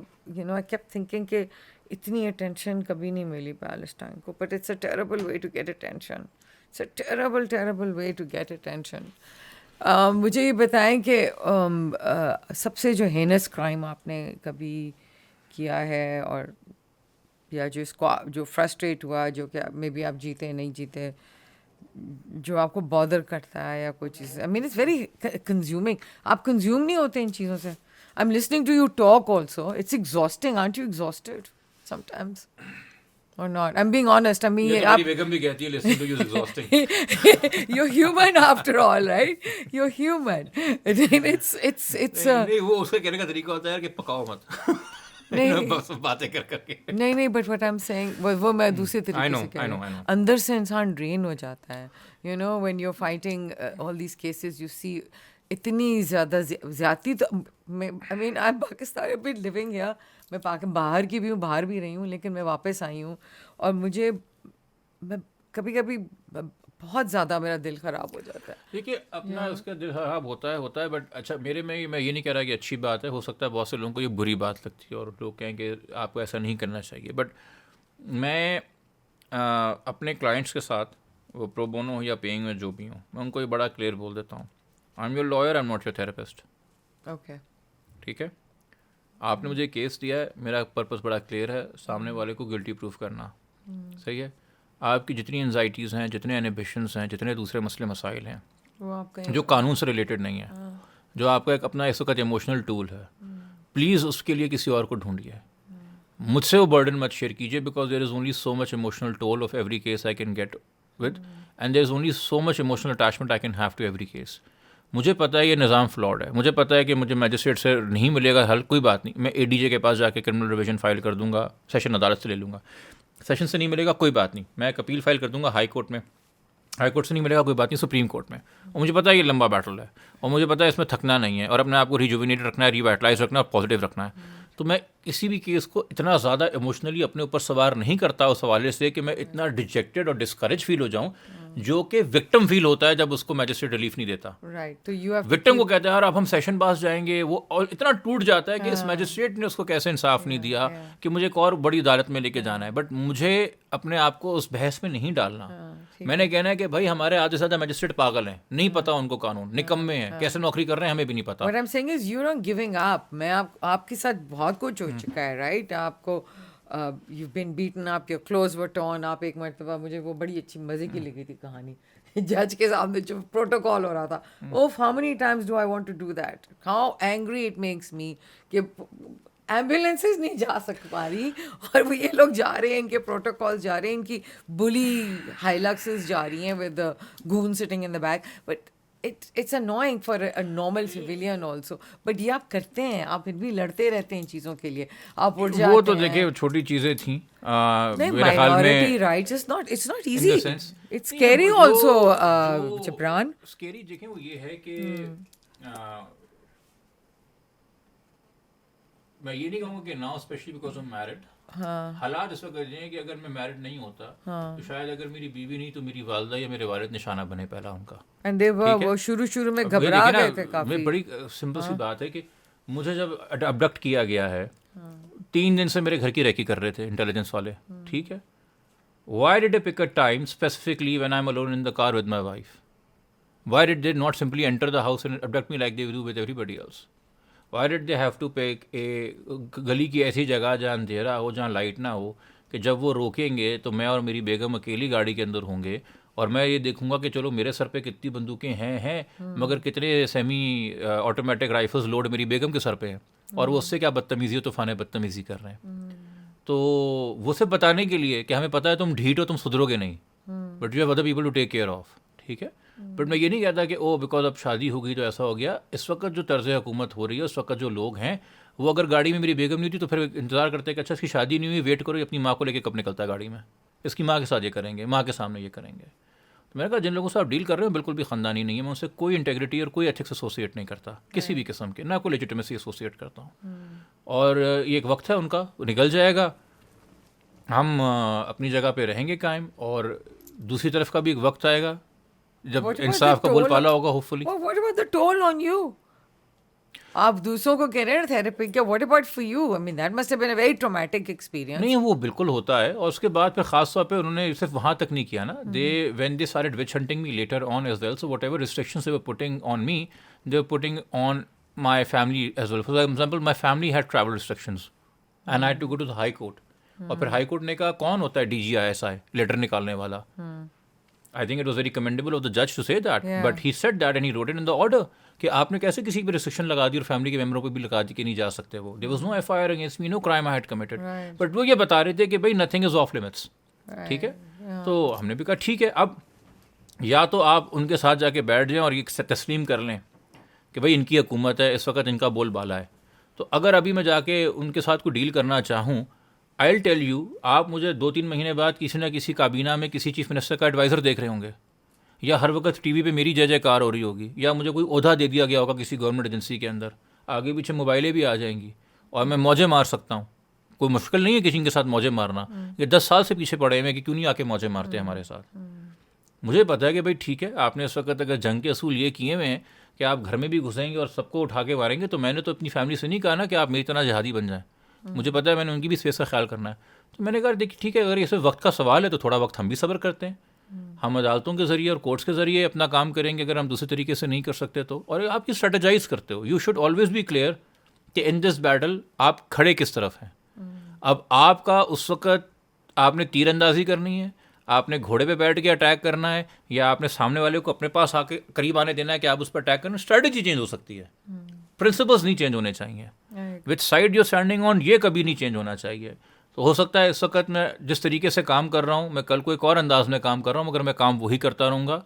I kept thinking کہ اتنی attention کبھی نہیں ملی پیلسٹائن کو. But it's a terrible way to get attention. It's a terrible way to get attention. مجھے یہ بتائیں کہ سب سے جو ہینس کرائم آپ نے کبھی کیا ہے، اور یا جو اس کو جو فرسٹریٹ ہوا، جو کہ مے بی آپ جیتے نہیں جیتے، جو آپ کو بادر کرتا ہے یا کوئی چیز؟ I mean it's very consuming. آپ کنزیوم نہیں ہوتے ان چیزوں سے؟ I am listening to you talk also, it's exhausting. Aren't you exhausted sometimes or not? I'm being honest. I mean, یہ تو میری بیگم بھی کہتی ہے listening to you is exhausting. you're human after all, right? You're human. It's نہیں وہ اس کا کہنے کا طریقہ ہوتا ہے کہ پکاؤ مت بس باتیں کر کے. نہیں بٹ وٹ I'm saying وہ میں دوسرے طریقے سے کہہ رہی ہوں. اندر سے انسان ڈرین ہو جاتا ہے. You know, when you're fighting all these cases, you see اتنی زیادہ زیادتی. تو I mean, I'm Pakistan, I've been living here. میں باہر کی بھی ہوں، باہر بھی رہی ہوں، لیکن میں واپس آئی ہوں، اور میں کبھی کبھی بہت زیادہ میرا دل خراب ہو جاتا ہے. دیکھیے اپنا اس کا دل خراب ہوتا ہے بٹ اچھا میرے میں یہ نہیں کہہ رہا کہ اچھی بات ہے، ہو سکتا ہے بہت سے لوگوں کو یہ بری بات لگتی ہے اور لوگ کہیں کہ آپ کو ایسا نہیں کرنا چاہیے. بٹ میں اپنے کلائنٹس کے ساتھ، وہ پرو بونو ہو یا پیئنگ میں جو بھی ہوں، میں ان کو یہ بڑا کلیئر بول دیتا ہوں، I am your lawyer, I am not your therapist. Okay, ٹھیک ہے، آپ نے مجھے کیس دیا ہے، میرا پرپس بڑا کلیئر ہے، سامنے والے کو گلٹی پروف کرنا. صحیح ہے. آپ کی جتنی انزائٹیز ہیں، جتنے انیبیشنس ہیں، جتنے دوسرے مسئلے مسائل ہیں جو قانون سے ریلیٹڈ نہیں ہیں، جو آپ کا ایک اپنا اس وقت ایموشنل ٹول ہے، پلیز اس کے لیے کسی اور کو ڈھونڈیے. مجھ سے وہ برڈن مت شیئر کیجیے، because there is only so much emotional toll of every case I can get with, and there is only so much emotional attachment I can have to every case. مجھے پتہ ہے یہ نظام flawed ہے، مجھے پتہ ہے کہ مجھے میجسٹریٹ سے نہیں ملے گا حل، کوئی بات نہیں، میں اے ڈی جے کے پاس جا کے کرمنل ریویژن فائل کر دوں گا، سیشن عدالت سے لے لوں گا. سیشن سے نہیں ملے گا کوئی بات نہیں، میں ایک اپیل فائل کر دوں گا ہائی کورٹ میں، ہائی کورٹ سے نہیں ملے گا کوئی بات نہیں، سپریم کورٹ میں. اور مجھے پتہ ہے یہ لمبا بیٹل ہے، اور مجھے پتہ ہے اس میں تھکنا نہیں ہے، اور اپنے آپ کو ریجوینیٹ رکھنا ہے، ریوائٹلائز رکھنا ہے، اور پازیٹیو رکھنا ہے. تو میں کسی بھی کیس کو اتنا زیادہ ایموشنلی اپنے اوپر سوار نہیں کرتا اس حوالے سے کہ میں اتنا ڈیجیکٹڈ اور ڈسکریج فیل ہو جاؤں، جو کہ وکٹم فیل ہوتا ہے جب اس کو میجسٹریٹ ریلیف نہیں دیتا. وکٹم کو کہتے ہیں یار اب ہم سیشن پاس جائیں گے، وہ اتنا ٹوٹ جاتا ہے کہ اس میجسٹریٹ نے اس کو کیسے انصاف نہیں دیا کہ مجھے ایک اور بڑی عدالت میں لے کے جانا ہے. بٹ مجھے اپنے آپ کو اس بحث میں نہیں ڈالنا. میں نے کہنا ہے کہ بھائی ہمارے آدھے سے زیادہ میجسٹریٹ پاگل ہیں، نہیں پتا ان کو قانون، نکمے ہیں، کیسے نوکری کر رہے ہیں ہمیں بھی نہیں پتا. What I'm saying is you're not giving up. میں آپ کے ساتھ بہت کچھ ہو چکا ہے، رائٹ؟ آپ کو you've been beaten up, your clothes were torn. آپ ایک مرتبہ، مجھے وہ بڑی اچھی مزے کی لگی تھی کہانی، جج کے سامنے جو پروٹوکال ہو رہا تھا، how many times do I want to do that? How angry it makes me کہ ایمبولینسز نہیں جا سک پا رہی، اور وہ یہ لوگ جا رہے ہیں، ان کے پروٹوکال جا رہے ہیں، ان کی بلی ہائلکسز جا رہی ہیں with goon sitting in the back. But it's annoying for a normal civilian also. But یہ آپ کرتے ہیں، آپ پھر بھی لڑتے رہتے ہیں ان چیزوں کے لیے، آپ اٹھ جاتے ہیں. وہ تو دیکھیں چھوٹی چیزیں تھیں میرے خیال میں. Minority rights, it's not easy. It's scary also, Jabran. Scary دیکھیں وہ یہ ہے کہ میں یہ نہیں کہوں گا کہ now especially because I'm married. حالات اس وقت ہیں کہ اگر میں میرڈ نہیں ہوتا تو شاید اگر میری بیوی نہیں تو میری والدہ یا میرے والد نشانہ بنے پہلا ان کا. وہ شروع میں گھبرا گئے تھے کافی. بڑی سمپل سی بات ہے کہ مجھے جب ابڈکٹ کیا گیا ہے، 3 دن سے میرے گھر کی ریکی کر رہے تھے انٹیلیجنس والے، ٹھیک ہے. Why did they pick a time specifically when I'm alone in the car with my wife? Why did they not simply enter the house and abduct me like they do with everybody else? Why did they have to pick گلی کی ایسی جگہ جہاں اندھیرا ہو، جہاں light نہ ہو، کہ جب وہ روکیں گے تو میں اور میری بیگم اکیلی گاڑی کے اندر ہوں گے، اور میں یہ دیکھوں گا کہ چلو میرے سر پہ کتنی بندوقیں ہیں مگر کتنے سیمی آٹومیٹک رائفلز لوڈ میری بیگم کے سر پہ ہیں، اور وہ اس سے کیا بدتمیزی و طوفان بدتمیزی کر رہے ہیں. تو وہ صرف بتانے کے لیے کہ ہمیں پتہ ہے تم ڈھیٹ ہو، تم سدھرو گے نہیں، but you have other people to take care of. ٹھیک ہے. بٹ میں یہ نہیں کہتا کہ بیکاز اب شادی ہو گئی تو ایسا ہو گیا. اس وقت جو طرز حکومت ہو رہی ہے، اس وقت جو لوگ ہیں، وہ اگر گاڑی میں میری بیگم نہیں ہوتی تو پھر انتظار کرتے کہ اچھا اس کی شادی نہیں ہوئی، ویٹ کرو، اپنی ماں کو لے کے کب نکلتا ہے گاڑی میں، اس کی ماں کے ساتھ یہ کریں گے، ماں کے سامنے یہ کریں گے. تو میں نے کہا جن لوگوں سے آپ ڈیل کر رہے ہیں بالکل بھی خاندانی نہیں ہے، میں ان سے کوئی انٹیگریٹی اور کوئی ایتھکس ایسوسیٹ نہیں کرتا کسی بھی قسم کے، نہ کوئی لیجیٹمیسی ایسوسیٹ کرتا ہوں. اور یہ ایک وقت ہے ان کا، وہ نکل جائے گا، ہم اپنی جگہ پہ رہیں گے قائم، اور دوسری طرف کا بھی ایک وقت آئے گا جب انصاف کا بول پالا ہوگا hope fully. What about the toll on you? آپ دوسروں کو کہہ رہے ہیں تھراپی کیا, what about for you? I mean that must have been a very traumatic experience. نہیں وہ بالکل ہوتا ہے, اور اس کے بعد پھر خاص طور پہ انہوں نے صرف وہاں تک نہیں کیا نا, when they started witch hunting me later on as well, so whatever restrictions they were putting on me they were putting on my family as well. For example my family had travel restrictions and I had to go to the high court, اور پھر high court نے کہا کون ہوتا ہے DGISI letter نکالنے والا. I think it was very commendable of the judge to say that, but he said that and he wrote it in the order کہ آپ نے کیسے کسی پہ ریسٹرکشن لگا دی اور فیملی کے ممبروں پہ بھی لگا دی کہ نہیں جا سکتے وہ. There was no FIR against me, no crime I had committed. But وہ یہ بتا رہے تھے کہ بھائی nothing is off limits. ٹھیک ہے, تو ہم نے بھی کہا ٹھیک ہے, اب یا تو آپ ان کے ساتھ جا کے بیٹھ جائیں اور یہ تسلیم کر لیں کہ بھائی ان کی حکومت ہے, اس وقت ان کا بول بالا ہے. تو اگر ابھی میں جا کے ان کے ساتھ کوئی ڈیل کرنا چاہوں, I'll tell you, آپ مجھے 2-3 مہینے بعد کسی نہ کسی کابینہ میں کسی چیف منسٹر کا ایڈوائزر دیکھ رہے ہوں گے, یا ہر وقت ٹی وی پہ میری جے کار ہو رہی ہوگی, یا مجھے کوئی عہدہ دے دیا گیا ہوگا کسی گورنمنٹ ایجنسی کے اندر, آگے پیچھے موبائلیں بھی آ جائیں گی اور میں موجے مار سکتا ہوں. کوئی مشکل نہیں ہے کسی کے ساتھ موجے مارنا, یہ 10 سال سے پیچھے پڑے ہوئے کہ کیوں نہیں آ کے موجے مارتے ہیں ہمارے ساتھ. مجھے پتا ہے کہ بھائی ٹھیک ہے, آپ نے اس وقت اگر جنگ کے اصول یہ کیے ہوئے ہیں کہ آپ گھر میں بھی گھسیں گے اور سب کو اٹھا کے ماریں گے, تو میں نے تو اپنی فیملی سے نہیں کہا نا کہ آپ میری طرح جہادی بن جائیں. مجھے پتا ہے میں نے ان کی بھی اسپیس کا خیال کرنا ہے. تو میں نے کہا دیکھیے ٹھیک ہے, اگر یہ صرف وقت کا سوال ہے تو تھوڑا وقت ہم بھی صبر کرتے ہیں, ہم عدالتوں کے ذریعے اور کورٹس کے ذریعے اپنا کام کریں گے. اگر ہم دوسرے طریقے سے نہیں کر سکتے تو, اور آپ کی اسٹریٹجائز کرتے ہو, you should always be clear کہ ان دس بیٹل آپ کھڑے کس طرف ہیں. اب آپ کا اس وقت آپ نے تیر اندازی کرنی ہے, آپ نے گھوڑے پہ بیٹھ کے اٹیک کرنا ہے, یا آپ نے سامنے والے کو اپنے پاس آ کے قریب آنے دینا ہے کہ آپ اس پہ اٹیک کرنا. اسٹریٹجی چینج ہو سکتی ہے, پرنسپلس نہیں چینج ہونے چاہیے. Which side you standing on یہ کبھی نہیں چینج ہونا چاہیے. تو ہو سکتا ہے اس وقت میں جس طریقے سے کام کر رہا ہوں, میں کل کو ایک اور انداز میں کام کر رہا ہوں, مگر میں کام وہی کرتا رہوں گا,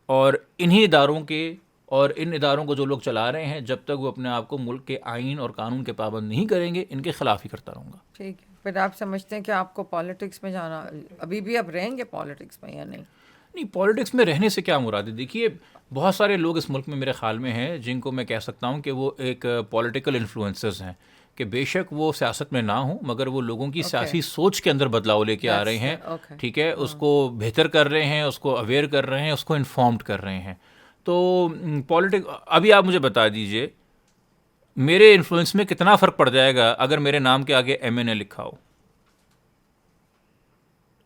اور انہی اداروں کے اور ان اداروں کو جو لوگ چلا رہے ہیں, جب تک وہ اپنے آپ کو ملک کے آئین اور قانون کے پابند نہیں کریں گے, ان کے خلاف ہی کرتا رہوں گا. ٹھیک ہے, پھر آپ سمجھتے ہیں کہ آپ کو پالیٹکس میں جانا, ابھی بھی آپ رہیں گے پالیٹکس میں یا نہیں؟ نہیں, پالیٹکس میں رہنے سے کیا مراد ہے. دیکھیے بہت سارے لوگ اس ملک میں میرے خیال میں ہیں جن کو میں کہہ سکتا ہوں کہ وہ ایک پولیٹیکل انفلوئنسز ہیں, کہ بے شک وہ سیاست میں نہ ہوں مگر وہ لوگوں کی سیاسی سوچ کے اندر بدلاؤ لے کے آ رہے ہیں. ٹھیک ہے, اس کو بہتر کر رہے ہیں, اس کو اویئر کر رہے ہیں, اس کو انفارمڈ کر رہے ہیں. تو ابھی آپ مجھے بتا دیجئے میرے انفلوئنس میں کتنا فرق پڑ جائے گا اگر میرے نام کے آگے MNA لکھا ہو.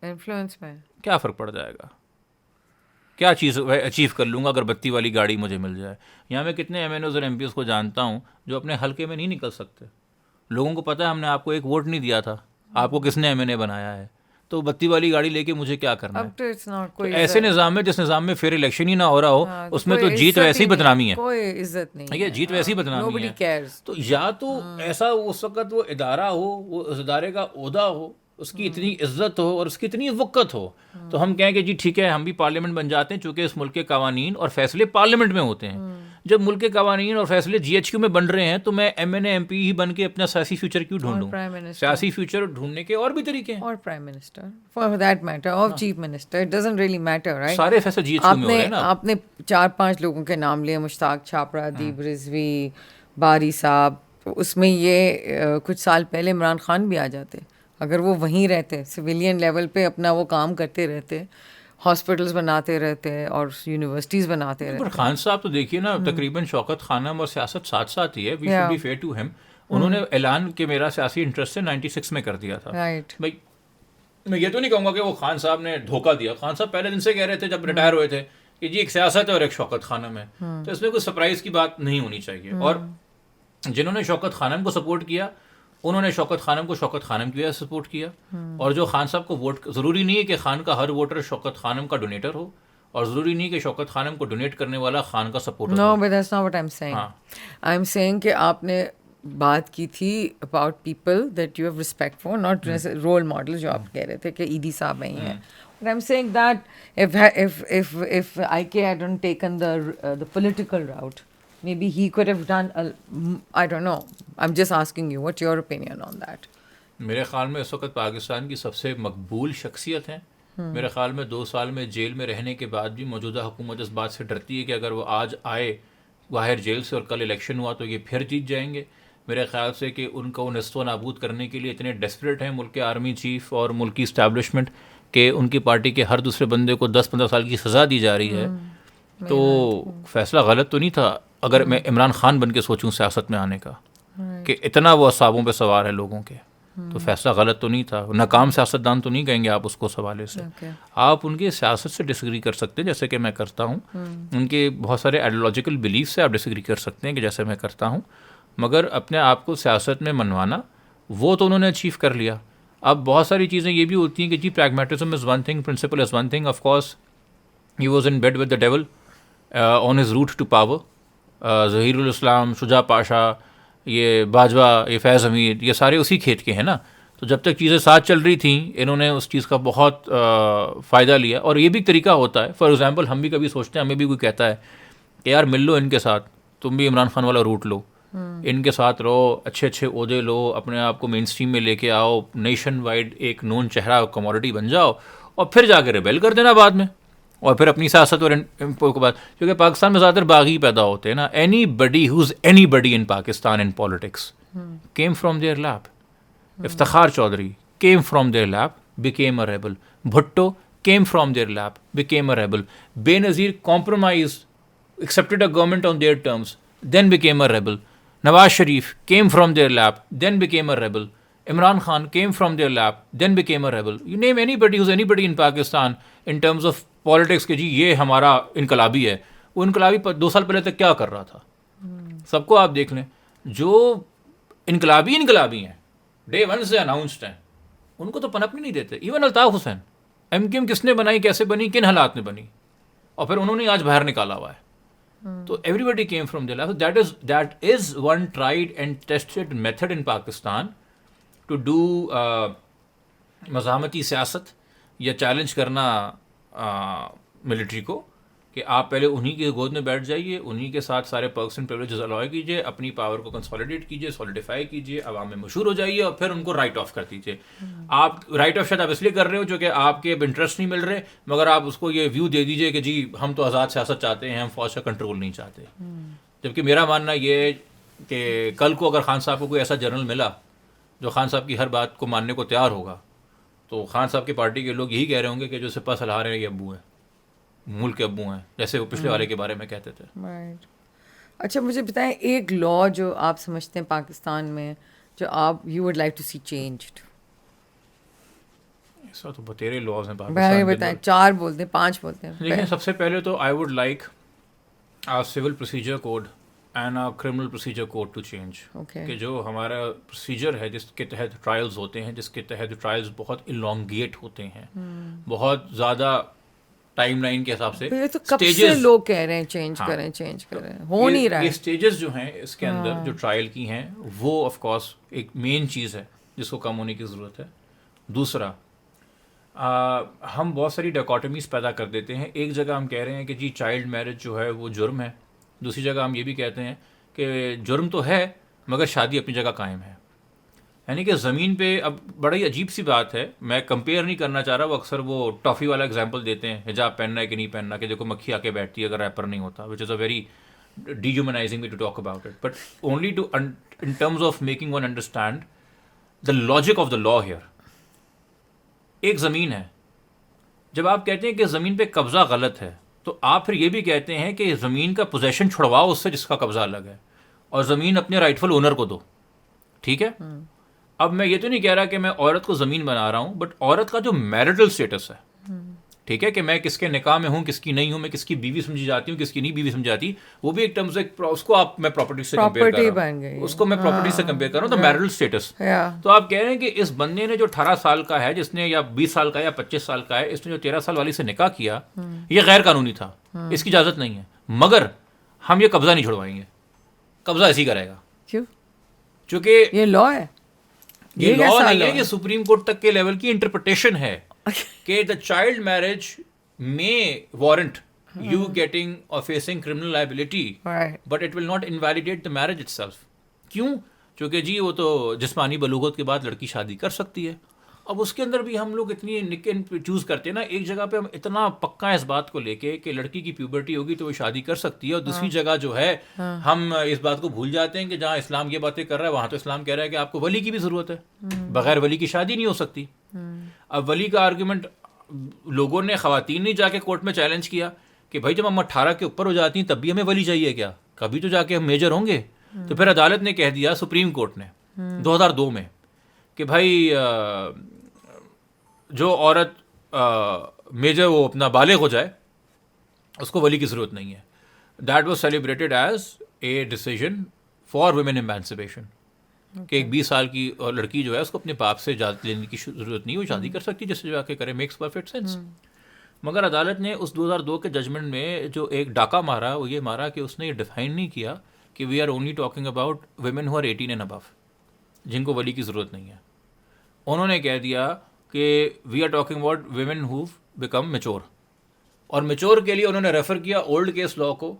انفلوئنس میں کیا فرق پڑ جائے گا, کیا چیز اچیو کر لوں گا اگر بتی والی گاڑی مجھے مل جائے. یہاں میں کتنے MNOs اور MPs کو جانتا ہوں جو اپنے حلقے میں نہیں نکل سکتے. لوگوں کو پتہ ہے ہم نے آپ کو ایک ووٹ نہیں دیا تھا, آپ کو کس نے MNA بنایا ہے, تو بتی والی گاڑی لے کے مجھے کیا کرنا ہے. تو ایسے نظام میں جس نظام میں فیئر الیکشن ہی نہ ہو رہا ہو, اس میں تو جیت ویسی ہی بدنامی ہے, کوئی عزت نہیں ہے, جیت ویسی بدنامی ہے. تو یا تو ایسا اس وقت وہ ادارہ ہو, وہ اس ادارے کا عہدہ ہو, اس کی اتنی عزت ہو اور اس کی اتنی وقت ہو, تو ہم کہیں کہ جی ٹھیک ہے ہم بھی پارلیمنٹ بن جاتے ہیں, چونکہ اس ملک کے قوانین اور فیصلے پارلیمنٹ میں ہوتے ہیں. جب ملک کے قوانین اور فیصلے GHQ میں بن رہے ہیں تو میں MNA MP ہی بن کے اپنا سیاسی فیوچر کیوں ڈھونڈوں. سیاسی فیوچر ڈھونڈنے کے اور بھی طریقے ہیں, اور prime minister for that matter اور chief minister, it doesn't really matter, right. سارے فیصلے GHQ میں ہو رہے ہیں نا. آپ نے 4-5 لوگوں کے نام لیے, مشتاق چھاپڑا, دیپ رضوی, باری صاحب. اس میں یہ کچھ سال پہلے عمران خان بھی آ جاتے اگر وہ وہیں رہتے, سویلین لیول پہ اپنا وہ کام کرتے رہتے, ہاسپٹلس بناتے رہتے اور یونیورسٹیز بناتے رہتے. پر خان صاحب تو دیکھیے نا, تقریباً شوکت خانم اور سیاست ساتھ ساتھ ہی ہے. We should be fair to him. انہوں نے اعلان کہ میرا سیاسی انٹرسٹ ہے 96 میں کر دیا تھا. بھائی میں یہ تو نہیں کہوں گا کہ وہ خان صاحب نے دھوکہ دیا. خان صاحب پہلے دن سے کہہ رہے تھے جب ریٹائر ہوئے تھے کہ جی ایک سیاست ہے اور ایک شوکت خانم ہے, تو اس میں کوئی سرپرائز کی بات نہیں ہونی چاہیے. اور جنہوں نے شوکت خانم کو سپورٹ کیا انہوں نے شوکت خانم کو شوکت خانم کی وجہ سے سپورٹ کیا, اور جو خان صاحب کو ووٹ, ضروری نہیں ہے کہ خان کا ہر ووٹر شوکت خانم کا ڈونیٹر ہو, اور ضروری نہیں کہ شوکت خانم کو ڈونیٹ کرنے والا خان کا supporter. No but that's not what I am saying. I am saying کہ آپ نے بات کی تھی about people that you have respect for, not role model جو آپ کہہ رہے تھے کہ ایڈی صاحب ہی ہیں. But I am saying that if IK hadn't taken the political route, maybe he could have done I don't know. I'm just asking you, what's your opinion on that? میرے خیال میں اس وقت پاکستان کی سب سے مقبول شخصیت ہیں. میرے خیال میں 2 سال میں جیل میں رہنے کے بعد بھی موجودہ حکومت اس بات سے ڈرتی ہے کہ اگر وہ آج آئے باہر جیل سے اور کل الیکشن ہوا تو یہ پھر جیت جائیں گے. میرے خیال سے کہ ان کو نصف و نابود کرنے کے لیے اتنے ڈیسپریٹ ہیں ملک کے آرمی چیف اور ملک کی اسٹیبلشمنٹ کہ ان کی پارٹی کے ہر دوسرے بندے کو 10-15 سال کی سزا دی جا رہی ہے. تو فیصلہ غلط تو نہیں تھا اگر میں عمران خان بن کے سوچوں سیاست میں آنے کا کہ اتنا وہ اعصابوں پہ سوار ہے لوگوں کے، تو فیصلہ غلط تو نہیں تھا. ناکام سیاستدان تو نہیں کہیں گے آپ اس کو اس حوالے سے. آپ ان کی سیاست سے ڈس ایگری کر سکتے ہیں جیسے کہ میں کرتا ہوں، ان کے بہت سارے آئیڈیالوجیکل بلیف سے آپ ڈس ایگری کر سکتے ہیں کہ جیسے میں کرتا ہوں، مگر اپنے آپ کو سیاست میں منوانا وہ تو انہوں نے اچیو کر لیا. اب بہت ساری چیزیں یہ بھی ہوتی ہیں کہ جی pragmatism is one thing, principle is one thing. Of course he was in bed with the devil on his route to power. Zaheer ul-Islam, Shuja Pasha, یہ باجوہ، یہ فیض حمید، یہ سارے اسی کھیت کے ہیں نا. تو جب تک چیزیں ساتھ چل رہی تھیں انہوں نے اس چیز کا بہت فائدہ لیا. اور یہ بھی ایک طریقہ ہوتا ہے، فار ایگزامپل ہم بھی کبھی سوچتے ہیں، ہمیں بھی کوئی کہتا ہے کہ یار مل لو ان کے ساتھ، تم بھی عمران خان والا روٹ لو، ان کے ساتھ رہو، اچھے اچھے عہدے لو، اپنے آپ کو مین اسٹریم میں لے کے آؤ، نیشن وائڈ ایک نون چہرہ کموڈٹی بن جاؤ، اور پھر جا کے ریبیل کر دینا بعد میں، اور پھر اپنی سیاست اور کے بعد. کیونکہ پاکستان میں زیادہ تر باغی پیدا ہوتے ہیں نا. Anybody who's anybody in Pakistan in politics came from their lab. Iftikhar Chaudhry came from their lab, became a rebel. Bhutto came from their lab, became a rebel. Benazir compromised, accepted a government on their terms, then became a rebel. Nawaz Sharif came from their lab, then became a rebel. Imran Khan came from their lab, then became a rebel. You name anybody who's anybody in Pakistan in terms of politics کہ جی یہ ہمارا انقلابی ہے. وہ انقلابی 2 سال پہلے تک کیا کر رہا تھا؟ سب کو آپ دیکھ لیں. جو انقلابی ہیں ڈے 1 سے اناؤنسڈ ہیں، ان کو تو پنپنے نہیں دیتے. Even Altaf Hussain, M Q M کس نے بنائی، کیسے بنی، کن حالات میں بنی، اور پھر انہوں نے آج باہر نکالا ہوا ہے. تو everybody came from their life. That is one tried and tested method in Pakistan to do مزاحمتی سیاست یا چیلنج کرنا ملٹری کو، کہ آپ پہلے انہی کے گود میں بیٹھ جائیے، انہی کے ساتھ سارے پرکس اینڈ پریولیجز الاؤ کیجیے، اپنی پاور کو کنسالیڈیٹ کیجیے، سالیڈیفائی کیجیے، عوام میں مشہور ہو جائیے، اور پھر ان کو رائٹ آف کر دیجیے. آپ رائٹ آف شاید آپ اس لیے کر رہے ہو جو کہ آپ کے انٹرسٹ نہیں مل رہے، مگر آپ اس کو یہ ویو دے دیجیے کہ جی ہم تو آزاد سیاست چاہتے ہیں، ہم فوج کا کنٹرول نہیں چاہتے. جبکہ میرا ماننا یہ ہے کہ کل کو اگر خان صاحب کو کوئی ایسا جنرل ملا جو خان صاحب کی ہر بات کو ماننے کو تیار ہوگا، تو خان صاحب کی پارٹی کے لوگ یہی کہہ رہے ہوں گے کہ جو سپہ سالار ہیں یہ ابو ہیں، ملک کے ابو ہیں، جیسے وہ پچھلے والے کے بارے میں کہتے تھے. اچھا مجھے بتائیں ایک لا جو آپ سمجھتے ہیں پاکستان میں جو آپ you would like to see changed. ایسا تو بتیرے لاز ہیں پاکستان کے. بتائیں، 4 بولتے ہیں، 5 بولتے ہیں. لیکن سب سے پہلے تو I would like civil procedure code and criminal procedure code to change. کہ جو ہمارا پروسیجر ہے جس کے تحت ٹرائلز ہوتے ہیں، جس کے تحت ٹرائلز بہت الانگیٹ ہوتے ہیں، بہت زیادہ ٹائم لائن کے حساب سے. یہ تو کب سے لوگ کہہ رہے ہیں چینج کریں، ہو نہیں رہا ہے. یہ اسٹیجز جو ہیں اس کے اندر جو ٹرائل کی ہیں وہ آف کورس ایک مین چیز ہے جس کو کم ہونے کی ضرورت ہے. دوسرا، ہم بہت ساری ڈیکوٹمیز پیدا کر دیتے ہیں. ایک جگہ ہم کہہ رہے ہیں کہ جی چائلڈ میرج جو ہے وہ جرم ہے، دوسری جگہ ہم یہ بھی کہتے ہیں کہ جرم تو ہے مگر شادی اپنی جگہ قائم ہے. یعنی کہ زمین پہ اب بڑا ہی عجیب سی بات ہے، میں کمپیئر نہیں کرنا چاہ رہا، وہ اکثر وہ ٹافی والا ایگزامپل دیتے ہیں، حجاب پہننا ہے کہ نہیں پہننا، کہ دیکھو مکھی آ کے بیٹھتی ہے اگر ریپر نہیں ہوتا، which is a very dehumanizing way to talk about it, but only to in terms of making one understand the logic of the law here. ایک زمین ہے، جب آپ کہتے ہیں کہ زمین پہ قبضہ غلط ہے تو آپ پھر یہ بھی کہتے ہیں کہ زمین کا پوزیشن چھڑواؤ اس سے جس کا قبضہ الگ ہے، اور زمین اپنے رائٹفل اونر کو دو. ٹھیک ہے، اب میں یہ تو نہیں کہہ رہا کہ میں عورت کو زمین بنا رہا ہوں، بٹ عورت کا جو میرٹل اسٹیٹس ہے، ٹھیک ہے، کہ میں کس کے نکاح میں ہوں، کس کی نہیں ہوں، میں کس کی بیوی سمجھی جاتی ہوں، کس کی نہیں بیوی سمجھی جاتی، وہ بھی ایک ٹرمز اس کو آپ میں پراپرٹی سے کمپیئر کر رہا ہوں، اس کو میں پراپرٹی سے کمپیئر کر رہا ہوں، تو میرٹل اسٹیٹس. تو آپ کہہ رہے ہیں کہ اس بندے نے جو 18 سال کا ہے، جس نے یا 20 سال کا یا 25 سال کا ہے، اس نے جو 13 سال والی سے نکاح کیا، یہ غیر قانونی تھا، اس کی اجازت نہیں ہے، مگر ہم یہ قبضہ نہیں چھڑوائیں گے، قبضہ ایسی کرے گا. کیوں؟ چونکہ یہ لا ہے، یہ لا نہیں ہے، یہ سپریم کورٹ تک کے لیول کی انٹرپریٹیشن ہے کہ the child marriage may warrant you getting or facing criminal liability, but it will not invalidate the marriage itself. کیوں؟ چونکہ جی وہ تو جسمانی بلوغت کے بعد لڑکی شادی کر سکتی ہے. اب اس کے اندر بھی ہم لوگ اتنی نک اینڈ چوز کرتے ہیں نا، ایک جگہ پہ ہم اتنا پکا ہے اس بات کو لے کے کہ لڑکی کی پیوبرٹی ہوگی تو وہ شادی کر سکتی ہے، اور دوسری جگہ جو ہے ہم اس بات کو بھول جاتے ہیں کہ جہاں اسلام یہ باتیں کر رہا ہے وہاں تو اسلام کہہ رہا ہے کہ آپ کو ولی کی بھی ضرورت ہے، بغیر ولی کی شادی نہیں ہو سکتی. اب ولی کا آرگومنٹ لوگوں نے، خواتین نے جا کے کورٹ میں چیلنج کیا کہ بھائی جب ہم 18 کے اوپر ہو جاتی ہیں تب بھی ہمیں ولی چاہیے کیا؟ کبھی تو جا کے ہم میجر ہوں گے. تو پھر عدالت نے کہہ دیا, سپریم کورٹ نے 2002 میں, کہ بھائی جو عورت میجر وہ اپنا بالغ ہو جائے اس کو ولی کی ضرورت نہیں ہے. That was celebrated as a decision for women emancipation, کہ ایک 20 سال کی لڑکی جو ہے اس کو اپنے باپ سے اجازت لینے کی ضرورت نہیں, وہ شادی کر سکتی جس سے جا کے کرے, میکس پرفیکٹ سینس. مگر عدالت نے اس 2002 کے ججمنٹ میں جو ایک ڈاکہ مارا وہ یہ مارا کہ اس نے یہ ڈیفائن نہیں کیا کہ we are only talking about women who are 18 and above, جن کو ولی کی ضرورت نہیں ہے. انہوں نے کہہ دیا کہ we are talking about women who become mature, اور میچور کے لیے انہوں نے ریفر کیا اولڈ کیس لا کو,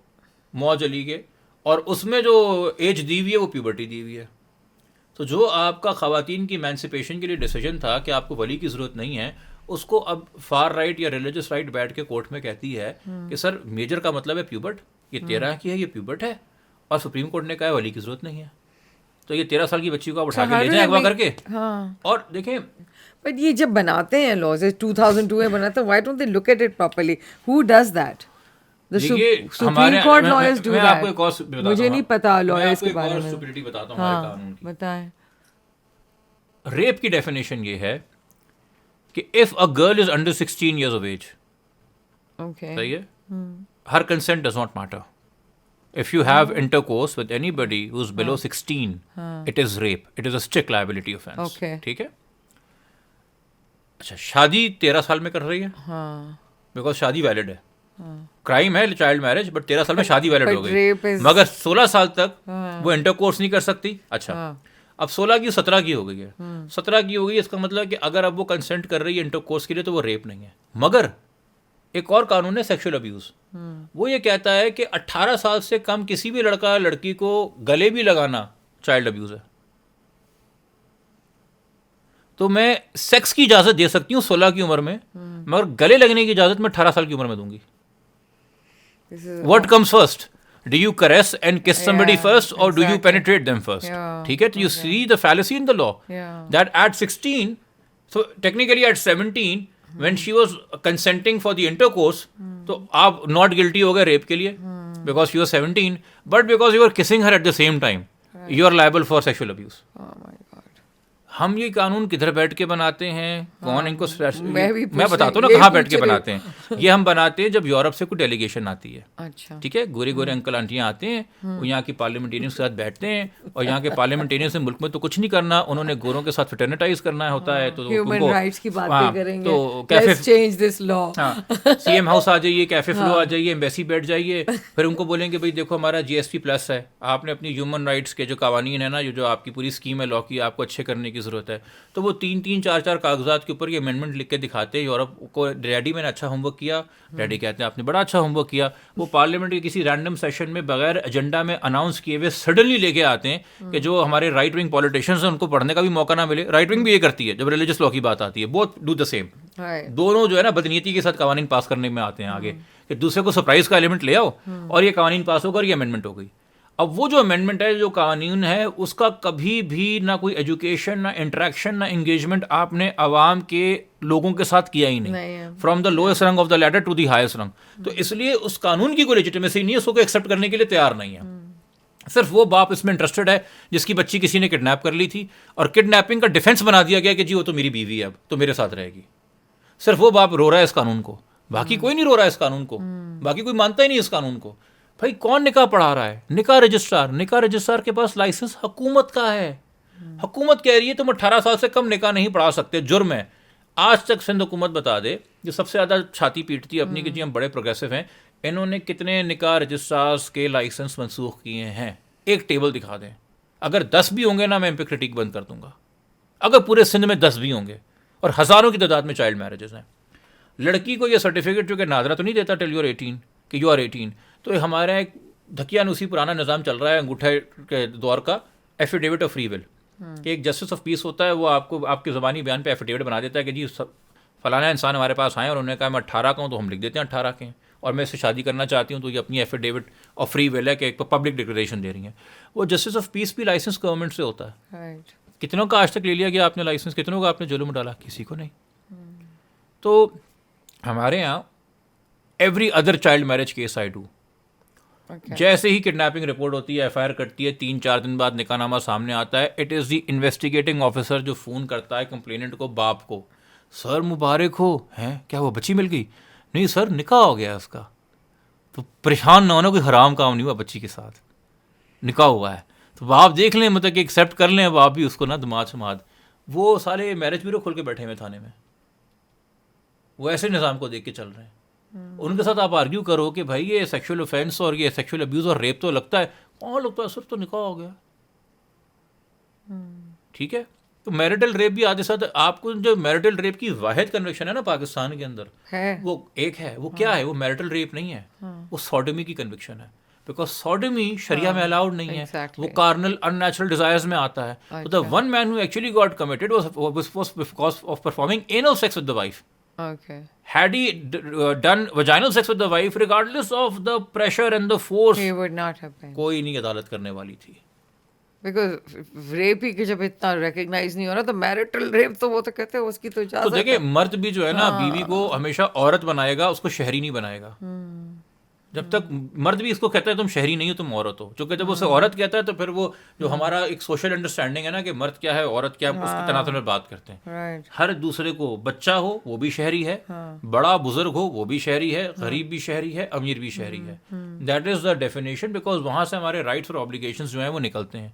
موج علی کے, اور اس میں جو ایج دی ہوئی ہے وہ پیوبرٹی دی ہوئی ہے. تو جو آپ کا خواتین کی ایمانسپیشن کے لیے ڈیسیجن تھا کہ آپ کو ولی کی ضرورت نہیں ہے, اس کو اب فار رائٹ یا ریلیجس رائٹ بیٹھ کے کورٹ میں کہتی ہے کہ سر میجر کا مطلب ہے پیوبرٹ, یہ 13 کی ہے, یہ پیوبرٹ ہے, اور سپریم کورٹ نے کہا ہے ولی کی ضرورت نہیں ہے. تو یہ 13 سال کی بچی کو آپ اٹھا کے لے جائیں اغوا کر کے. اور دیکھیں بٹ یہ جب بناتے ہیں لاز 2002 میں بناتے ہیں, why don't they look at it properly, who does that? Supreme court lawyers do that. مجھے نہیں پتا لائرز کے بارے میں. سپریٹی بتاتا ہوں ہمارے قانون کی. بتائیں. ریپ کی ڈیفینیشن یہ ہے کہ if a girl is under 16 years of age, صحیح ہے, her consent does not matter. If you have intercourse with anybody who's below 16, it is rape. It is a strict liability offense. ٹھیک ہے. اچھا, شادی 13 سال میں کر رہی ہے, بیکاز شادی ویلڈ ہے. کرائم ہے چائلڈ میرج, بٹ 13 سال میں شادی ویلڈ ہو گئی, مگر 16 سال تک وہ انٹرکورس نہیں کر سکتی. اچھا, اب 16 کی 17 کی ہو گئی ہے, 17 کی ہو گئی, اس کا مطلب کہ اگر اب وہ کنسنٹ کر رہی ہے انٹر کورس کے لیے تو وہ ریپ نہیں ہے. مگر ایک اور قانون ہے سیکشل ابیوز, وہ یہ کہتا ہے کہ 18 سال سے کم کسی بھی لڑکا لڑکی کو گلے بھی لگانا چائلڈ ابیوز ہے. تو میں سیکس کی اجازت دے سکتی ہوں 16 کی عمر میں, مگر گلے لگنے کی اجازت میں 18 سال کی عمر میں دوں گی. What comes first? Do you caress and kiss somebody first, or do you penetrate them first? ٹھیک ہے. You see the fallacy in the law that at 16, so technically at 17, when she was consenting for the intercourse, تو آپ not guilty ہو گئے rape کے لیے because you were 17, but because you were kissing her at the same time, you are liable for sexual abuse. Oh my God. ہم یہ قانون کدھر بیٹھ کے بناتے ہیں, کون ان کو, میں بتاتا ہوں نا کہاں بیٹھ کے بناتے ہیں. یہ ہم بناتے ہیں جب یورپ سے کوئی ڈیلیگیشن آتی ہے. اچھا, ٹھیک ہے, گورے گورے انکل آنٹیاں آتے ہیں, وہ یہاں کی پارلیمنٹیرینس کے ساتھ بیٹھتے ہیں, اور یہاں کے پارلیمنٹیرینس نے ملک میں تو کچھ نہیں کرنا, انہوں نے گوروں کے ساتھ فٹرنیٹائز کرنا ہوتا ہے. تو ہیومن رائٹس کی باتیں کریں گے, تو let's change this law, C M house آ جائیے, کیفے فلو آ جائیے, ایمبیسی بیٹھ جائیے, پھر ان کو بولیں گے بھائی دیکھو ہمارا GSP+ ہے, آپ نے اپنی ہیومن رائٹس کے جو قوانین ہیں نا, جو آپ کی پوری اسکیم ہے لا کی, آپ کو اچھے کرنے کی ضرورت ہے. تو وہ 3 4 کاغذات کے اوپر یہ امینڈمنٹ لکھ کے دکھاتے ہیں یورپ کو, ڈیڈی میں نے اچھا ہوم ورک کیا, ڈیڈی کہتے ہیں آپ نے بڑا اچھا ہوم ورک کیا. وہ پارلیمنٹ کے کسی رینڈم سیشن میں بغیر ایجنڈا میں اناؤنس کیے ہوئے سڈنلی لے کے آتے ہیں کہ جو ہمارے رائٹ ونگ پولیٹیشینس ہیں ان کو پڑھنے کا بھی موقع نہ ملے. رائٹ ونگ بھی یہ کرتی ہے جب ریلیجس لا کی بات آتی ہے, بوتھ ڈو دا سیم. دونوں جو ہے نا بدنیتی کے ساتھ قوانین پاس کرنے میں آتے ہیں آگے, کہ دوسرے کو سرپرائز کا ایلیمنٹ لے آؤ اور یہ قوانین پاس ہو کر یہ امینڈمنٹ ہو گئی. اب وہ جو امینڈمنٹ ہے, جو قانون ہے, اس کا کبھی بھی نہ کوئی ایجوکیشن, نہ انٹریکشن, نہ انگیجمنٹ آپ نے عوام کے لوگوں کے ساتھ کیا ہی نہیں, from the lowest rung of the ladder to the highest rung. تو اس لیے اس قانون کی کوئی لیجیٹیمیسی نہیں ہے, اس کو ایکسیپٹ کرنے کے لیے تیار نہیں ہے. صرف وہ باپ اس میں انٹرسٹڈ ہے جس کی بچی کسی نے کڈنیپ کر لی تھی, اور کڈنیپنگ کا ڈیفینس بنا دیا گیا کہ جی وہ تو میری بیوی ہے, اب تو میرے ساتھ رہے گی. صرف وہ باپ رو رہا ہے اس قانون کو, باقی کوئی نہیں رو رہا ہے اس قانون کو, باقی کوئی مانتا ہی نہیں اس قانون کو. بھائی کون نکاح پڑھا رہا ہے؟ نکاح رجسٹرار کے پاس لائسنس حکومت کا ہے. حکومت کہہ رہی ہے تم 18 سال سے کم نکاح نہیں پڑھا سکتے, جرم ہے. آج تک سندھ حکومت بتا دے, جو سب سے زیادہ چھاتی پیٹتی ہے اپنی کہ جی ہم بڑے پروگریسو ہیں, انہوں نے کتنے نکاح رجسٹرارز کے لائسنس منسوخ کیے ہیں, ایک ٹیبل دکھا دیں. اگر 10 بھی ہوں گے نا, میں ان پہ کرٹیک بند کر دوں گا. اگر پورے سندھ میں 10 بھی ہوں گے, اور ہزاروں کی تعداد میں چائلڈ میرجز ہیں. لڑکی کو یہ سرٹیفکیٹ جو کہ نادرا تو نہیں دیتا ٹل یو آر 18 کہ یو آر 18. تو ہمارا ایک دھکیا نوسی پرانا نظام چل رہا ہے انگوٹھے کے دور کا, ایفیڈیوٹ آف فری ول, کہ ایک جسٹس آف پیس ہوتا ہے, وہ آپ کو آپ کے زبانی بیان پہ ایفیڈیوٹ بنا دیتا ہے کہ جی فلانا انسان ہمارے پاس آئے اور انہوں نے کہا میں 18 کا ہوں, تو ہم لکھ دیتے ہیں 18 کے ہیں, اور میں اس سے شادی کرنا چاہتی ہوں, تو یہ اپنی ایفیڈیوٹ آف فری ول ہے کہ ایک پبلک ڈکلریشن دے رہی ہیں. وہ جسٹس آف پیس بھی لائسنس گورنمنٹ سے ہوتا ہے. کتنوں کا آج تک لے لیا گیا آپ نے لائسنس, کتنوں کا آپ نے جرم ڈالا؟ کسی کو نہیں. تو ہمارے یہاں every other child marriage case I do, جیسے ہی کڈنیپنگ رپورٹ ہوتی ہے, ایف آئی آر کٹتی ہے, 3-4 دن بعد نکاح نامہ سامنے آتا ہے. It is the investigating officer جو فون کرتا ہے کمپلیننٹ کو, باپ کو, سر مبارک ہو, ہیں کیا وہ بچی مل گئی؟ نہیں سر نکاح ہو گیا اس کا. تو پریشان نہ ہونا, کوئی حرام کام نہیں ہوا بچی کے ساتھ, نکاح ہوا ہے. تو آپ دیکھ لیں, مطلب کہ ایکسیپٹ کر لیں اب آپ بھی اس کو نا دماغ شماد. وہ سارے میرج بیورو کھول کے بیٹھے ہوئے تھانے میں, وہ ایسے نظام کو دیکھ کے چل رہے ہیں. ان کے ساتھ آپ آرگیو کرو کہ بھائی یہ سیکشول اوفینس اور یہ سیکشول ابیوز اور ریپ تو لگتا ہے, کہاں لگتا ہے سر, تو نکاح ہو گیا. ٹھیک ہے, تو میرٹل ریپ بھی آدھے ساتھ. آپ کو جو میرٹل ریپ کی واحد کنوکشن ہے نا پاکستان کے اندر, وہ ایک ہے. وہ کیا ہے؟ وہ میرٹل ریپ نہیں ہے, وہ سوڈمی کی کنوکشن ہے. بیکاز سوڈمی شریعہ میں الاؤڈ نہیں ہے, وہ کارنل ان نیچرل ڈیزائرز میں آتا ہے. تو the one man who actually got committed was because of performing anal sex with the wife. Okay. Had he done vaginal sex with the wife, regardless of the pressure and the force, He would not have been. کوئی نہیں عدالت کرنے والی تھی. Because rape ہی کہ جب اتنا recognise نہیں ہو رہا تو میرٹل ریپ تو وہ تو کہتے ہیں اس کی تو تو اجازت. دیکھیں مرد بھی جو ہے نا بیوی کو ہمیشہ عورت بنائے گا, اس کو شہری نہیں بنائے گا. جب تک مرد بھی اس کو کہتا ہے تم شہری نہیں ہو, تم عورت ہو. چونکہ جب اسے عورت کہتا ہے تو پھر وہ جو ہمارا ایک سوشل انڈرسٹینڈنگ ہے نا کہ مرد کیا ہے عورت کیا ہے, اس کے تناسب میں بات کرتے ہیں. Right. ہر دوسرے کو, بچہ ہو وہ بھی شہری ہے, بڑا بزرگ ہو وہ بھی شہری ہے, غریب بھی شہری ہے, امیر بھی شہری ہے. That is the definition, because وہاں سے ہمارے رائٹس اور آبلیگیشنز جو ہیں وہ نکلتے ہیں.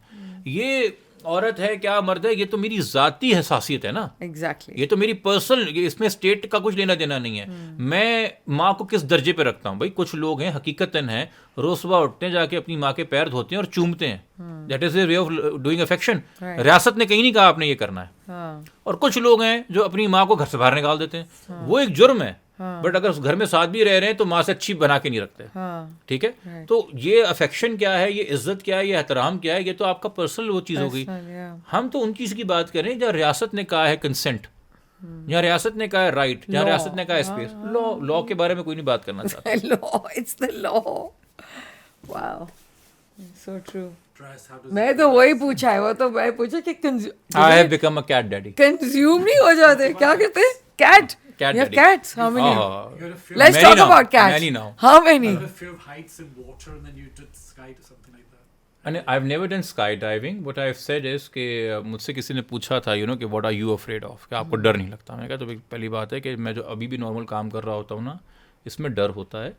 یہ عورت ہے کیا مرد ہے, یہ تو میری ذاتی حساسیت ہے نا. Exactly. یہ تو میری پرسنل, اس میں اسٹیٹ کا کچھ لینا دینا نہیں ہے. میں ماں کو کس درجے پہ رکھتا ہوں. بھائی کچھ لوگ ہیں حقیقتاً ہیں, روز صبح اٹھتے ہیں, جا کے اپنی ماں کے پیر دھوتے ہیں اور چومتے ہیں. That is a way of doing affection. ریاست نے کہیں نہیں کہا آپ نے یہ کرنا ہے. اور کچھ لوگ ہیں جو اپنی ماں کو گھر سے باہر نکال دیتے ہیں, وہ ایک جرم ہے. بٹ اگر اس گھر میں ساتھ بھی رہ رہے ہیں تو ماں سے اچھی بنا کے نہیں رکھتے. ٹھیک ہے, تو یہ افیکشن کیا ہے, یہ عزت کیا ہے, یہ احترام کیا ہے, یہ تو آپ کا پرسنل وہ چیز ہو گئی. ہم تو ان چیز کی بات کریں جہاں ریاست نے کہا ہے کنسنٹ, جہاں ریاست نے کہا ہے رائٹ, جہاں ریاست نے کہا ہے اسپیس. لا کے بارے میں کوئی نہیں بات کرنا چاہتا. law, it's the law. Wow. So true. میں تو وہی پوچھا ہے, وہ تو میں پوچھا کہ I have become a cat daddy. Consume نہیں ہو جاتے, کیا کہتے ہیں, Kate. Cat You have daddy. cats? How many? You're a fear, Let's Many talk now. about cats. Many now. How many? you have a fear of heights and water, and then you did sky to something like that. And I've never done skydiving. What I've said is کہ مجھ سے کسی نے پوچھا تھا کہ what are you afraid of, کہ آپ کو ڈر نہیں لگتا. میں نے کہا تو پہلی بات ہے کہ میں جو ابھی بھی نارمل کام کر رہا ہوتا ہوں نا, اس میں ڈر ہوتا ہے.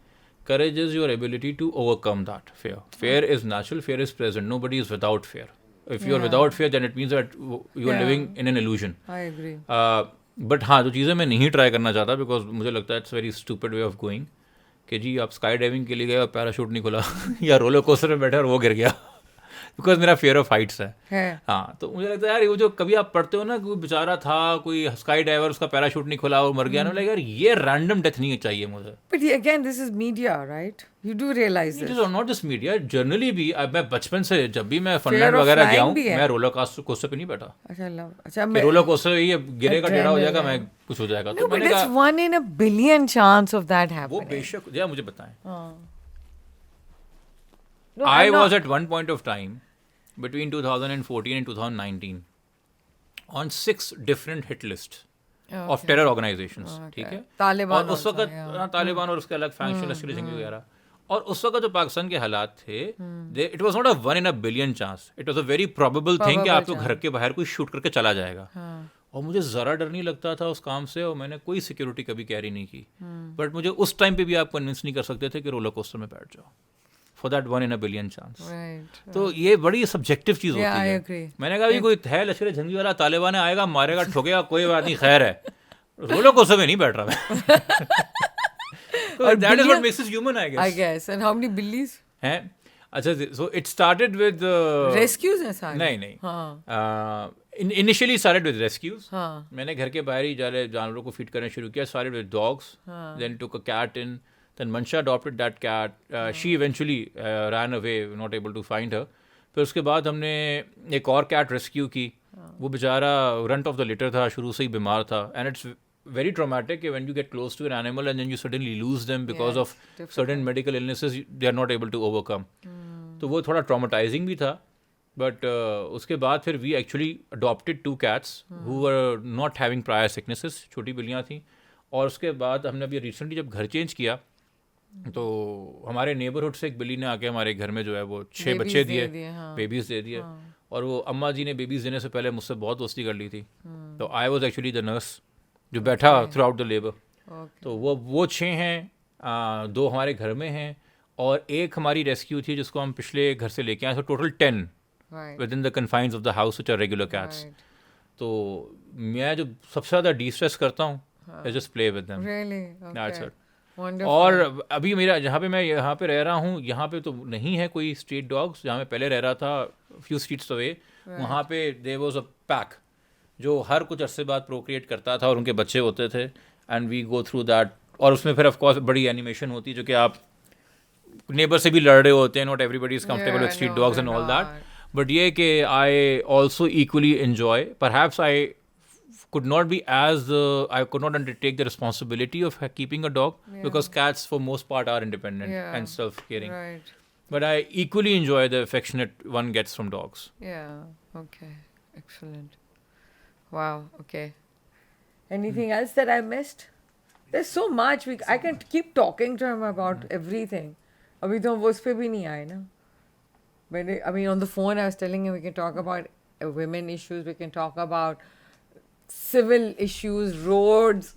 Courage is your ability to overcome that fear. Fear is natural, fear is present. Nobody is without fear. If you are without fear, then it means that you are living in an illusion. I agree. But ہاں جو چیزیں میں نہیں try کرنا چاہتا, because مجھے لگتا ہے it's very stupid way of going, کہ جی آپ اسکائی ڈائیونگ کے لیے گئے اور پیراشوٹ نہیں کھلا, یا رولر کوسٹر میں بیٹھے اور وہ گر گیا, بیکاز میرا فیئر آف ہائٹس ہے. ہاں, تو مجھے لگتا ہے یار وہ جو کبھی آپ پڑھتے ہو نا کہ کوئی بیچارہ تھا, کوئی اسکائی ڈائیور, اس کا پیراشوٹ نہیں کھلا اور مر گیا نا, یار یہ رینڈم ڈیتھ نہیں چاہیے مجھے. But again, this is media, right? You do realize this. Not just media, generally بھی. میں بچپن سے جب بھی میں فن لینڈ وغیرہ گیا ہوں, میں رولر کوسٹر پہ نہیں بیٹھا. اچھا, رولر کوسٹر یہ گرے گا, ٹیڑھا ہو جائے گا, میں کچھ ہو جائے گا. تو میں نے کہا 1 in a billion chance of that happening. وہ بے شک, یا مجھے بتائیں. I was at one point of time between 2014 and 2019 on 6 different hit lists of terror organizations. ٹھیک ہے, طالبان, اور اس وقت طالبان اور اس کے الگ فینکشن لشکری جنگی وغیرہ. اور اس وقت جو پاکستان کے حالات تھے, it was not a 1 in a billion chance, it was a very probable thing کہ آپ کو گھر کے باہر کوئی شوٹ کر کے چلا جائے گا. اور مجھے ذرا ڈر نہیں لگتا تھا اس کام سے, اور میں نے کوئی سیکورٹی کبھی کیری نہیں کی. بٹ مجھے اس ٹائم پہ بھی آپ کنونس نہیں کر سکتے تھے کہ رولر کوسٹر میں بیٹھ جاؤ for that 1 in a billion chance. تو یہ بڑی سبجیکٹو چیز ہوتی ہے. میں نے کہا بھی کوئی ہے لشکر جنگی والا, طالبان آئے گا, مارے گا, ٹھوکے گا, کوئی بات نہیں, خیر ہے. رولر کوسٹر میں نہیں بیٹھ رہا میں. That is what makes us human, I guess. And how many billies? ہیں. اچھا, so it started with rescues ہیں سارے. نہیں, initially started with rescues. میں نے گھر کے باہر ہی جانوروں کو فیڈ کرنا شروع کیا. started with dogs, then took a cat in, then Mansha adopted that cat. She eventually ran away, not able to find her. پھر اس کے بعد ہم نے ایک اور کیٹ ریسکیو کی. وہ بیچارہ رنٹ آف دا لٹر تھا, شروع سے ہی بیمار تھا. And it's very traumatic when you get close to an animal and then you suddenly lose them because of certain medical illnesses they are not able to overcome. تو وہ تھوڑا traumatizing بھی تھا. But اس کے بعد پھر we actually adopted 2 cats who were not having prior sicknesses. چھوٹی بلیاں تھیں. اور اس کے بعد ہم نے ابھی ریسنٹلی جب گھر چینج کیا تو ہمارے نیبرہڈ سے ایک بلی نے آ کے ہمارے گھر میں جو ہے وہ 6 بچے دیے, بیبیز دے دیے, اور وہ اماں جی نے بیبیز دینے سے پہلے مجھ سے بہت دوستی کر لی تھی. تو I was actually the nurse جو بیٹھا تھرو آؤٹ دا لیبر. تو وہ 6 ہیں, 2 ہمارے گھر میں ہیں, اور ایک ہماری ریسکیو تھی جس کو ہم پچھلے گھر سے لے کے آئے. تو total 10 within the confines of the house which are regular cats. تو میں جو سب سے زیادہ ڈی اسٹریس کرتا ہوں I just play with them. That's it. اور ابھی میرا جہاں پہ میں یہاں پہ رہ رہا ہوں, یہاں پہ تو نہیں ہے کوئی اسٹریٹ ڈاگس. جہاں میں پہلے رہ رہا تھا فیو اسٹریٹس اوے, وہاں پہ there was a pack جو ہر کچھ عرصے بعد پروکریٹ کرتا تھا اور ان کے بچے ہوتے تھے. And we go through that. اور اس میں پھر آف کورس بڑی اینیمیشن ہوتی جو کہ آپ نیبر سے بھی لڑ رہے ہوتے ہیں. Not everybody is comfortable with street dogs and all that. But یہ کہ I also actually enjoy. Perhaps I could not be as I could not undertake the responsibility of keeping a dog, because cats for most part are independent and self-caring. Right. But I equally enjoy the affectionate one gets from dogs. Yeah. Okay. Excellent. Wow. Okay. Anything else that I missed? There's so much. I can keep talking to him about everything. Abhi to hum us pe bhi nahi aaye na. I mean, on the phone I was telling him we can talk about women issues. We can talk about civil issues, roads,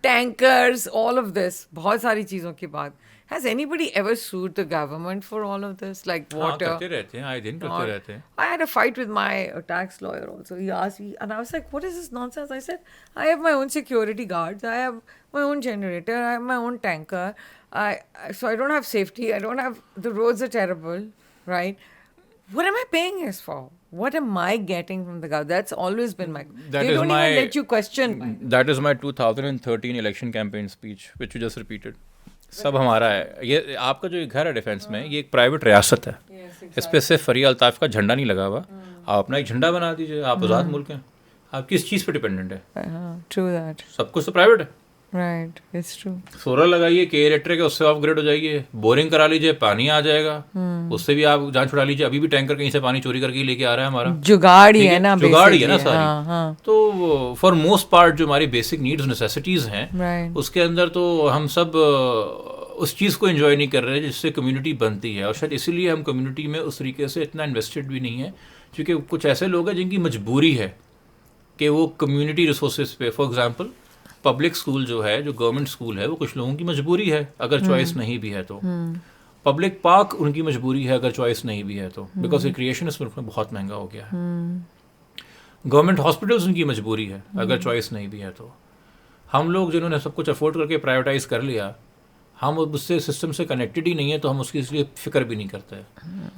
tankers, all of this. بہت ساری چیزوں کی بات. Has anybody ever sued the government for all of this? Like water? کرتے رہتے ہیں, آئے دن کرتے رہتے ہیں. I had a fight with my tax lawyer also. He asked me, and I was like, what is this nonsense? I said, I have my own security guards. I have my own generator. I have my own tanker. So I don't have safety. I don't have, the roads are terrible, right? What am I paying this for? What am I getting from the government? That's always been my... They don't even let you question. That is my 2013 election campaign speech, which you just repeated. سب ہمارا ہے. یہ آپ کا جو گھر ہے defence میں, یہ ایک پرائیویٹ ریاست ہے. اس پہ صرف فری الطاف کا جھنڈا نہیں لگا ہوا. آپ اپنا ایک جھنڈا بنا دیجیے. آپ آزاد ملک ہیں. آپ کس چیز پہ ڈپینڈنٹ ہے؟ True that. سب کچھ تو پرائیویٹ ہے. Right. It's true. سولر لگائیے, کہ الیکٹرک ہے, اس سے اپ گریڈ ہو جائیے. بورنگ کرا لیجیے, پانی آ جائے گا, اس سے بھی آپ جان چھڑا لیجیے. ابھی بھی ٹینکر کہیں سے پانی چوری کر کے لے کے آ رہا ہے ہمارا. جگاڑ ہی ہے نا, جگاڑ ہی ہے نا ساری. تو فار موسٹ پارٹ جو ہماری بیسک نیڈز نیسیسٹیز ہیں, اس کے اندر تو ہم سب اس چیز کو انجوائے نہیں کر رہے جس سے کمیونٹی بنتی ہے. اور شاید اسی لیے ہم کمیونٹی میں اس طریقے سے اتنا انویسٹڈ بھی نہیں ہے, کیونکہ کچھ ایسے لوگ ہیں جن کی مجبوری ہے کہ وہ کمیونٹی ریسورسز پہ, فار ایگزامپل پبلک اسکول جو ہے, جو گورنمنٹ اسکول ہے, وہ کچھ لوگوں کی مجبوری ہے اگر چوائس نہیں بھی ہے تو. پبلک پارک ان کی مجبوری ہے اگر چوائس نہیں بھی ہے تو, بیکاز ریکریشن اس ملک میں بہت مہنگا ہو گیا ہے. گورنمنٹ ہاسپٹلس ان کی مجبوری ہے اگر چوائس نہیں بھی ہے تو. ہم لوگ جنہوں نے سب کچھ افورڈ کر کے پرائیویٹائز کر لیا, ہم اس سے سسٹم سے کنیکٹڈ ہی نہیں ہے, تو ہم اس کی اس لیے فکر بھی نہیں کرتے.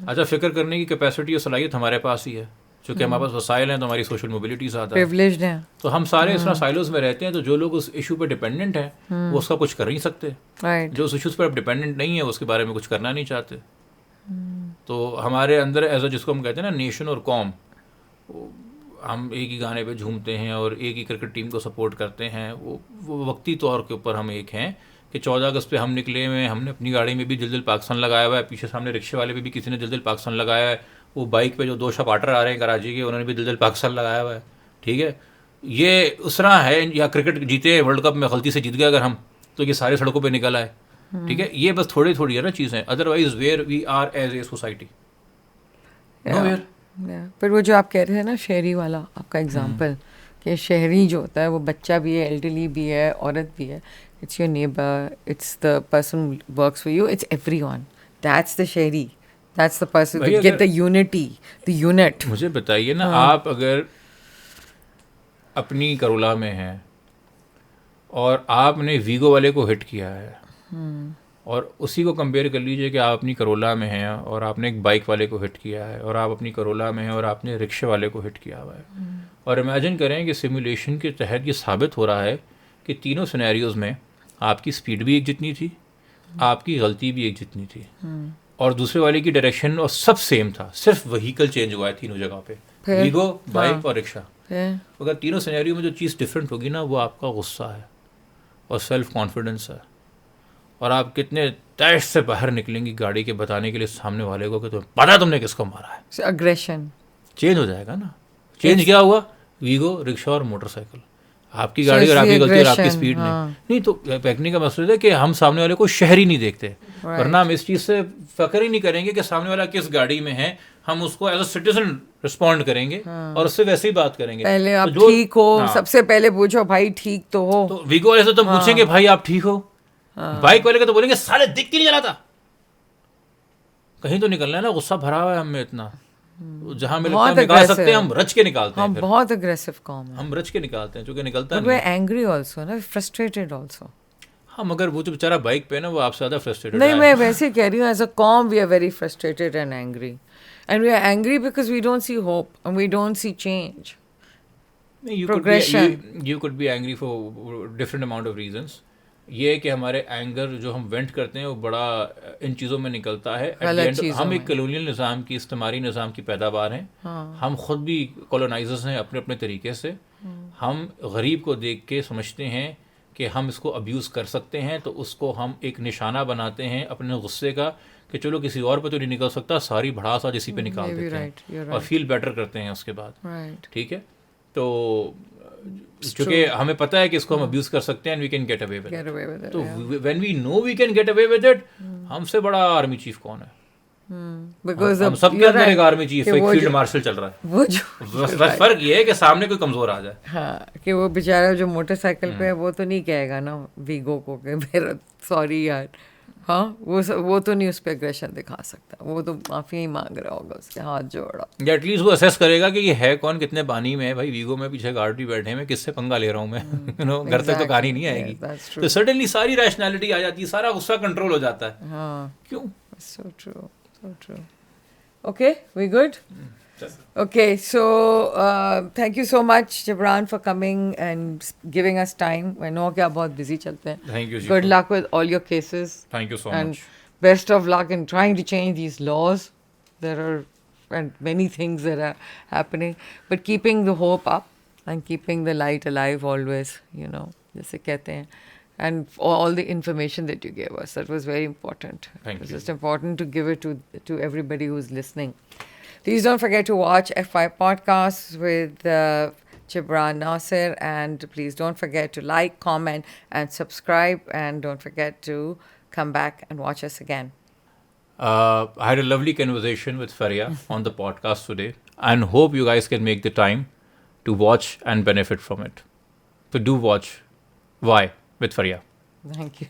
اچھا, فکر کرنے کی کیپیسٹی اور صلاحیت ہمارے پاس ہی ہے, چونکہ ہمارے پاس وسائل ہیں, تو ہماری سوشل موبلٹی زیادہ ہے, تو ہم سارے اس طرح سائلوز میں رہتے ہیں. تو جو لوگ اس ایشو پہ ڈپینڈنٹ ہیں وہ اس کا کچھ کر نہیں سکتے. جو اس ایشوز پر ڈپینڈنٹ نہیں ہے اس کے بارے میں کچھ کرنا نہیں چاہتے. تو ہمارے اندر ایز اے, جس کو ہم کہتے ہیں نا نیشن اور قوم, ہم ایک ہی گانے پہ جھومتے ہیں اور ایک ہی کرکٹ ٹیم کو سپورٹ کرتے ہیں. وہ وقتی طور کے اوپر ہم ایک ہیں کہ 14 اگست پہ ہم نکلے ہوئے, ہم نے اپنی گاڑی میں بھی دل دل پاکستان لگایا ہوا ہے, پیچھے سامنے رکشے والے پہ بھی کسی نے دل دل پاکستان لگایا ہے, وہ بائک پہ جو 2 سپارٹر آ رہے ہیں کراچی کے, انہوں نے بھی دل دل پاکستان لگایا ہوا ہے. ٹھیک ہے, یہ اس طرح ہے. یا کرکٹ جیتے ورلڈ کپ میں, غلطی سے جیت گیا اگر ہم, تو یہ سارے سڑکوں پہ نکل آئے. ٹھیک ہے, یہ بس تھوڑی تھوڑی ہے نا چیزیں. Otherwise where we are as a society. پر وہ جو آپ کہہ رہے تھے نا شہری والا, آپ کا ایگزامپل, کہ شہری جو ہوتا ہے وہ بچہ بھی ہے, ایلڈرلی بھی ہے, عورت بھی ہے. It's your neighbor, it's the person who works for you, it's everyone. That's the shahri. That's the person who get the unity, the unit. مجھے بتائیے نا, آپ اگر اپنی کرولا میں ہیں اور آپ نے ویگو والے کو ہٹ کیا ہے, اور اسی کو کمپیئر کر لیجئے کہ آپ اپنی کرولا میں ہیں اور آپ نے ایک بائک والے کو ہٹ کیا ہے, اور آپ اپنی کرولا میں ہیں اور آپ نے رکشے والے کو ہٹ کیا ہوا ہے. اور امیجن کریں کہ سیمولیشن کے تحت یہ ثابت ہو رہا ہے کہ تینوں سینیریوز میں آپ کی سپیڈ بھی ایک جتنی تھی, آپ کی غلطی بھی ایک جتنی تھی, اور دوسرے والے کی ڈائریکشن اور سب سیم تھا, صرف وہیکل چینج ہوا ہے تینوں جگہ پہ, ویگو, بائک اور رکشا. اگر تینوں سینیریو میں جو چیز ڈفرینٹ ہوگی نا, وہ آپ کا غصہ ہے اور سیلف کانفیڈنس ہے, اور آپ کتنے تیش سے باہر نکلیں گی گاڑی کے بتانے کے لیے سامنے والے کو کہ تمہیں پتا تم نے کس کو مارا ہے. اگریشن چینج ہو جائے گا نا. چینج کیا ہوا؟ ویگو, رکشا اور موٹر سائیکل. آپ کی گاڑی اور آپ کی غلطی اور آپ کی aggression, اسپیڈ ہاں. نہیں تو پیکنگ کا مسئلہ ہے کہ ہم سامنے والے کو شہر ہی نہیں دیکھتے, ورنہ ہم اس چیز سے فخر ہی نہیں کریں گے کہ سامنے والا کس گاڑی میں ہے, ہم اس کو ایز اے سٹیزن رسپونڈ کریں گے اور اس سے ویسے ہی بات کریں گے. پہلے آپ ٹھیک ہو, سب سے پہلے پوچھو بھائی ٹھیک تو ہو. تو ویگو والے سے تو پوچھیں گے بھائی آپ ٹھیک ہو, بائک والے کا تو بولیں گے سالے دیکھ کے نہیں چلاتا. کہیں تو نکلنا ہے نا, غصہ بھرا ہوا ہے ہم میں اتنا, جہاں میں لگتا ہے نکال سکتے ہیں ہم رچ کے نکالتے ہیں. ہم بہت اگریسو قوم ہے, ہم رچ کے نکالتے ہیں چونکہ نکلتا we're angry also, نا, frustrated also. ہاں مگر وہ جو بیچارہ بائک پہ نا وہ آپ سے زیادہ فرسٹریٹڈ نہیں, میں ویسے ہی کہہ رہی ہوں, ایز اے قوم we are very frustrated and angry. And we are angry because we don't see hope and we don't see change. Progression. You could be angry for different amount of reasons. یہ کہ ہمارے anger جو ہم went کرتے ہیں وہ بڑا ان چیزوں میں نکلتا ہے. ہم ایک کلونیل نظام کی, استعماری نظام کی پیداوار ہیں. ہم خود بھی کولونائزرز ہیں اپنے اپنے طریقے سے. ہم غریب کو دیکھ کے سمجھتے ہیں کہ ہم اس کو ابیوز کر سکتے ہیں, تو اس کو ہم ایک نشانہ بناتے ہیں اپنے غصے کا کہ چلو کسی اور پہ تو نہیں نکل سکتا, ساری بھڑاس آج اسی پہ نکال دیتے ہیں اور فیل بیٹر کرتے ہیں اس کے بعد. ٹھیک ہے, تو چونکہ ہمیں پتہ ہے کہ اس کو ہم ابیوز کر سکتے ہیں and we can get away with it. تو when we know we can get away with it, ہم سے بڑا آرمی چیف کون ہے؟ ہم سب کے اندر ایک آرمی چیف, ایک فیلڈ مارشل چل رہا ہے. بس فرق یہ ہے کہ سامنے کوئی کمزور آ جائے. ہاں, کہ وہ بیچارہ جو موٹر سائیکل پہ ہے وہ تو نہیں کہے گا نا ویگو کو کہ میرا سوری یار, ہاں وہ تو نہیں اس پہ اگریشن دکھا سکتا, وہ تو معافی ہی مانگ رہا ہوگا, اس کے ہاتھ جوڑا. یا ایٹ لیسٹ وہ اسیس کرے گا کہ یہ ہے کون, کتنے پانی میں ہے. بھائی ویگو میں پیچھے گارڈی بیٹھے ہیں, میں کس سے پنگا لے رہا ہوں میں, گھر تک تو کہانی نہیں آئے گی. تو سڈنلی ساری ریشنلٹی آ جاتی ہے, سارا غصہ کنٹرول ہو جاتا ہے. ہاں, کیوں؟ so true. Okay, we good? Okay, so thank you so much Jibran for coming and giving us time. I know کہ آپ بہت busy چلتے ہیں. Thank you. Good luck with all your cases. Thank you so and much. Best of luck in trying to change these laws. There are and many things that are happening, but keeping the hope up and keeping the light alive always, you know, جیسے کہتے ہیں. And all the information that you gave us, that was very important. Thank you. It's just important to give it to everybody who's listening. Please don't forget to watch F5 Podcasts with Jibran Nasir, and please don't forget to like, comment, and subscribe, and don't forget to come back and watch us again. I had a lovely conversation with Faria on the podcast today, and hope you guys can make the time to watch and benefit from it. So do watch Why with Faria. Thank you.